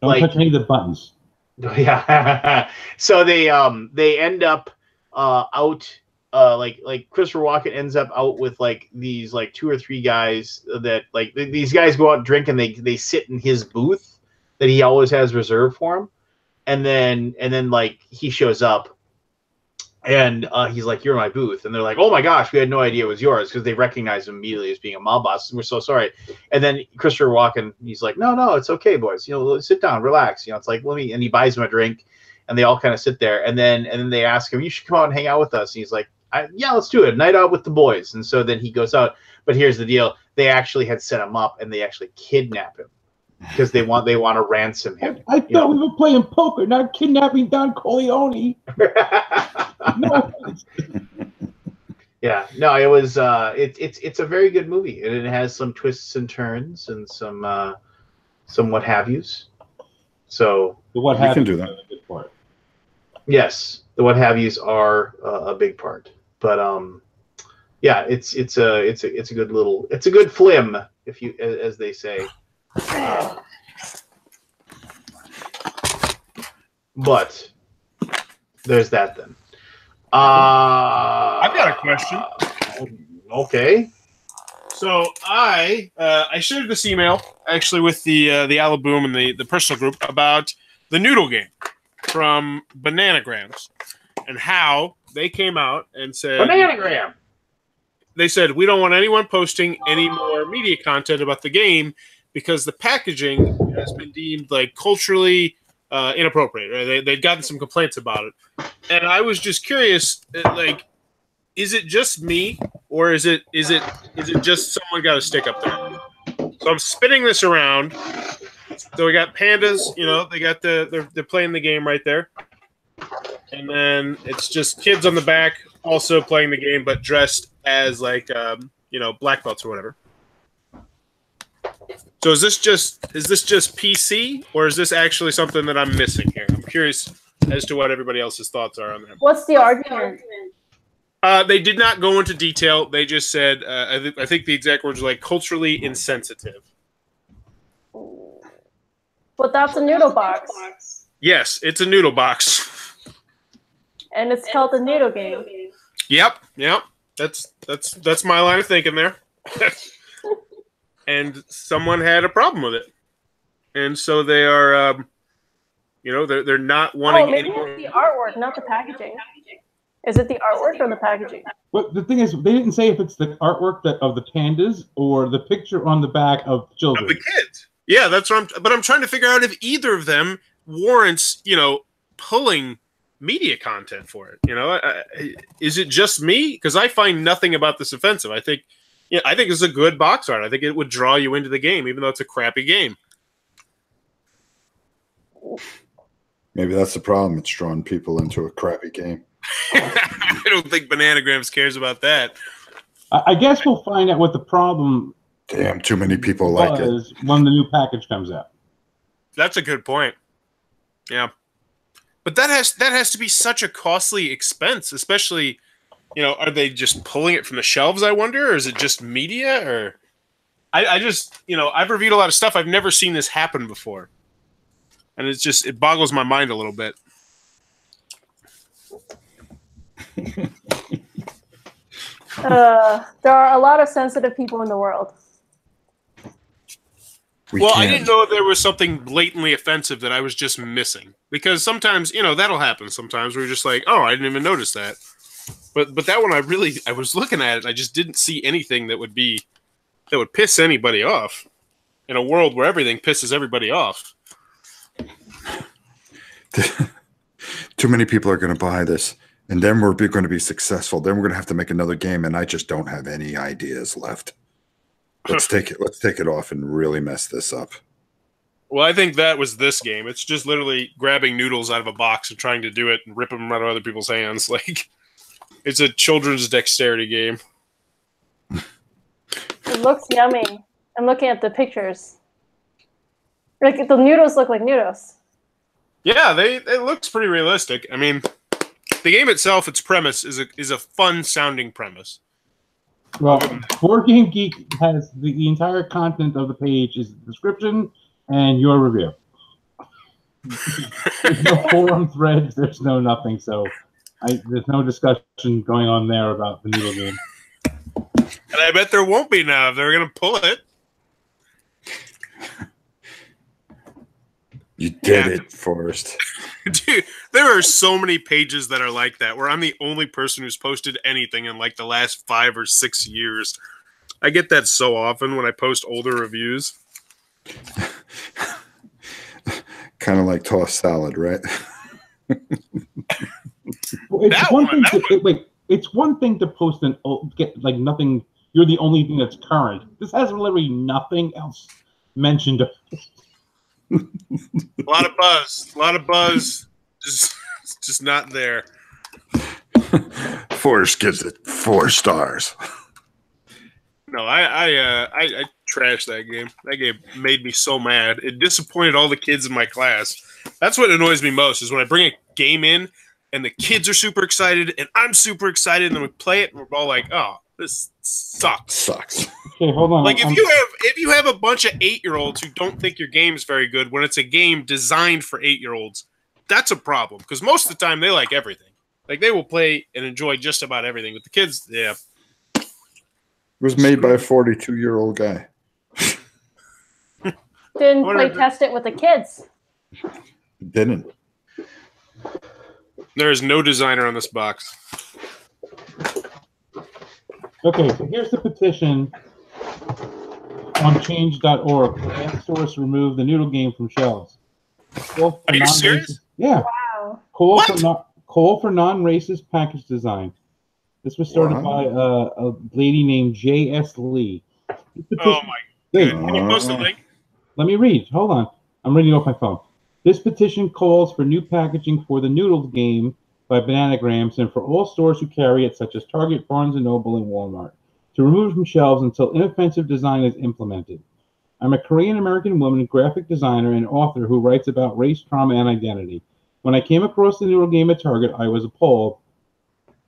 like touch any of the buttons. yeah. So they end up out. Like Christopher Walken ends up out with like these like 2 or 3 guys that like these guys go out and drink, and they sit in his booth that he always has reserved for him, and then like he shows up, and he's like, "You're in my booth," and they're like, "Oh my gosh, we had no idea it was yours," because they recognize him immediately as being a mob boss, and we're so sorry. And then Christopher Walken, he's like, "No, it's okay, boys. Sit down, relax. It's like and he buys him a drink, and they all kind of sit there, and then they ask him, "You should come out and hang out with us," and he's like, yeah, let's do it. Night out with the boys. And so then he goes out. But here's the deal. They actually had set him up, and they actually kidnap him because they want to ransom him. I thought we were playing poker, not kidnapping Don Corleone. No. Yeah. No, it was it's a very good movie, and it has some twists and turns and some what have yous. So The what We have can you do that. is a good part. yes, the what have yous are a big part. But yeah, it's a good flim, as they say. But there's that then. I've got a question. Okay. So I shared this email actually with the Alaboom and the personal group about the noodle game from Bananagrams and how they came out and said Bananagram. They said we don't want anyone posting any more media content about the game because the packaging has been deemed like culturally inappropriate. Right? They'd gotten some complaints about it, and I was just curious, like, is it just me, or is it just someone got a stick up there? So I'm spinning this around. So we got pandas, you know, they're playing the game right there, and then it's just kids on the back also playing the game, but dressed as like black belts or whatever. So is this just PC, or is this actually something that I'm missing here? I'm curious as to what everybody else's thoughts are on that. What's the argument? They did not go into detail. They just said, I think the exact words were like culturally insensitive. But that's a noodle box. Yes, it's a noodle box. And it's called the noodle game. Yep. That's my line of thinking there. And someone had a problem with it, and so they are, they're not wanting. Maybe it's the artwork, not the packaging. Is it the artwork or the packaging? But the thing is, they didn't say if it's the artwork of the pandas or the picture on the back of children. Of the kids. Yeah, that's what I'm trying to figure out if either of them warrants, pulling media content for it. Is it just me? Because I find nothing about this offensive. I think it's a good box art. I think it would draw you into the game, even though it's a crappy game. Maybe that's the problem. It's drawing people into a crappy game. I don't think Bananagrams cares about that. I guess we'll find out what the problem. Damn, too many people like it when the new package comes out. That's a good point. Yeah, but that has to be such a costly expense, especially. Are they just pulling it from the shelves, I wonder? Or is it just media? Or I just, I've reviewed a lot of stuff. I've never seen this happen before. And it boggles my mind a little bit. There are a lot of sensitive people in the world. I didn't know if there was something blatantly offensive that I was just missing. Because sometimes, that'll happen sometimes where you're just like, oh, I didn't even notice that. But that one, I was looking at it, and I just didn't see anything that would piss anybody off in a world where everything pisses everybody off. Too many people are going to buy this, and then we're going to be successful. Then we're going to have to make another game, and I just don't have any ideas left. Let's take it off and really mess this up. Well, I think that was this game. It's just literally grabbing noodles out of a box and trying to do it and ripping them out of other people's hands. Like, it's a children's dexterity game. It looks yummy. I'm looking at the pictures. Like, the noodles look like noodles. Yeah, it looks pretty realistic. I mean, the game itself, its premise is a fun sounding premise. Well, Board Game Geek has the entire content of the page is the description and your review. There's no forum threads. There's no nothing. So there's no discussion going on there about the noodle game. And I bet there won't be now if they're going to pull it. You did it, Forrest. Dude, there are so many pages that are like that, where I'm the only person who's posted anything in like the last 5 or 6 years. I get that so often when I post older reviews. Kind of like tossed salad, right? It's one thing to post get nothing. You're the only thing that's current. This has literally nothing else mentioned. A lot of buzz. Just not there. Forrest gives it 4 stars. No, I trashed that game. That game made me so mad. It disappointed all the kids in my class. That's what annoys me most, is when I bring a game in and the kids are super excited and I'm super excited, and then we play it and we're all like, oh, this sucks. Okay, hold on. Like if you have a bunch of 8-year-olds who don't think your game's very good when it's a game designed for 8-year-olds, that's a problem because most of the time they like everything. Like they will play and enjoy just about everything. With the kids, yeah. It was made by a 42-year-old guy. Didn't play test it with the kids. Didn't. There is no designer on this box. Okay, so here's the petition on change.org. Ask stores to remove the noodle game from shelves. Are you serious? Yeah. Wow. Call for non-racist package design. This was started by a lady named J.S. Lee. Oh my god. Can you post the link? Let me read. Hold on. I'm reading off my phone. This petition calls for new packaging for the Noodles game by Bananagrams and for all stores who carry it, such as Target, Barnes & Noble, and Walmart, to remove it from shelves until inoffensive design is implemented. I'm a Korean-American woman, graphic designer, and author who writes about race, trauma, and identity. When I came across the Noodle game at Target, I was appalled.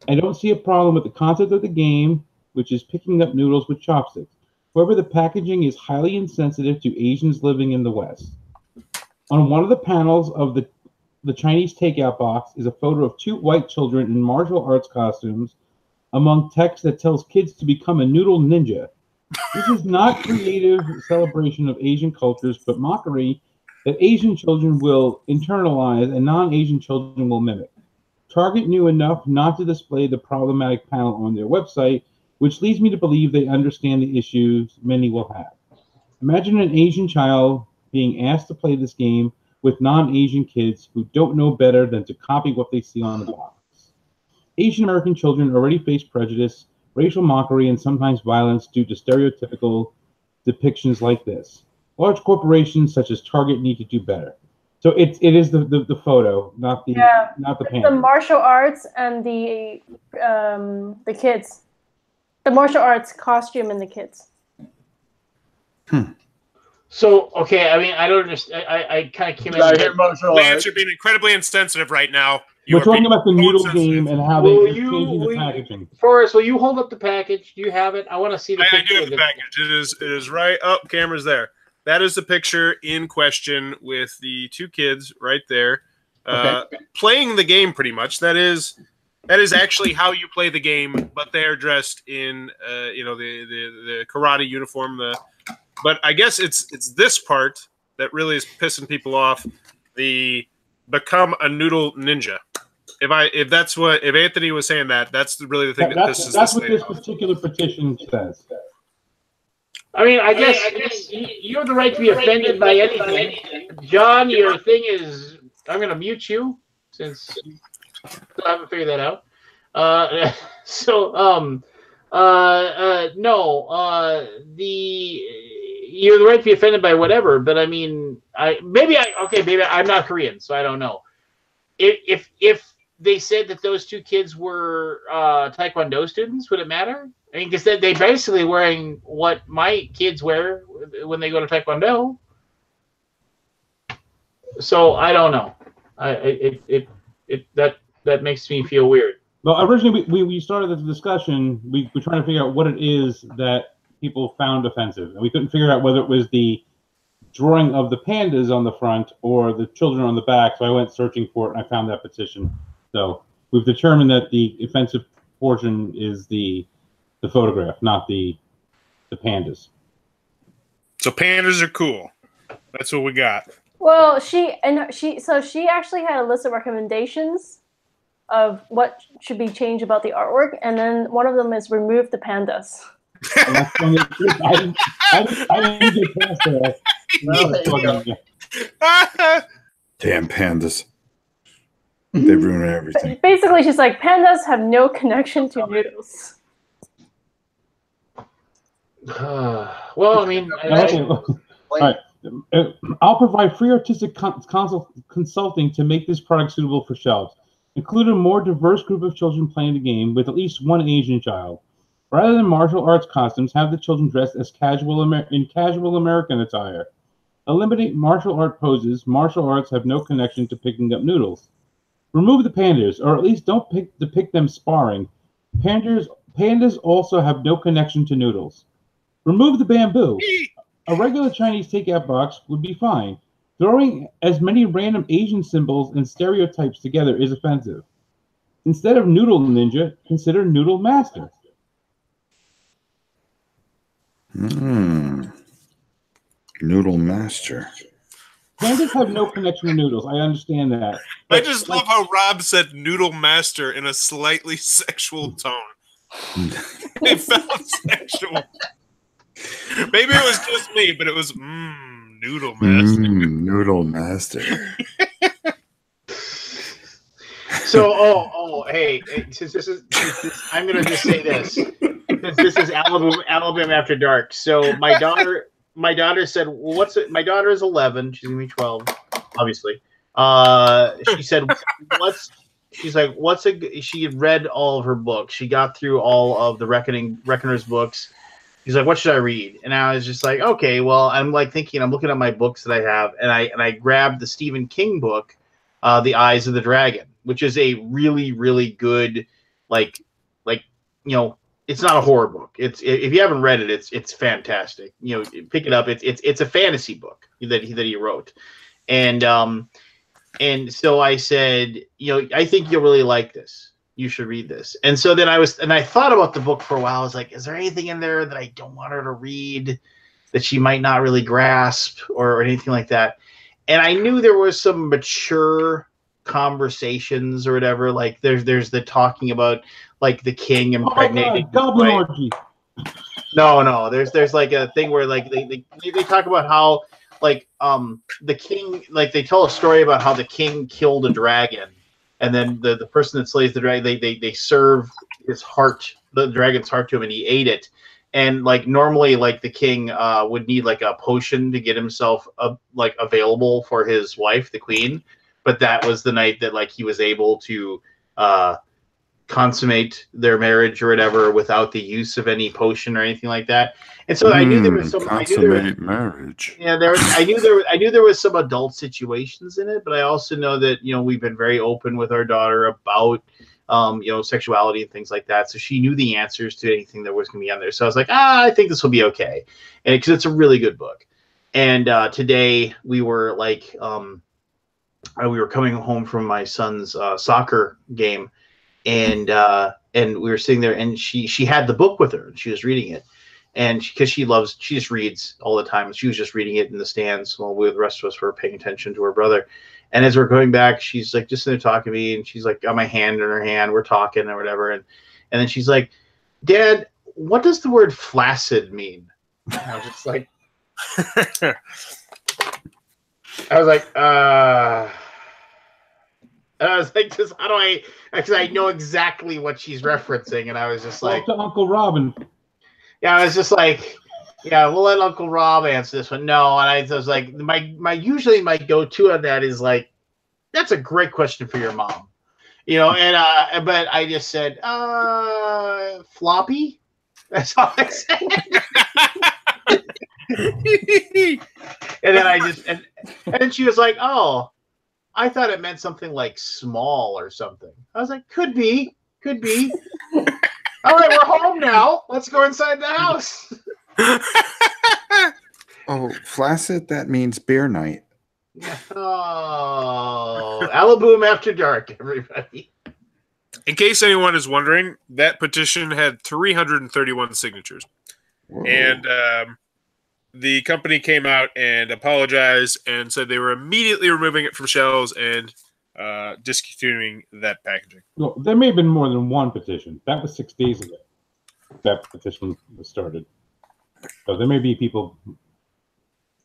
I don't see a problem with the concept of the game, which is picking up noodles with chopsticks. However, the packaging is highly insensitive to Asians living in the West. On one of the panels of the Chinese takeout box is a photo of 2 white children in martial arts costumes among text that tells kids to become a noodle ninja. This is not creative celebration of Asian cultures, but mockery that Asian children will internalize and non-Asian children will mimic. Target knew enough not to display the problematic panel on their website, which leads me to believe they understand the issues many will have. Imagine an Asian child being asked to play this game with non-Asian kids who don't know better than to copy what they see on the box. Asian American children already face prejudice, racial mockery, and sometimes violence due to stereotypical depictions like this. Large corporations such as Target need to do better. So it is the photo, not the panel. The martial arts and the kids. The martial arts costume and the kids. So, okay, I mean, I don't understand. I kind of came in here. Lance, you're being incredibly insensitive right now. We're talking about the noodle game and how they're changing the packaging. Forrest, will you hold up the package? Do you have it? I want to see the picture. I do have the package. It is right up. Camera's there. That is the picture in question with the 2 kids right there, playing the game. Pretty much. That is actually how you play the game, but they are dressed in the karate uniform. But I guess it's this part that really is pissing people off. The become a noodle ninja. If Anthony was saying that's really the thing that pisses that's what this off. particular petition says. I mean, I guess you have the right to be offended by anything. John, your thing is, I'm going to mute you since you still haven't figured that out. You have the right to be offended by whatever, but I mean, maybe I'm not Korean, so I don't know. If they said that those 2 kids were Taekwondo students, would it matter? I mean, because they basically wearing what my kids wear when they go to Taekwondo. So I don't know. That makes me feel weird. Well, originally we started this discussion. We were trying to figure out what it is that people found offensive, and we couldn't figure out whether it was the drawing of the pandas on the front or the children on the back. So I went searching for it, and I found that petition. So we've determined that the offensive portion is the photograph, not the pandas. So pandas are cool. That's what we got. Well, she actually had a list of recommendations of what should be changed about the artwork, and then one of them is remove the pandas. I didn't get past that. Damn pandas. They ruin everything. Basically, she's like, pandas have no connection to noodles. Well, I mean... All right. I'll provide free artistic consulting to make this product suitable for shelves. Include a more diverse group of children playing the game with at least 1 Asian child. Rather than martial arts costumes, have the children dressed as casual American attire. Eliminate martial art poses. Martial arts have no connection to picking up noodles. Remove the pandas, or at least don't depict them sparring. Pandas also have no connection to noodles. Remove the bamboo. A regular Chinese takeout box would be fine. Throwing as many random Asian symbols and stereotypes together is offensive. Instead of Noodle Ninja, consider Noodle Master. Noodle Master. Pandas have no connection to noodles. I understand that. I just love how Rob said Noodle Master in a slightly sexual tone. It felt sexual. Maybe it was just me, but it was Noodle Master. Noodle Master. So, hey, since I'm gonna just say this. Since this is Alaboom After Dark. So my daughter said, well, "What's it?" My daughter is 11. She's gonna be 12, obviously. She said, "What's?" She's like, "What's a?" She had read all of her books. She got through all of the Reckoner's books. She's like, "What should I read?" And I was just like, "Okay, well," I'm like thinking, I'm looking at my books that I have, and I grabbed the Stephen King book, The Eyes of the Dragon, which is a really, really good, like it's not a horror book. It's, if you haven't read it, it's fantastic. Pick it up. It's a fantasy book that he wrote, and so I said, I think you'll really like this. You should read this. And so then I thought about the book for a while. I was like, is there anything in there that I don't want her to read, that she might not really grasp or anything like that? And I knew there was some mature conversations or whatever. Like there's the talking about like the king impregnating. Goblin orgy. No. There's like a thing where like they talk about how like the king, like they tell a story about how the king killed a dragon, and then the person that slays the dragon, they serve his heart, the dragon's heart, to him, and he ate it. And like normally, like the king would need like a potion to get himself like available for his wife, the queen. But that was the night that like he was able to consummate their marriage or whatever without the use of any potion or anything like that. And so I knew there was some marriage. Yeah, I knew there was some adult situations in it, but I also know that we've been very open with our daughter about sexuality and things like that. So she knew the answers to anything that was going to be on there. So I was like, I think this will be okay, and because it's a really good book. And today we were like, we were coming home from my son's soccer game, and we were sitting there, and she had the book with her, and she was reading it, and because she just reads all the time, and she was just reading it in the stands while the rest of us were paying attention to her brother. And as we're going back, she's like just sitting there talking to me, and she's like got my hand in her hand, we're talking or whatever, and then she's like, "Dad, what does the word flaccid mean?" And I was just like, just how do I? Because I know exactly what she's referencing, and I was just like, to Uncle Robin. Yeah, I was just like, yeah, we'll let Uncle Rob answer this one. No, and I was like, usually my go-to on that is like, that's a great question for your mom, and but I just said, floppy. That's all I said. And then and then she was like, "Oh, I thought it meant something like small or something." I was like, could be. All right, we're home now. Let's go inside the house. Oh, flaccid, that means beer night. Oh, Alaboom After Dark, everybody. In case anyone is wondering, that petition had 331 signatures. Whoa. And the company came out and apologized and said they were immediately removing it from shelves and discontinuing that packaging. Well, there may have been more than one petition. That was 6 days ago. That petition was started. So there may be people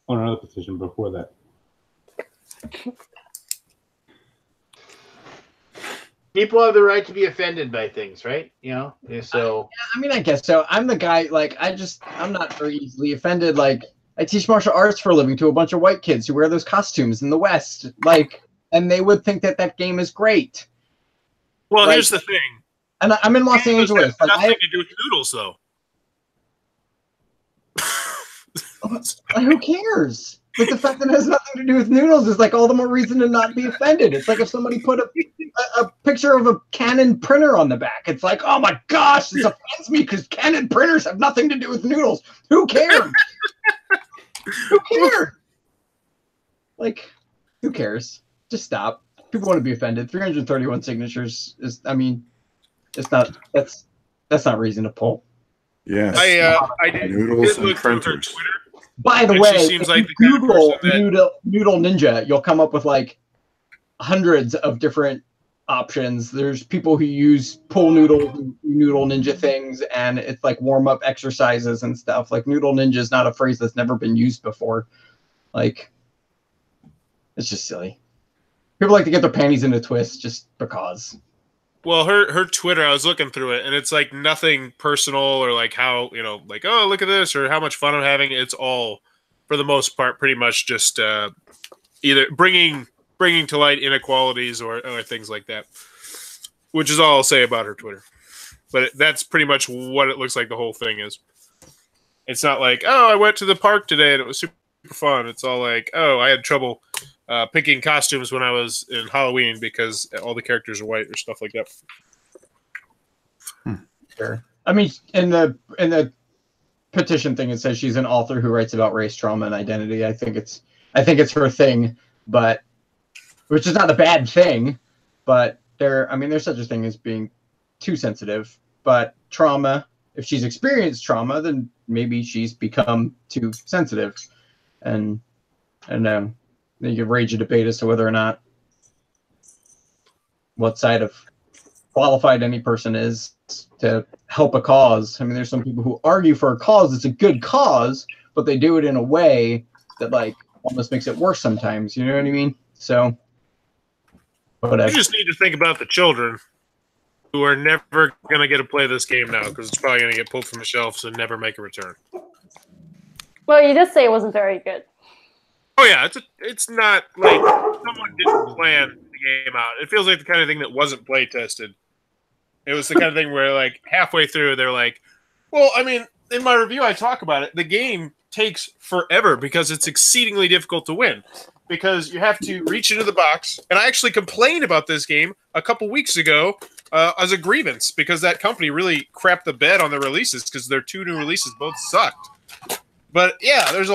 on another petition before that. People have the right to be offended by things, right? So I mean, I guess so. I'm the guy, like, I'm not very easily offended. Like, I teach martial arts for a living to a bunch of white kids who wear those costumes in the West, like, and they would think that game is great. Well, like, here's the thing. And I'm in Los Angeles. Like, nothing to do with noodles, though. Who cares? But the fact that it has nothing to do with noodles is like all the more reason to not be offended. It's like if somebody put a picture of a Canon printer on the back. It's like, oh my gosh, this offends me because Canon printers have nothing to do with noodles. Who cares? Who cares? Like, who cares? Just stop. People want to be offended. 331 signatures is, I mean, it's not, that's not reason to pull. Yes. I did Noodles look and through her printers. Twitter. By the And way, she seems if like you the kind of Google person that- noodle ninja, you'll come up with like hundreds of different options. There's people who use pool noodle ninja things, and it's like warm up exercises and stuff. Like noodle ninja is not a phrase that's never been used before. Like, it's just silly. People like to get their panties in a twist just because. Well, her Twitter, I was looking through it, and it's like nothing personal or like how, like, oh, look at this or how much fun I'm having. It's all, for the most part, pretty much just either bringing to light inequalities or things like that, which is all I'll say about her Twitter. But that's pretty much what it looks like the whole thing is. It's not like, oh, I went to the park today and it was super fun. It's all like, oh, I had trouble picking costumes when I was in Halloween because all the characters are white or stuff like that. Sure. I mean, in the petition thing, it says she's an author who writes about race, trauma, and identity. I think it's her thing, but which is not a bad thing. But there's such a thing as being too sensitive. But trauma, if she's experienced trauma, then maybe she's become too sensitive, and then you can rage a debate as to whether or not what side of qualified any person is to help a cause. I mean, there's some people who argue for a cause that's a good cause, but they do it in a way that like almost makes it worse sometimes. You know what I mean? So, whatever. You just need to think about the children who are never going to get to play this game now because it's probably going to get pulled from the shelves and never make a return. Well, you did say it wasn't very good. Oh yeah, it's not like someone didn't plan the game out. It feels like the kind of thing that wasn't play tested. It was the kind of thing where like halfway through they're like, well, I mean, in my review I talk about it. The game takes forever because it's exceedingly difficult to win because you have to reach into the box. And I actually complained about this game a couple weeks ago as a grievance because that company really crapped the bed on their releases because their 2 new releases both sucked. But yeah, there's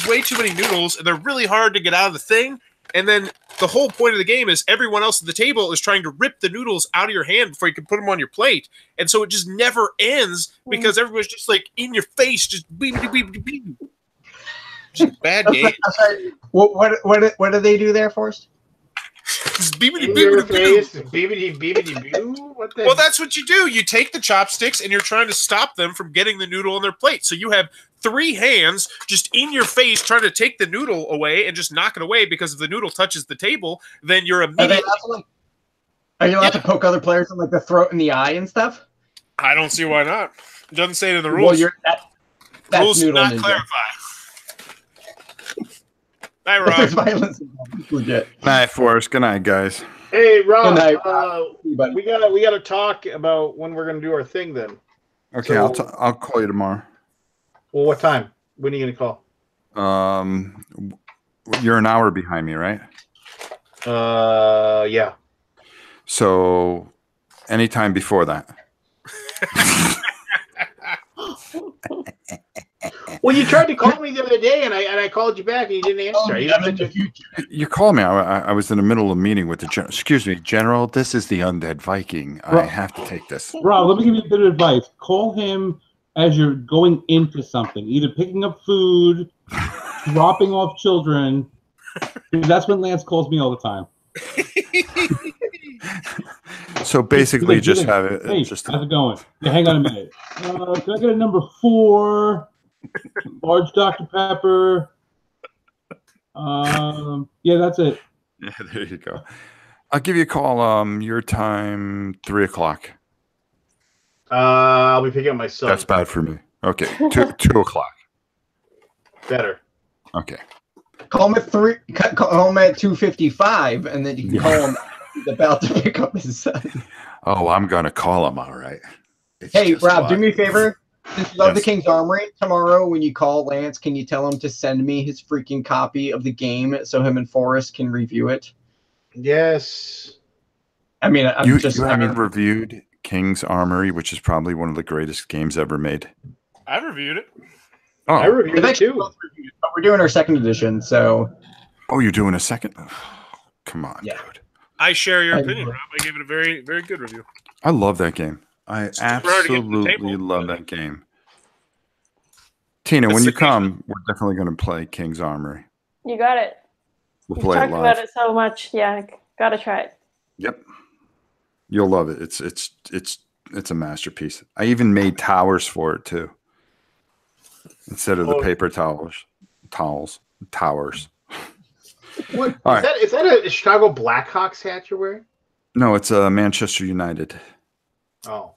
way too many noodles, and they're really hard to get out of the thing. And then the whole point of the game is everyone else at the table is trying to rip the noodles out of your hand before you can put them on your plate. And so it just never ends because everybody's just like in your face, just beep, beep, beep, beep. Just a bad game. What do they do there, Forrest? Your face, beebity-beebity-boo? What the? Well, that's what you do. You take the chopsticks and you're trying to stop them from getting the noodle on their plate. So you have 3 hands just in your face trying to take the noodle away and just knock it away because if the noodle touches the table, then you're immediately... Are you allowed to poke other players in like the throat and the eye and stuff? I don't see why not. It doesn't say it in the rules. Well, that's rules do not ninja. clarify. Night, Rob. There's violence. Legit. Night, Forrest. Good night, guys. Hey, Rob. Good night. We gotta talk about when we're gonna do our thing then. Okay, So- I'll call you tomorrow. Well, what time? When are you gonna call? You're an hour behind me, right? Yeah. So anytime before that. Well, you tried to call me the other day, and I called you back, and you didn't answer. You called me. I was in the middle of a meeting with the general. Excuse me, General. This is the undead Viking. I have to take this. Rob, let me give you a bit of advice. Call him as you're going into something, either picking up food, dropping off children. That's when Lance calls me all the time. So basically, just have it. Hey, Just how's it going? Yeah, hang on a minute. Can I get a number 4? Large Dr. Pepper. Yeah, that's it. Yeah, there you go. I'll give you a call. Your time, 3 o'clock. I'll be picking up my son. That's bad for me. Okay, 2 o'clock. Better. Okay. Call him at 3. Call him at 2:55, and then you can call him. He's about to pick up his son. Oh, I'm gonna call him. All right. It's Hey, just Rob, live. do me a favor. Since you love the Yes. King's Armory, tomorrow when you call Lance, can you tell him to send me his freaking copy of the game so him and Forrest can review it? Yes. I mean, You haven't reviewed King's Armory, which is probably one of the greatest games ever made. I reviewed it. Oh, I reviewed it too. But we're doing our second edition, so. Oh, you're doing a second? Come on, Yeah. dude. I share your opinion, Rob. I gave it a very, very good review. I love that game. I Super hard to get to the absolutely table, love but- that game. Tina, It's when you the- come, we're definitely going to play King's Armory. You got it. We'll We've play it talked live. about it so much. Yeah, gotta try it. Yep. You'll love it. It's a masterpiece. I even made towers for it too. Instead of the paper towers. Towers. What, All is, right. is that a Chicago Blackhawks hat you're wearing? No, it's Manchester United. Oh,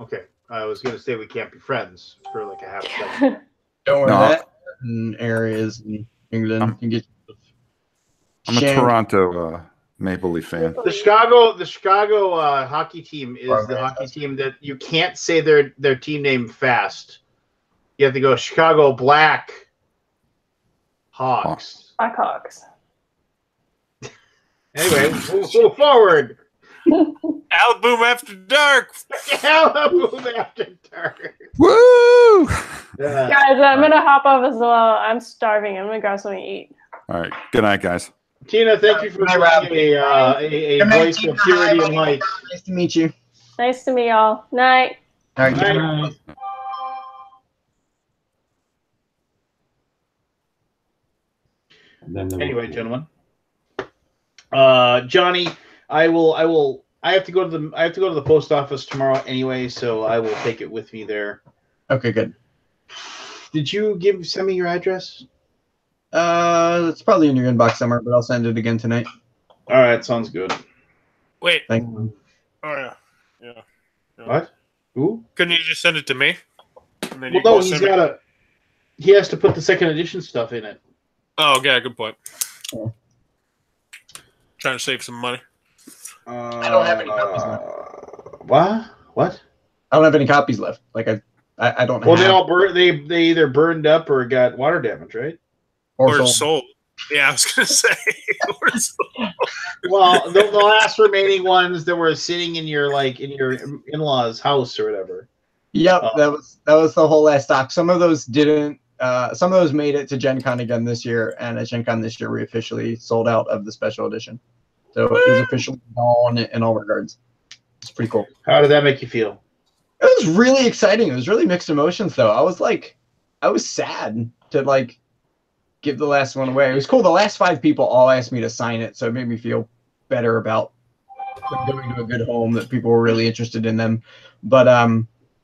okay. I was going to say we can't be friends for like a half second. Don't worry, No. that in areas in England can get. I'm a shamed. Toronto Maple Leaf fan. The Chicago hockey team is the hockey team that you can't say their team name fast. You have to go Chicago Black Hawks. Blackhawks. Anyway, move forward. Alaboom After Dark. Alaboom After Dark. Woo! Yeah. Guys, I'm gonna hop off as well. I'm starving. I'm gonna grab something to eat. All right. Good night, guys. Tina, thank you for Good night, Rob. being a Good night, voice Tina. of purity Hi, and light. Nice to meet you. Nice to meet y'all. Night. All right, good Night. night. And then Anyway, gentlemen, Johnny, I have to go to the post office tomorrow anyway, so I will take it with me there. Okay, good. Did you send me your address? It's probably in your inbox somewhere, but I'll send it again tonight. All right, sounds good. Wait. Thank Oh yeah. Yeah. What? Who? Couldn't you just send it to me? And then Well, you no, both he's send me- got he has to put the second edition stuff in it. Oh, yeah, good point. Yeah. Trying to save some money. I don't have any copies left. What? I don't have any copies left. Like I don't Well, have. they all they either burned up or got water damage, right? Or sold. sold. Yeah, I was gonna say. Or sold. Well, the last remaining ones that were sitting in your in-laws' house or whatever. Yep, that was the whole last stock. Some of those didn't. Some of those made it to Gen Con again this year, and at Gen Con this year we officially sold out of the special edition. So it was officially gone in all regards. It's pretty cool. How did that make you feel? It was really exciting. It was really mixed emotions though. I was sad to give the last one away. It was cool. The last 5 people all asked me to sign it, so it made me feel better about going to a good home, that people were really interested in them. But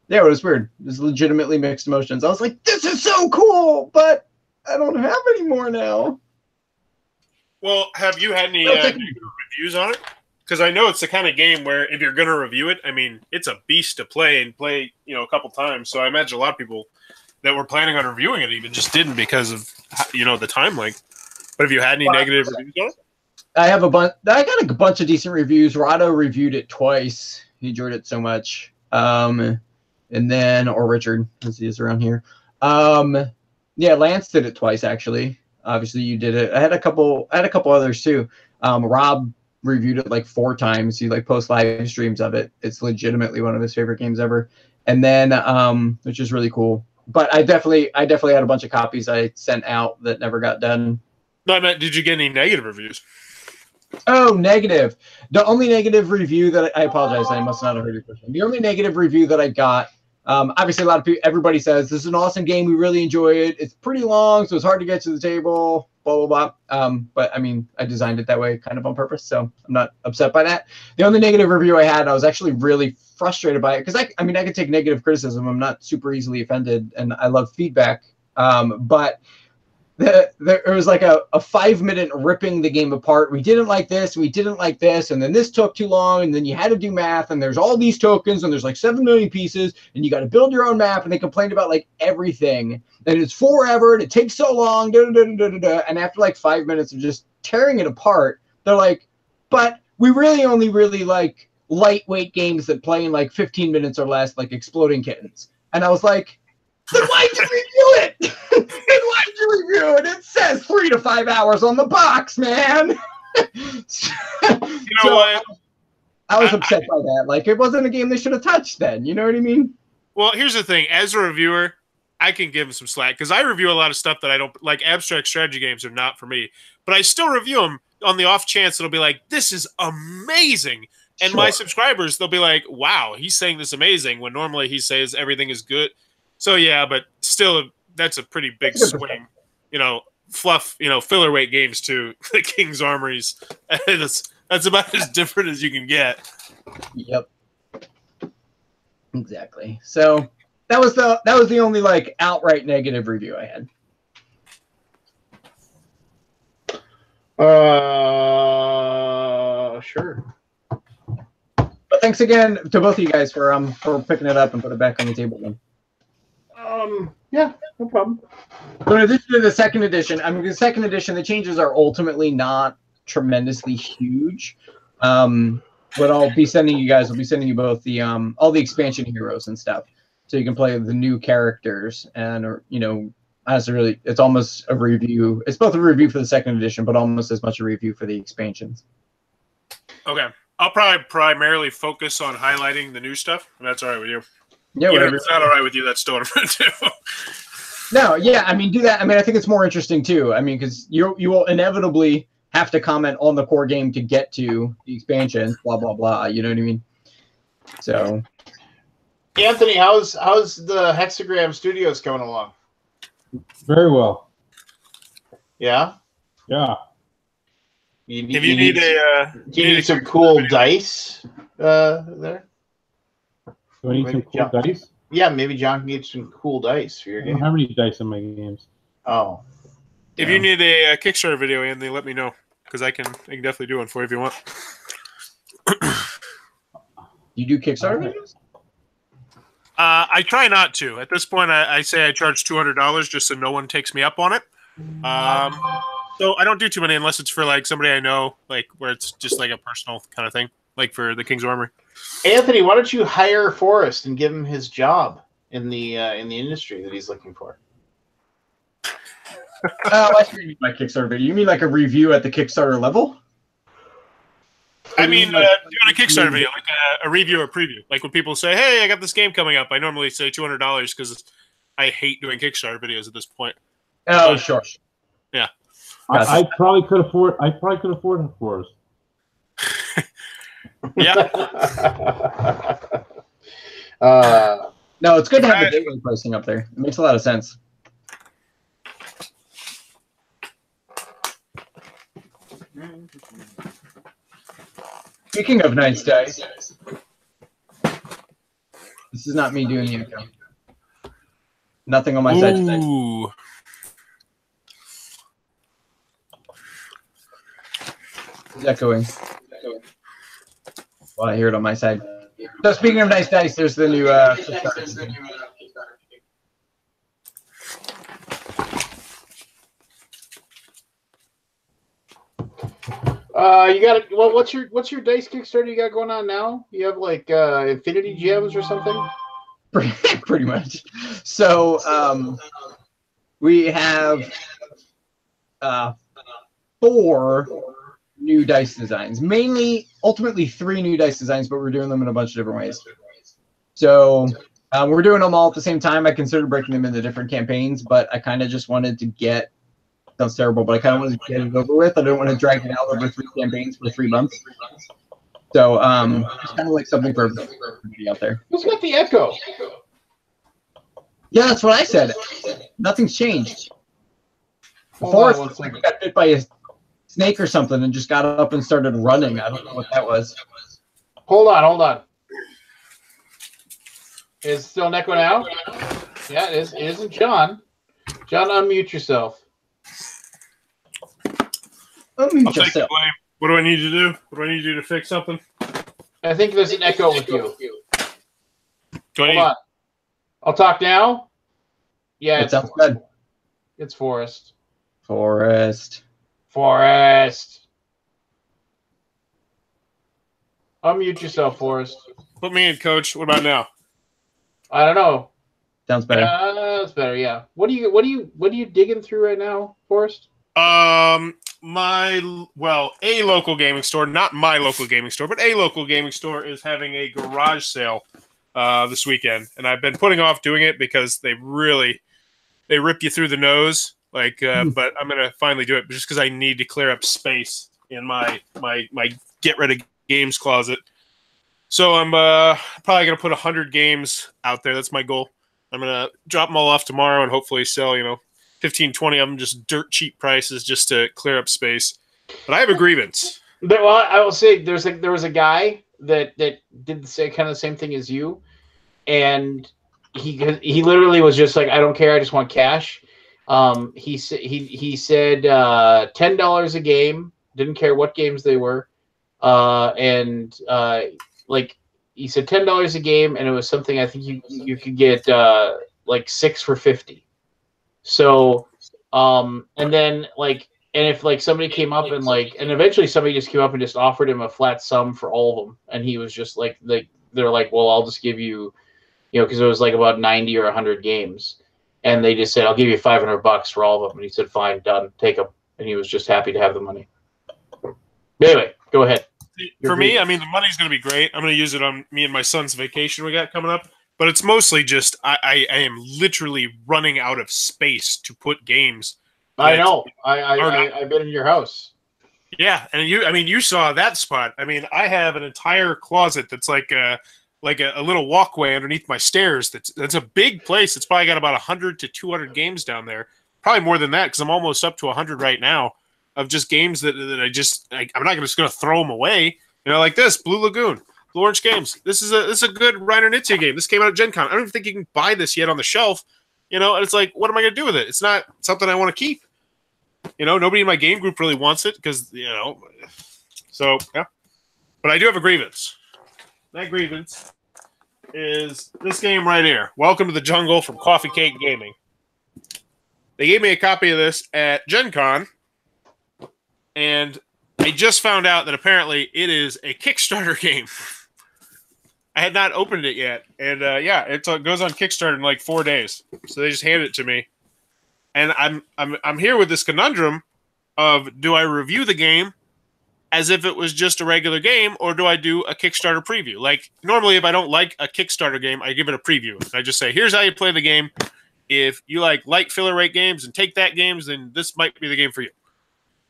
yeah, it was weird. It was legitimately mixed emotions. I was like, this is so cool, but I don't have any more now. Well, have you had any reviews on it? Because I know it's the kind of game where if you're going to review it, I mean, it's a beast to play a couple times. So I imagine a lot of people that were planning on reviewing it even just didn't because of the time length. But have you had any negative reviews on it? I have a bunch. I got a bunch of decent reviews. Rado reviewed it twice. He enjoyed it so much. And then, or Richard, as he is around here. Yeah, Lance did it twice actually. Obviously, you did it. I had a couple others too. Rob reviewed it like 4 times. He posts live streams of it. It's legitimately one of his favorite games ever. And then, which is really cool. But I definitely had a bunch of copies I sent out that never got done. No, I meant, did you get any negative reviews? Oh, negative. The only negative review that I apologize, I must not have heard your question. The only negative review that I got, obviously a lot of people, everybody says this is an awesome game. We really enjoy it. It's pretty long, so it's hard to get to the table. Blah blah blah. But I mean, I designed it that way kind of on purpose, so I'm not upset by that. The only negative review I had, I was actually really frustrated by it because I mean, I can take negative criticism. I'm not super easily offended, and I love feedback. But there was like a 5-minute ripping the game apart. We didn't like this, we didn't like this, and then this took too long, and then you had to do math, and there's all these tokens, and there's like 7 million pieces, and you got to build your own map, and they complained about like everything, and it's forever, and it takes so long, and after like 5 minutes of just tearing it apart, they're like, but we only really like lightweight games that play in like 15 minutes or less, like Exploding Kittens. And I was like, then why'd you review it? Then why'd you review it? It says 3 to 5 hours on the box, man. You know what? I was upset by that. Like, it wasn't a game they should have touched then. You know what I mean? Well, here's the thing. As a reviewer, I can give them some slack because I review a lot of stuff that I don't like. Abstract strategy games are not for me, but I still review them on the off chance it'll be like, this is amazing. And my subscribers, they'll be like, wow, he's saying this amazing when normally he says everything is good. So, yeah, but still, that's a pretty big swing. You know, fluff, you know, filler weight games to the King's Armories. That's about as different as you can get. Yep. Exactly. So that was the only like outright negative review I had. Sure. But thanks again to both of you guys for picking it up and put it back on the table then. Yeah, no problem. So in addition to the second edition, I mean, the second edition, the changes are ultimately not tremendously huge. But I'll be sending you both the all the expansion heroes and stuff, so you can play the new characters. And you know, it's almost a review. It's both a review for the second edition, but almost as much a review for the expansions. Okay, I'll probably primarily focus on highlighting the new stuff. If that's all right with you. Yeah, even whatever. if it's not all right with you, that's still what I'm going to do. No, yeah, I mean, do that. I mean, I think it's more interesting too. I mean, because you will inevitably have to comment on the core game to get to the expansion, blah blah blah. You know what I mean? So, Anthony, how's the Hexagram Studios coming along? Very well. Yeah. Yeah. Do you need some cool dice there? Do I need some cool dice? Yeah, maybe John can get some cool dice for your I game. don't have any dice in my games. Oh. If you need a Kickstarter video, Anthony, let me know. Because I can definitely do one for you if you want. You do Kickstarter videos? I try not to. At this point, I say I charge $200 just so no one takes me up on it. So I don't do too many unless it's for like somebody I know, like where it's just like a personal kind of thing, like for the King's Armory. Anthony, why don't you hire Forrest and give him his job in the industry that he's looking for? Oh, I see what you mean by Kickstarter video. You mean like a review at the Kickstarter level? I mean, doing a Kickstarter video, like a review or preview. Like when people say, hey, I got this game coming up, I normally say $200 because I hate doing Kickstarter videos at this point. Oh, sure. Yeah. I probably could afford it for us. Yeah. No, it's good to have the gateway pricing up there. It makes a lot of sense. Speaking of nice dice, this is not me doing the echo. Nothing on my side today. It's echoing. Well, I hear it on my side. So speaking of nice dice, there's the new you got well. What's your dice Kickstarter you got going on now? You have like Infinity Gems or something? Pretty much. So we have 4 new dice designs. Ultimately 3 new dice designs, but we're doing them in a bunch of different ways. So we're doing them all at the same time. I considered breaking them into different campaigns, but I kind of just wanted to get. Sounds terrible, but I kind of wanted to get it over with. I didn't want to drag it out over 3 campaigns for 3 months. So it's kind of like something for everybody out there. Who's got the echo? Yeah, that's what I said. Nothing's changed. Before I got bit by a snake or something and just got up and started running. I don't know what that was. Hold on. Is it still an echo now? Yeah, it is. It isn't John. John, unmute yourself. I'll take the blame. What do I need to do? What do I need to do to fix something? I think there's an echo with you. Hold on. I'll talk now. Yeah, it sounds good. It's Forrest. Forrest. Unmute yourself, Forrest. Put me in, Coach. What about now? I don't know. Sounds better. That's better. Yeah. What are you digging through right now, Forrest? a local gaming store, not my local gaming store, but a local gaming store is having a garage sale this weekend, and I've been putting off doing it because they rip you through the nose. But I'm gonna finally do it just because I need to clear up space in my get rid of games closet. So I'm probably gonna put 100 games out there. That's my goal. I'm gonna drop them all off tomorrow and hopefully sell 15, 20 of them, just dirt cheap prices, just to clear up space. But I have a grievance. Well, I will say there was a guy that did the same thing as you, and he literally was just like, I don't care, I just want cash. He said $10 a game, didn't care what games they were, and he said $10 a game, and it was something I think you could get 6 for $50. So, and then and if somebody came up and eventually somebody just came up and just offered him a flat sum for all of them, and he was just they're like, well, I'll just give you, because it was about 90 or 100 games, and they just said, I'll give you $500 for all of them, and he said, fine, done, take them, and he was just happy to have the money. Anyway, go ahead. For me, I mean, the money's going to be great. I'm going to use it on me and my son's vacation we got coming up. But it's mostly just I am literally running out of space to put games. I know. I've been in your house. Yeah, and you saw that spot. I mean, I have an entire closet that's like a little walkway underneath my stairs. That's a big place. It's probably got about 100 to 200 games down there. Probably more than that because I'm almost up to 100 right now of just games that I'm not just going to throw them away. Like this Blue Lagoon. Blue Orange Games. This is a good Reiner Knizia game. This came out at Gen Con. I don't even think you can buy this yet on the shelf. And it's like, what am I going to do with it? It's not something I want to keep. Nobody in my game group really wants it because, So, yeah. But I do have a grievance. That grievance is this game right here. Welcome to the Jungle from Coffee Cake Gaming. They gave me a copy of this at Gen Con, and I just found out that apparently it is a Kickstarter game. I had not opened it yet, and it goes on Kickstarter in 4 days. So they just handed it to me, and I'm here with this conundrum of, do I review the game as if it was just a regular game, or do I do a Kickstarter preview? Normally, if I don't like a Kickstarter game, I give it a preview. I just say, here's how you play the game. If you like light filler rate games and take that games, then this might be the game for you.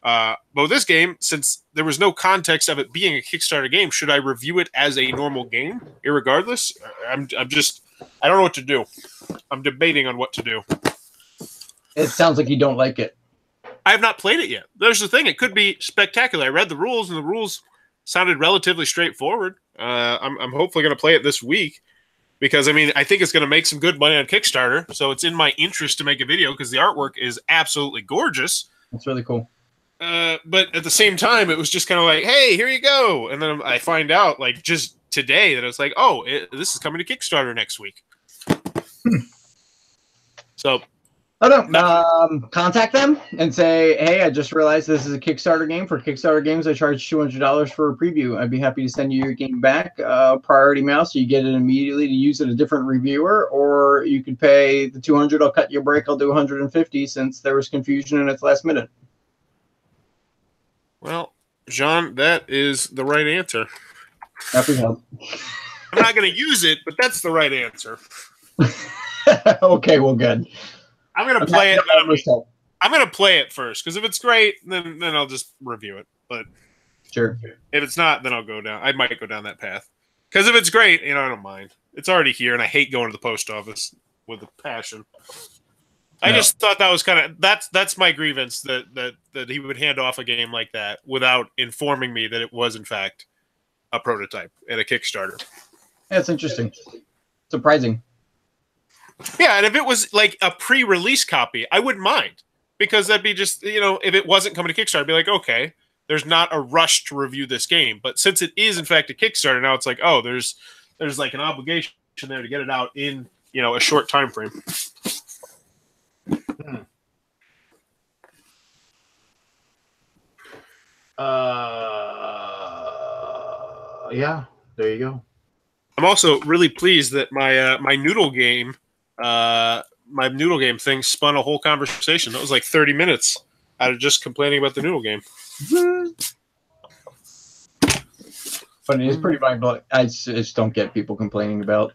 But with this game, since there was no context of it being a Kickstarter game, should I review it as a normal game, irregardless? I don't know what to do. I'm debating on what to do. It sounds like you don't like it. I have not played it yet. There's the thing. It could be spectacular. I read the rules, and the rules sounded relatively straightforward. I'm hopefully going to play it this week because, I think it's going to make some good money on Kickstarter. So it's in my interest to make a video because the artwork is absolutely gorgeous. That's really cool. But at the same time, it was just kind of like, hey, here you go. And then I find out, just today that it's like, oh, this is coming to Kickstarter next week. So, contact them and say, hey, I just realized this is a Kickstarter game. For Kickstarter games, I charge $200 for a preview. I'd be happy to send you your game back, priority mail, so you get it immediately to use at a different reviewer, or you could pay the $200. I'll cut you a break. I'll do $150 since there was confusion and it's last minute. Well, John, that is the right answer. Happy help. I'm not going to use it, but that's the right answer. Okay, well, good. I'm going to play it. I'm going to play it first because if it's great, then I'll just review it. But sure, if it's not, then I'll go down. I might go down that path because if it's great, I don't mind. It's already here, and I hate going to the post office with a passion. I just thought that was kind of that's my grievance that he would hand off a game like that without informing me that it was in fact a prototype and a Kickstarter. Yeah, it's interesting, surprising. Yeah, and if it was like a pre-release copy, I wouldn't mind because that'd be just if it wasn't coming to Kickstarter, I'd be like, okay, there's not a rush to review this game. But since it is in fact a Kickstarter, now it's like, oh, there's like an obligation there to get it out in a short time frame. Yeah, there you go. I'm also really pleased that my noodle game thing spun a whole conversation. That was like 30 minutes. out of just complaining about the noodle game. But it is pretty mind blowing. I just don't get people complaining about.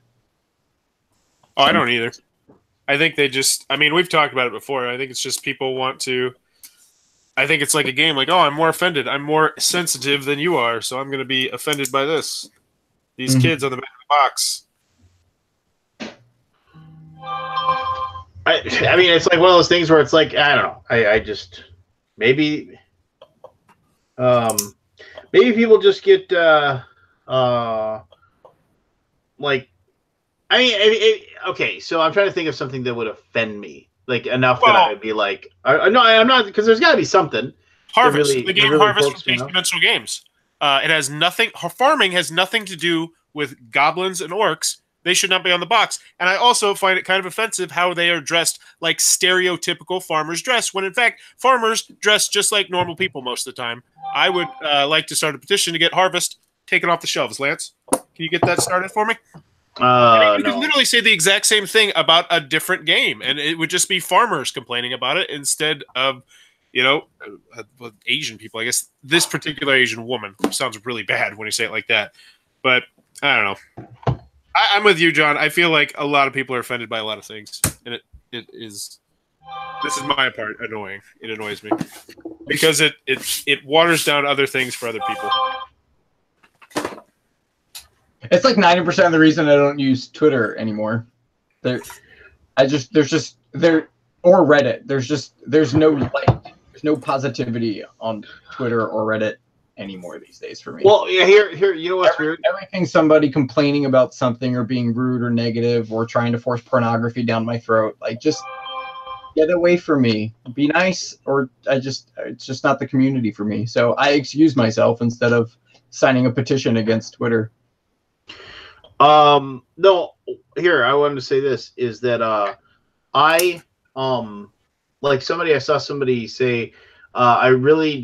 Oh, I don't either. I think they just, I mean, we've talked about it before. I think it's just people want to, I think it's like a game like, oh, I'm more offended. I'm more sensitive than you are, so I'm going to be offended by this. These kids on the back of the box. I mean, it's like one of those things where it's like, I don't know. I just, maybe people just get, like, okay, so I'm trying to think of something that would offend me, like enough that I would be like, no, I'm not, because there's got to be something. Harvest, really, the game really Harvest from Tasty Dimensional Games. It has nothing. Farming has nothing to do with goblins and orcs. They should not be on the box. And I also find it kind of offensive how they are dressed like stereotypical farmers dress, when in fact farmers dress just like normal people most of the time. I would like to start a petition to get Harvest taken off the shelves. Lance, can you get that started for me? You could literally say the exact same thing about a different game, and it would just be farmers complaining about it instead of, you know, Asian people. I guess this particular Asian woman sounds really bad when you say it like that, but I don't know. I'm with you, John. I feel like a lot of people are offended by a lot of things, and it is. This is my part annoying. It annoys me because it waters down other things for other people. It's like 90% of the reason I don't use Twitter anymore. Or Reddit. There's no light. There's no positivity on Twitter or Reddit anymore these days for me. Well, yeah, here, you know what's weird? Everything somebody complaining about something or being rude or negative or trying to force pornography down my throat, like, just get away from me. Be nice, or it's just not the community for me. So I excuse myself instead of signing a petition against Twitter. No, here, I wanted to say this, is that I saw somebody say, I really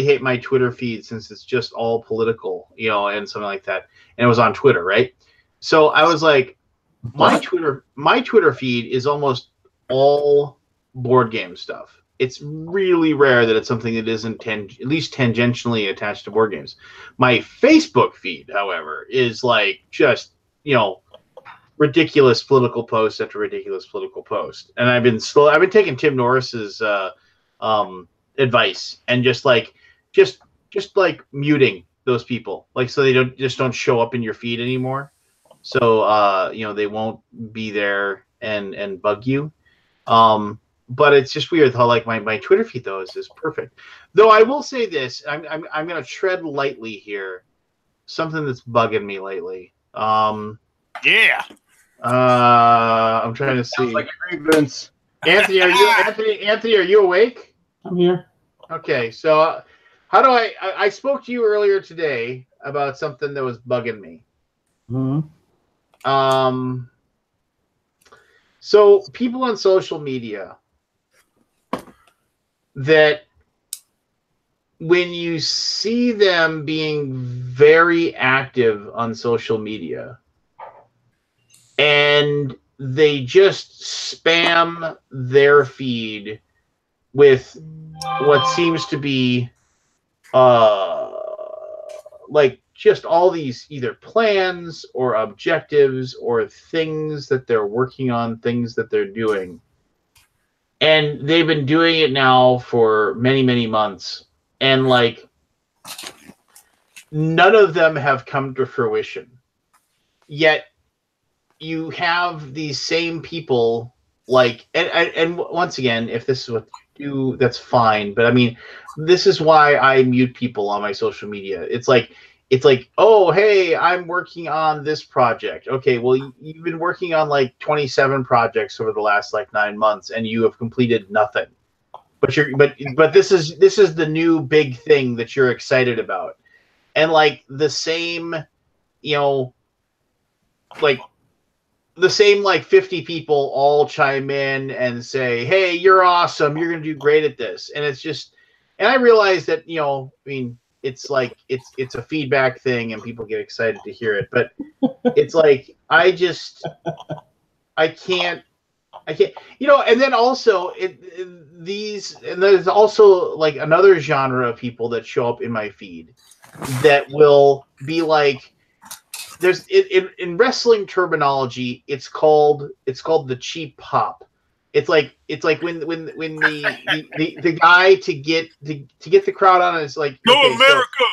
hate my Twitter feed since it's just all political, you know, and something like that. And it was on Twitter, right? So I was like, my Twitter feed is almost all board game stuff. It's really rare that it's something that isn't at least tangentially attached to board games. My Facebook feed, however, is like just, you know, ridiculous political post after ridiculous political post. And I've been taking Tim Norris's advice and just muting those people, like, so they don't show up in your feed anymore. So you know, they won't be there and bug you. But it's just weird how, like, my Twitter feed though is perfect. Though I will say this, I'm gonna tread lightly here. Something that's bugging me lately. Yeah. I'm trying to see. Sounds like a grievance. Anthony, are you awake? I'm here. Okay, so how do I spoke to you earlier today about something that was bugging me. Mm-hmm. So people on social media that when you see them being very active on social media and they just spam their feed with what seems to be like just all these either plans or objectives or things that they're working on, things that they're doing. And they've been doing it now for many, many months. And like, none of them have come to fruition. Yet you have these same people, like, and once again, if this is what you do, that's fine. But I mean, this is why I mute people on my social media. It's like, oh, hey, I'm working on this project. Okay, well, you've been working on like 27 projects over the last like 9 months, and you have completed nothing. But this is the new big thing that you're excited about, and like the same, you know, like the same like 50 people all chime in and say, hey, you're awesome, you're gonna do great at this, and it's just, and I realize that, you know, I mean, it's like it's a feedback thing and people get excited to hear it, but it's like I can't I can't, and then also and there's also like another genre of people that show up in my feed that will be like, there's in wrestling terminology, it's called the cheap pop. It's like when the guy to get the crowd on is like, Go okay, America.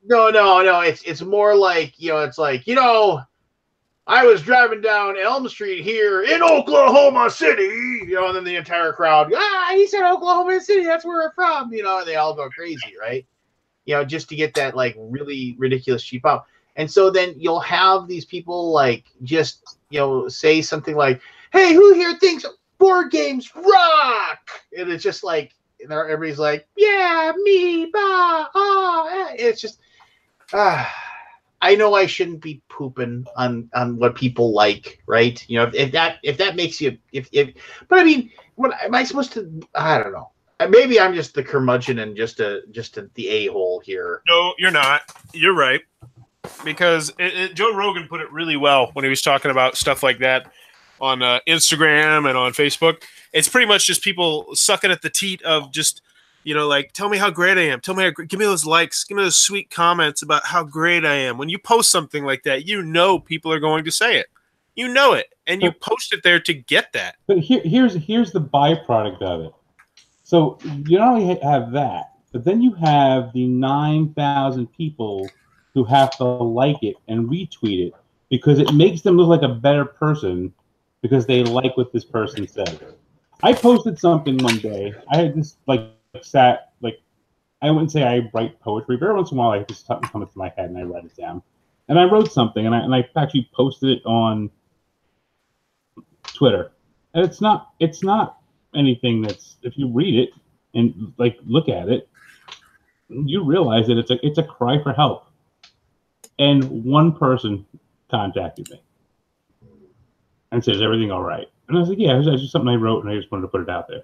So, no, it's more like, it's like, I was driving down Elm Street here in Oklahoma City, and then the entire crowd, he said Oklahoma City, that's where we're from, and they all go crazy, right? Just to get that like really ridiculous cheap pop. And so then you'll have these people like just, say something like, hey, who here thinks board games rock? And it's just like, everybody's like, yeah, me, it's just, I know I shouldn't be pooping on what people like, right? If that makes you, but I mean, what am I supposed to? I don't know. Maybe I'm just the curmudgeon and just the a-hole here. No, you're not. You're right. Because Joe Rogan put it really well when he was talking about stuff like that on Instagram and on Facebook. It's pretty much just people sucking at the teat of just, like, tell me how great I am. Give me those likes. Give me those sweet comments about how great I am. When you post something like that, people are going to say it. You know it. And you post it there to get that. But here's the byproduct of it. So you not only have that, but then you have the 9,000 people who have to like it and retweet it because it makes them look like a better person because they like what this person said. I posted something one day. I had this I wouldn't say I write poetry, but every once in a while I just something comes to my head and I write it down. And I wrote something and I actually posted it on Twitter. And it's not anything that's, if you read it and like look at it, you realize that it's a cry for help. And one person contacted me and said, "Is everything all right?" And I was like, "Yeah, it was just something I wrote, and I just wanted to put it out there.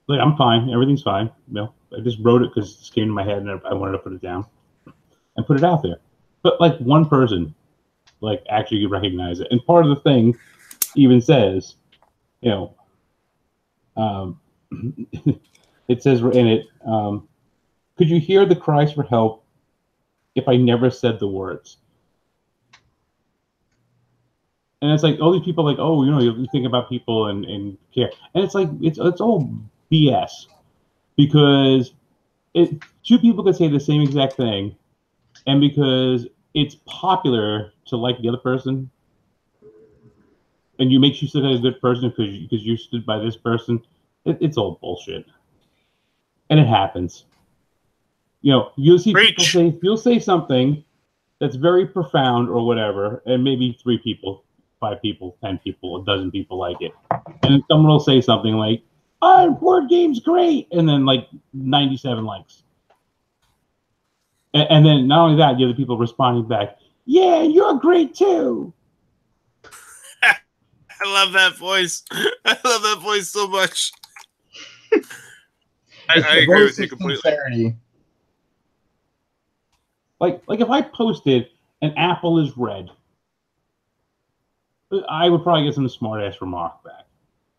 Like, I'm fine. Everything's fine. I just wrote it because it came to my head, and I wanted to put it down and put it out there." But like one person, like actually recognized it, and part of the thing even says, it says in it, "Could you hear the cries for help if I never said the words?" And it's like all these people like, oh, you think about people and care. And it's like it's all BS because two people could say the same exact thing, and because it's popular to like the other person, and you make you look like a good person because you stood by this person, it's all bullshit. And it happens. You'll see people say something that's very profound or whatever, and maybe 3 people, 5 people, 10 people, a dozen people like it. And someone will say something like, "Oh, board game's great," and then like 97 likes. And then not only that, you have the people responding back, "Yeah, you're great too." I love that voice. I love that voice so much. I agree with you completely. Sincerity. Like if I posted an apple is red, I would probably get some smart ass remark back.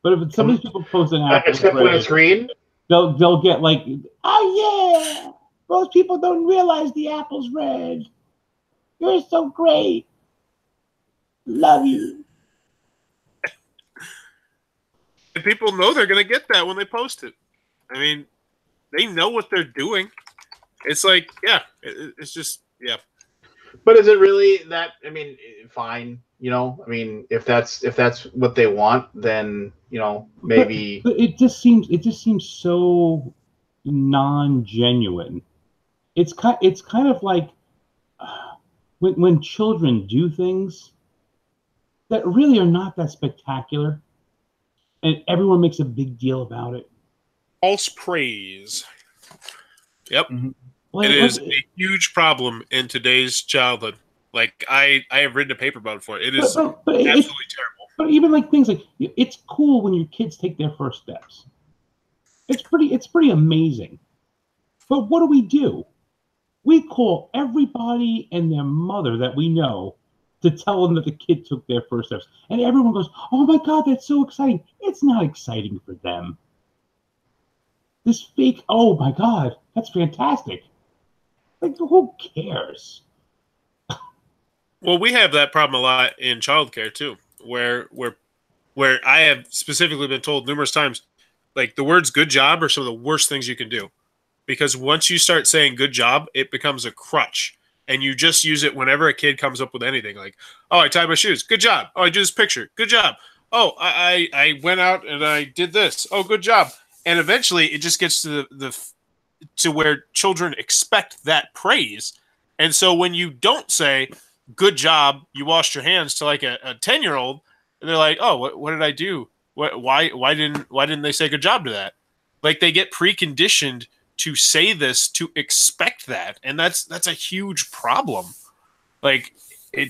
But if some of these people post an apple except when it's green, they'll get like, "Oh yeah, most people don't realize the apple's red. You're so great. Love you." And people know they're going to get that when they post it. I mean, they know what they're doing. It's like, yeah, it's just, yeah. But is it really that? I mean, fine. I mean, if that's what they want, then maybe. But it just seems so non-genuine. It's kind of like when children do things that really are not that spectacular, and everyone makes a big deal about it. False praise. Yep. Mm-hmm. It is a huge problem in today's childhood. Like I have written a paper about it before. It is absolutely terrible. But even like things like, it's cool when your kids take their first steps. It's pretty amazing. But what do? We call everybody and their mother that we know to tell them that the kid took their first steps. And everyone goes, oh my God, that's so exciting. It's not exciting for them. This fake, oh my God, that's fantastic. Like, who cares? Well, we have that problem a lot in childcare too, where I have specifically been told numerous times, like the words "good job" are some of the worst things you can do, because once you start saying "good job," it becomes a crutch, and you just use it whenever a kid comes up with anything. Like, "Oh, I tied my shoes. Good job. Oh, I drew this picture. Good job. Oh, I went out and I did this. Oh, good job." And eventually, it just gets to to where children expect that praise, and so when you don't say "good job," you washed your hands to like a 10-year-old, and they're like, "Oh, what did I do? Why didn't they say good job to that?" Like they get preconditioned to say this, to expect that, and that's a huge problem. Like I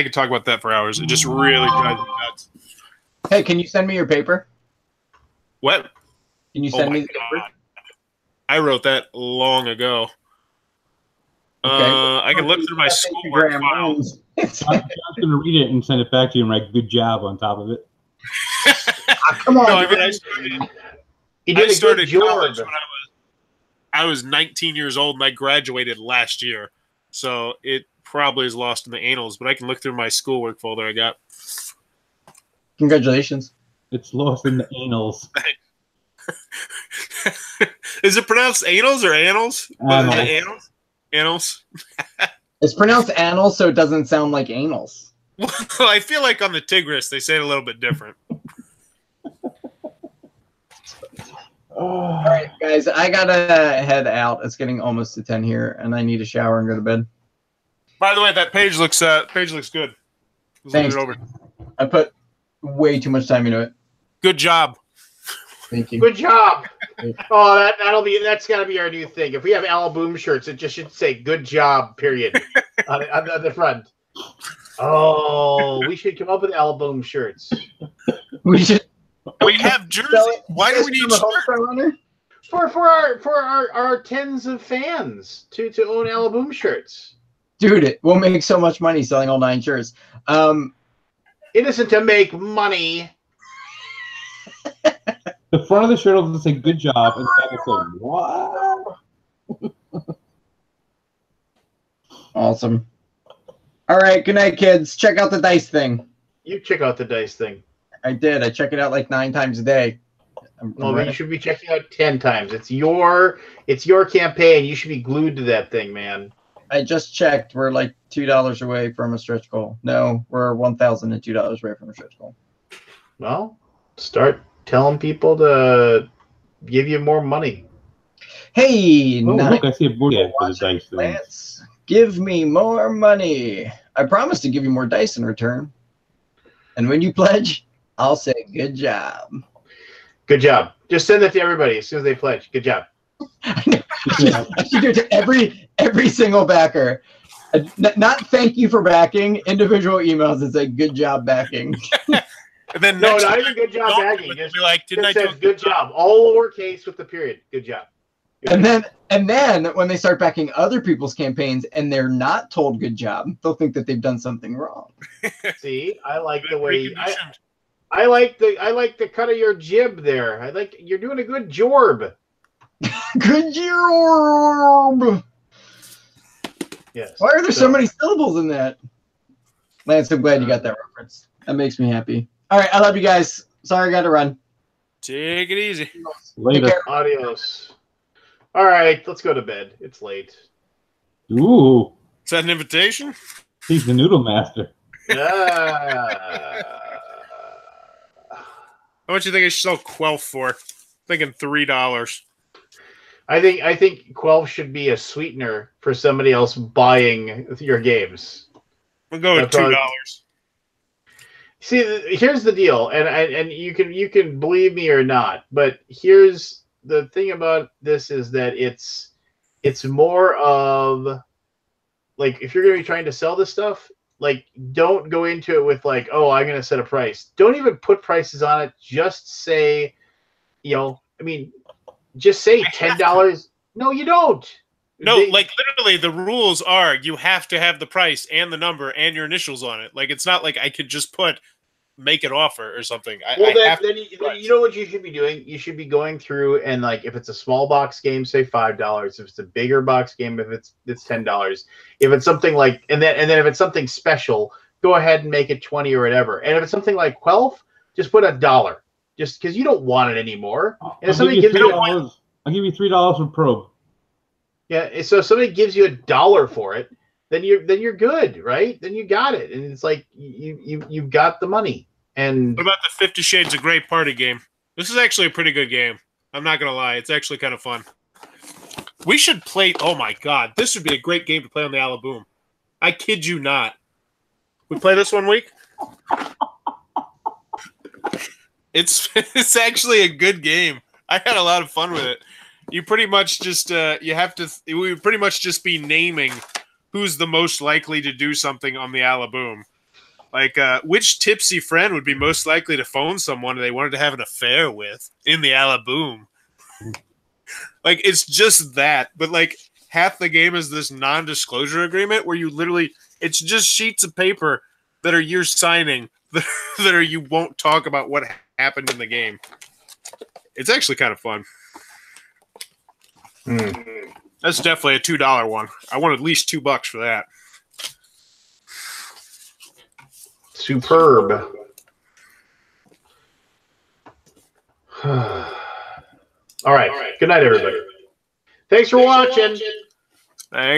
could talk about that for hours. It just really drives me nuts. Hey, can you send me your paper? What? Can you send me the paper? I wrote that long ago. Okay. I can look through my schoolwork files. I'm just going to read it and send it back to you and write "good job" on top of it. Come on. No, I mean, I started college when I was 19 years old, and I graduated last year. So it probably is lost in the annals, but I can look through my schoolwork folder I got. Congratulations. It's lost in the annals. Is it pronounced annals or annals? Annals. Annals? It's pronounced anal, so it doesn't sound like anals. Well, I feel like on the Tigris, they say it a little bit different. All right, guys, I gotta head out. It's getting almost to 10 here, and I need a shower and go to bed. By the way, that page looks good. Thanks. I put way too much time into it. Good job. Thank you. Good job. Oh, that's got to be our new thing. If we have Alaboom shirts, it just should say "good job," period, on the front. Oh, we should come up with Alaboom shirts. We should. We have jerseys. Why do we need shirts? For our tens of fans to own Alaboom shirts. Dude, we'll make so much money selling all 9 shirts. It isn't to make money. The front of the shirt will say "good job," and the back will say "what?" Awesome. All right, good night, kids. Check out the dice thing. You check out the dice thing. I did. I check it out like 9 times a day. But you should be checking out 10 times. It's your campaign. You should be glued to that thing, man. I just checked. We're like $2 away from a stretch goal. No, we're $1,002 away from a stretch goal. Well, start telling people to give you more money. Hey, look, I see a board ad for the dice thing. Lance, give me more money. I promise to give you more dice in return. And when you pledge, I'll say good job. Good job. Just send that to everybody as soon as they pledge. Good job. I should do it to every single backer. Not thank you for backing. Individual emails that say good job backing. And then no, not even good job backing. Just be like, didn't I do good job? All lowercase with the period. Good job. And then when they start backing other people's campaigns and they're not told good job, they'll think that they've done something wrong. See, I like the way I like the cut of your jib there. You're doing a good jorb. Good jorb. Yes. Why are there so many syllables in that? Lance, I'm glad you got that reference. That makes me happy. All right, I love you guys. Sorry I got to run. Take it easy. Later. Adios. All right, let's go to bed. It's late. Ooh. Is that an invitation? He's the noodle master. Yeah. How much do you think I should sell Quelf for? I'm thinking $3. I think Quelf should be a sweetener for somebody else buying your games. We'll go with $2. See, here's the deal, and you can believe me or not, but here's the thing about this is that it's more of like if you're going to be trying to sell this stuff, like don't go into it with like, oh, I'm going to set a price. Don't even put prices on it. Just say, just say $10. No, you don't. No, like literally, the rules are you have to have the price and the number and your initials on it. Like, it's not like I could just put make an offer or something. Well, then you know what you should be doing? You should be going through and, like, if it's a small box game, say $5. If it's a bigger box game, if it's $10. If it's something like, and then if it's something special, go ahead and make it 20 or whatever. And if it's something like Quelf, just put $1, just because you don't want it anymore. And if somebody gives you $3, I'll give you $3 for probe. Yeah, so if somebody gives you $1 for it, then you're good, right? Then you got it, and it's like you've got the money. And what about the 50 Shades of Grey party game? This is actually a pretty good game. I'm not gonna lie, it's actually kind of fun. We should play. Oh my god, this would be a great game to play on the Alaboom. I kid you not. We play this one week. It's actually a good game. I had a lot of fun with it. You pretty much just we would pretty much just be naming who's the most likely to do something on the Alaboom. Like, which tipsy friend would be most likely to phone someone they wanted to have an affair with in the Alaboom? Like, it's just that. But, like, half the game is this non-disclosure agreement where you literally, it's just sheets of paper that are you're signing that are you won't talk about what happened in the game. It's actually kind of fun. That's definitely a $2 one. I want at least $2 for that. Superb. All right. Good night, everybody. Thanks for watching. Thanks.